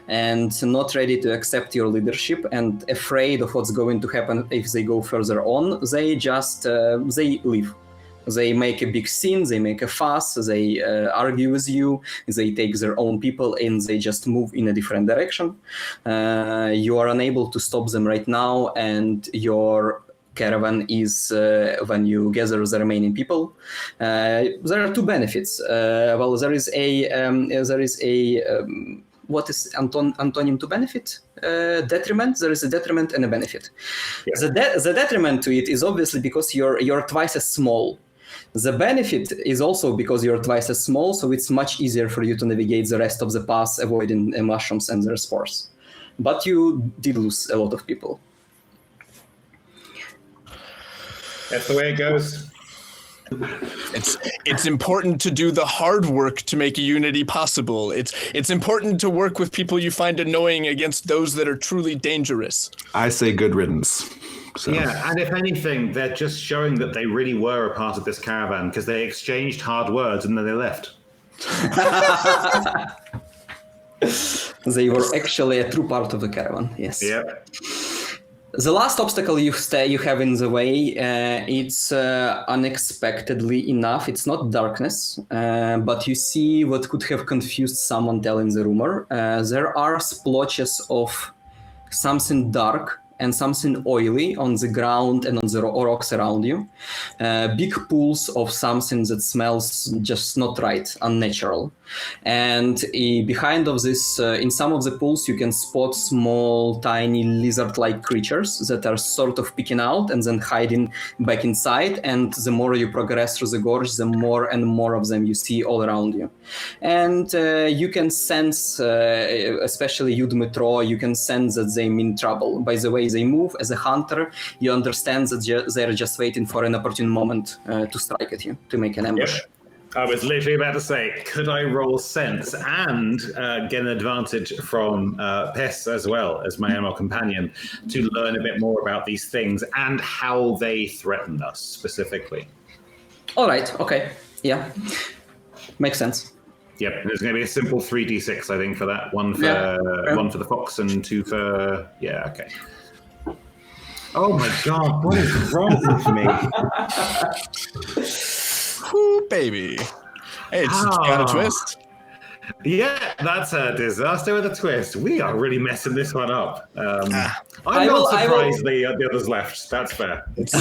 and not ready to accept your leadership and afraid of what's going to happen if they go further on, they just they leave. They make a big scene, they make a fuss, they argue with you, they take their own people and they just move in a different direction. You are unable to stop them right now, and your caravan is when you gather the remaining people. There are two benefits. Well, there is a what is antonym to benefit? Detriment. There is a detriment and a benefit. Yeah. The detriment to it is obviously because you're twice as small. The benefit is also because you're twice as small, so it's much easier for you to navigate the rest of the pass, avoiding mushrooms and their spores. But you did lose a lot of people. That's the way it goes. It's important to do the hard work to make unity possible. It's important to work with people you find annoying against those that are truly dangerous. I say good riddance. So. Yeah, and if anything, they're just showing that they really were a part of this caravan because they exchanged hard words and then they left. They were actually a true part of the caravan, yes. Yeah. The last obstacle you have in the way, it's unexpectedly enough. It's not darkness, but you see what could have confused someone telling the rumor. There are splotches of something dark and something oily on the ground and on the rocks around you. Big pools of something that smells just not right, unnatural. And behind of this, in some of the pools, you can spot small, tiny lizard-like creatures that are sort of peeking out and then hiding back inside. And the more you progress through the gorge, the more and more of them you see all around you. And you can sense, especially you, Dmitro, you can sense that they mean trouble. By the way they move, as a hunter, you understand that they're just waiting for an opportune moment to strike at you, to make an ambush. Yep. I was literally about to say, could I roll sense and get an advantage from Pes as well as my animal companion to learn a bit more about these things and how they threaten us specifically? All right. Okay. Yeah. Makes sense. Yep. There's going to be a simple 3d6, I think, for that. One for the fox and 2 for... Yeah, okay. Oh my God, what is wrong with me? Ooh, baby. Hey, it's got a twist. Yeah, that's a disaster with a twist. We are really messing this one up. I'm not surprised the others left. That's fair. It's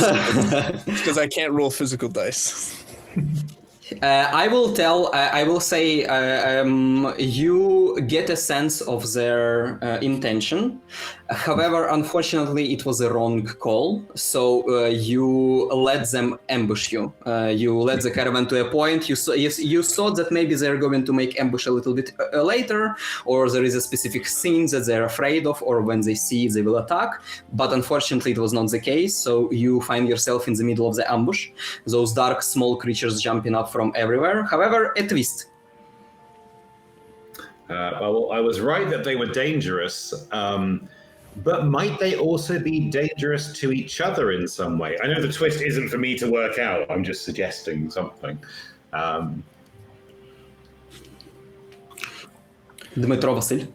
because I can't roll physical dice. I will say you get a sense of their intention. However, unfortunately, it was a wrong call. So you let them ambush you. You led the caravan to a point. You thought that maybe they're going to make ambush a little bit later, or there is a specific scene that they're afraid of, or when they see it, they will attack. But unfortunately, it was not the case. So you find yourself in the middle of the ambush. Those dark, small creatures jumping up from everywhere. However, a twist. Well, I was right that they were dangerous, but might they also be dangerous to each other in some way? I know the twist isn't for me to work out. I'm just suggesting something. Dmitro, Vasil?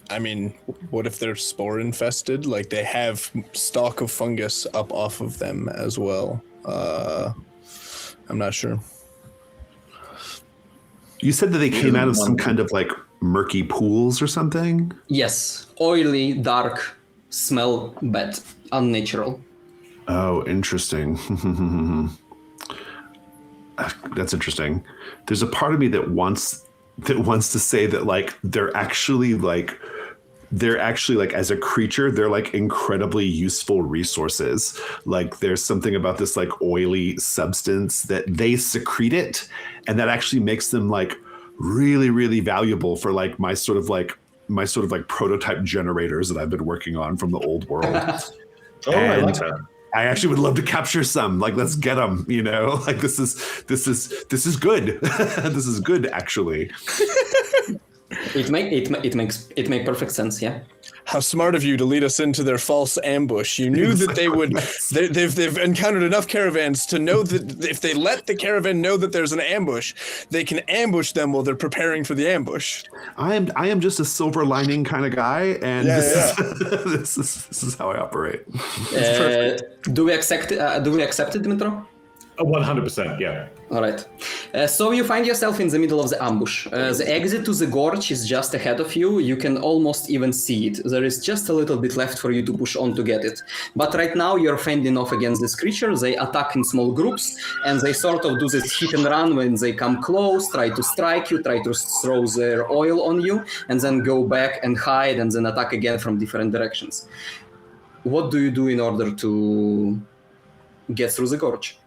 I mean, what if they're spore infested? Like they have stalk of fungus up off of them as well. I'm not sure. You said that they came out of some kind of like murky pools or something? Yes. Oily, dark, smell bad, unnatural. Oh, interesting. That's interesting. There's a part of me that wants to say that like they're actually like as a creature, they're like incredibly useful resources. Like there's something about this like oily substance that they secrete it, and that actually makes them like really, really valuable for like my sort of like prototype generators that I've been working on from the old world. I like that. I actually would love to capture some. Like, let's get them. You know, like this is good. This is good, actually. It makes perfect sense. Yeah. How smart of you to lead us into their false ambush. You knew that they would. They've encountered enough caravans to know that if they let the caravan know that there's an ambush, they can ambush them while they're preparing for the ambush. I am just a silver lining kind of guy, and this is how I operate. Do we accept it, Dmitro? 100%, yeah. All right. So you find yourself in the middle of the ambush. The exit to the gorge is just ahead of you. You can almost even see it. There is just a little bit left for you to push on to get it. But right now you're fending off against this creature. They attack in small groups, and they sort of do this hit and run when they come close, try to strike you, try to throw their oil on you, and then go back and hide, and then attack again from different directions. What do you do in order to get through the gorge?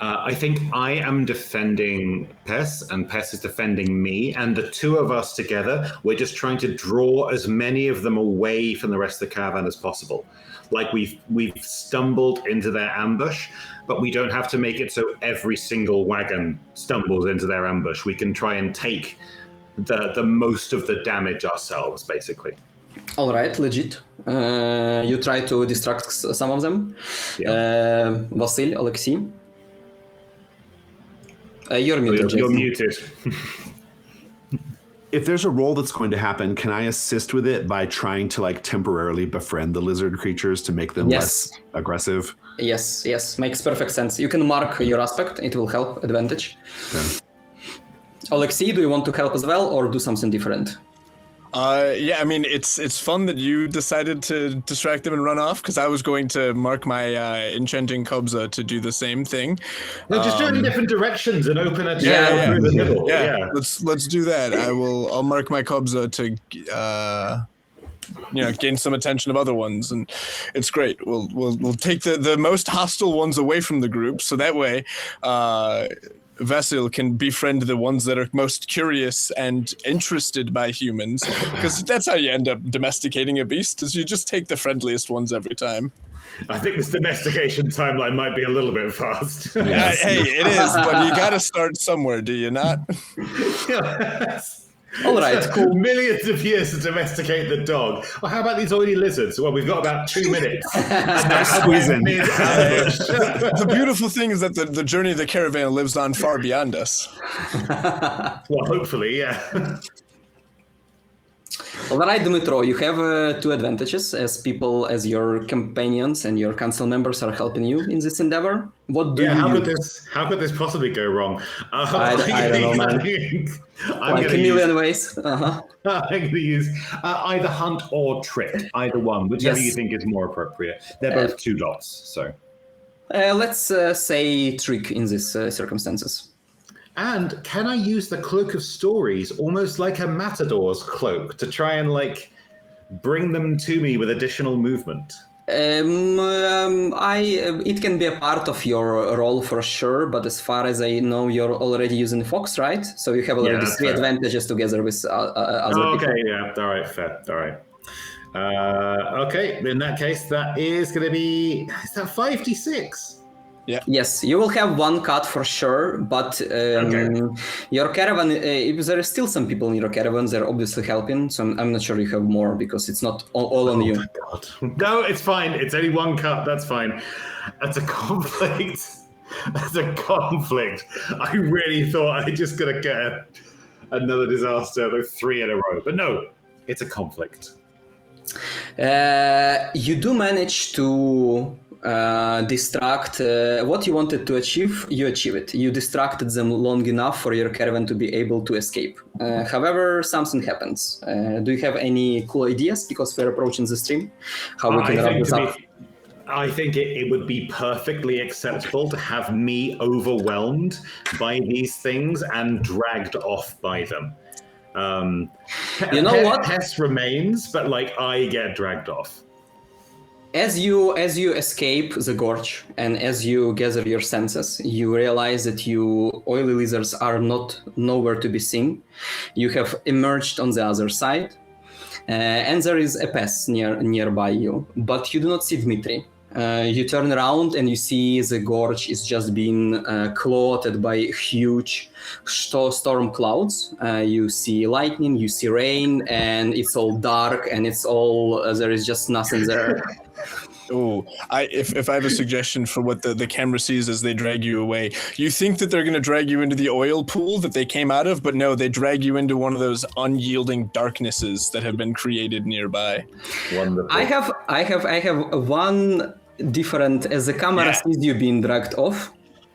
I think I am defending Pes, and Pes is defending me, and the two of us together, we're just trying to draw as many of them away from the rest of the caravan as possible. Like we've stumbled into their ambush, but we don't have to make it so every single wagon stumbles into their ambush. We can try and take the most of the damage ourselves, basically. All right, legit. You try to distract some of them. Yeah. Vasil, Alexei. You're muted. You're muted. If there's a roll that's going to happen, can I assist with it by trying to like temporarily befriend the lizard creatures to make them less aggressive? Yes, makes perfect sense. You can mark your aspect; it will help. Advantage. Yeah. Alexei, do you want to help as well, or do something different? Yeah, I mean, it's fun that you decided to distract them and run off, because I was going to mark my enchanting kobza to do the same thing. No, just do it in different directions and open a channel through the middle. Yeah. Let's do that. I'll mark my kobza to gain some attention of other ones, and it's great. We'll take the most hostile ones away from the group, so that way Vasil can befriend the ones that are most curious and interested by humans, because that's how you end up domesticating a beast, is you just take the friendliest ones every time. I think this domestication timeline might be a little bit fast. Hey, it is, but you gotta start somewhere, do you not? Yes. All right, cool. Millions of years to domesticate the dog. Well, how about these oily lizards? Well, we've got about 2 minutes. Start squeezing. The beautiful thing is that the journey of the caravan lives on far beyond us. Well, hopefully, yeah. All right, Dmitro, you have 2 advantages as your companions and your council members are helping you in this endeavor. What do you how could this possibly go wrong? I don't know, man. Like a million ways. I'm going to use either hunt or trick, either one, whichever you think is more appropriate. They're both 2 dots, so. Let's say trick in these circumstances. And can I use the Cloak of Stories almost like a matador's cloak to try and bring them to me with additional movement? It can be a part of your role for sure, but as far as I know, you're already using Fox, right? So you have already 3 advantages together with other people. Okay, yeah, all right, fair, all right. Okay, in that case, that is going to be, is that 5d6? Yeah. Yes, you will have 1 cut for sure, but your caravan, if there are still some people in your caravan, they're obviously helping, so I'm not sure you have more, because it's not all on you. My God. No, it's fine. It's only 1 cut. That's fine. That's a conflict. That's a conflict. I really thought I just going to get another disaster with 3 in a row, but no, it's a conflict. You do manage to distract what you wanted to achieve. You achieve it. You distracted them long enough for your caravan to be able to escape. However, something happens. Do you have any cool ideas, because we're approaching the stream, how we can wrap this up? I think it would be perfectly acceptable to have me overwhelmed by these things and dragged off by them. You know what? Pest remains, but I get dragged off. As you escape the gorge and as you gather your senses, you realize that you oily lizards are nowhere to be seen. You have emerged on the other side, and there is a pest nearby you, but you do not see Dmitry. You turn around and you see the gorge is just being clothed by huge storm clouds. You see lightning, you see rain, and it's all dark, and there is just nothing there. Oh, if I have a suggestion for what the camera sees as they drag you away, you think that they're going to drag you into the oil pool that they came out of, but no, they drag you into one of those unyielding darknesses that have been created nearby. Wonderful. I have one different, as the camera sees you being dragged off.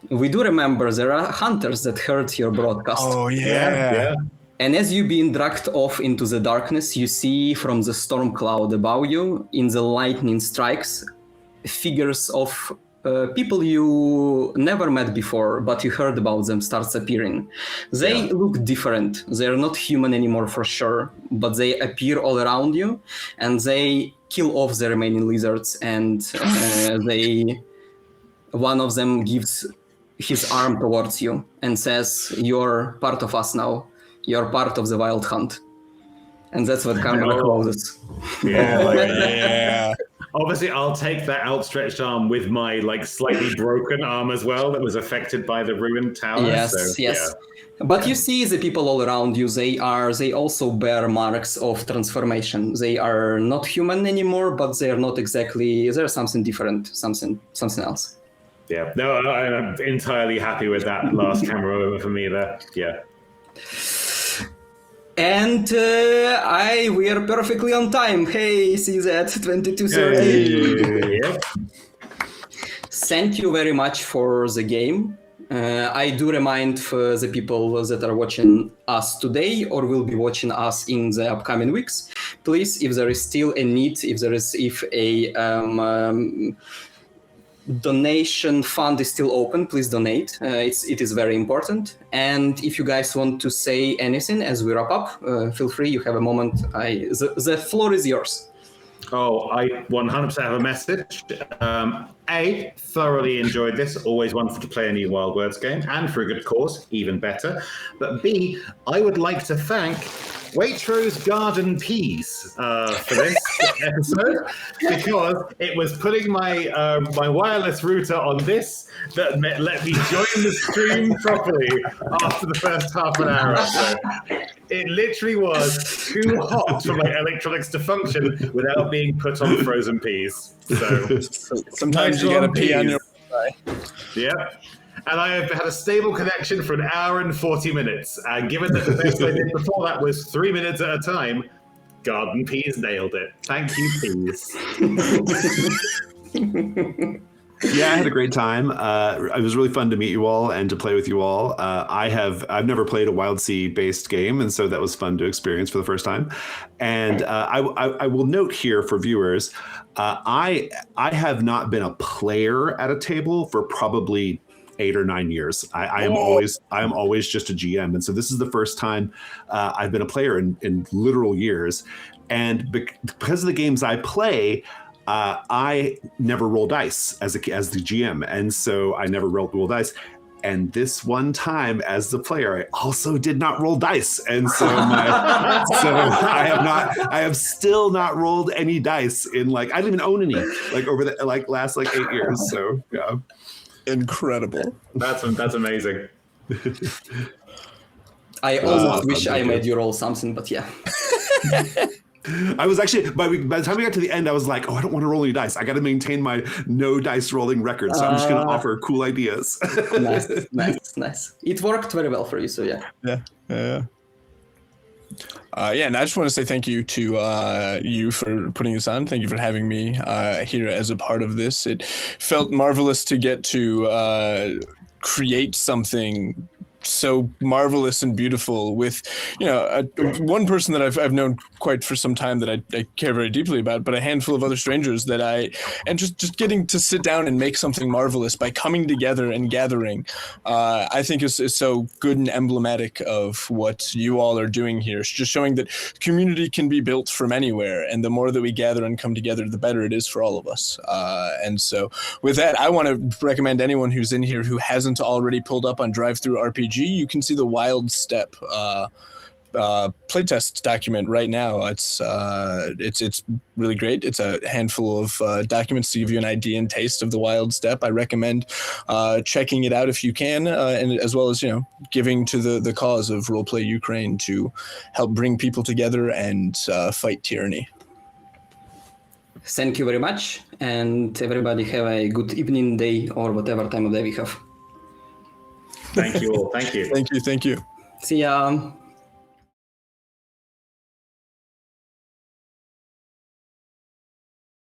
we do remember there are hunters that heard your broadcast. Oh yeah. And as you being dragged off into the darkness, you see from the storm cloud above you, in the lightning strikes, figures of people you never met before, but you heard about them starts appearing. They look different. They're not human anymore for sure, but they appear all around you, and they kill off the remaining lizards, and one of them gives his arm towards you and says, "You're part of us now. You're part of the wild hunt." And that's what Carmela closes. Yeah. Obviously, I'll take that outstretched arm with my slightly broken arm as well that was affected by the ruined tower. Yes. Yeah. But you see the people all around you, they also bear marks of transformation. They are not human anymore, but they're not exactly, they're something different, something else. Yeah, no, I'm entirely happy with that last camera over for me there. Yeah. And we are perfectly on time. Hey, see that, 22:30. Yep. Thank you very much for the game. I do remind for the people that are watching us today or will be watching us in the upcoming weeks, please, if there is still a need, if a donation fund is still open, please donate. It is very important. And if you guys want to say anything as we wrap up, feel free. You have a moment. The floor is yours. Oh, I 100% have a message. A, thoroughly enjoyed this. Always wonderful to play a new Wild Words game, and for a good cause, even better. But B, I would like to thank Waitrose Garden Peas for this episode, because it was putting my my wireless router on this that let me join the stream properly after the first half an hour or so. It literally was too hot for my electronics to function without being put on frozen peas. So Sometimes you gotta pee on your yeah. And I have had a stable connection for an hour and 40 minutes. And given that the best I did before that was 3 minutes at a time, Garden Peas nailed it. Thank you, Peas. Yeah, I had a great time. It was really fun to meet you all and to play with you all. I've never played a Wildsea based game, and so that was fun to experience for the first time. And I will note here for viewers, I have not been a player at a table for probably 8 or 9 years. I am always just a GM, and so this is the first time I've been a player in literal years. And because of the games I play, I never roll dice as the GM, and so I never roll dice. And this one time, as the player, I also did not roll dice, and so I have still not rolled any dice in I didn't even own any over the last 8 years. So yeah. Incredible. That's amazing. I almost wish I made you roll something, but yeah. I was actually, by the time we got to the end, I was like, oh, I don't want to roll any dice. I got to maintain my no dice rolling record, so I'm just going to offer cool ideas. Nice. It worked very well for you, so yeah. Yeah. And I just want to say thank you to you for putting this on. Thank you for having me here as a part of this. It felt marvelous to get to create something so marvelous and beautiful with, one person that I've known quite for some time that I care very deeply about, but a handful of other strangers that and just getting to sit down and make something marvelous by coming together and gathering, I think is so good and emblematic of what you all are doing here. It's just showing that community can be built from anywhere, and the more that we gather and come together, the better it is for all of us. And so with that, I want to recommend anyone who's in here who hasn't already pulled up on Drive-Thru RPG, you can see the Wild Steppe playtest document right now. It's really great. It's a handful of documents to give you an idea and taste of the Wild Steppe. I recommend checking it out if you can, and as well as giving to the cause of Roleplay Ukraine to help bring people together and fight tyranny. Thank you very much, and everybody have a good evening, day, or whatever time of day we have. Thank you all. Thank you. Thank you. See ya.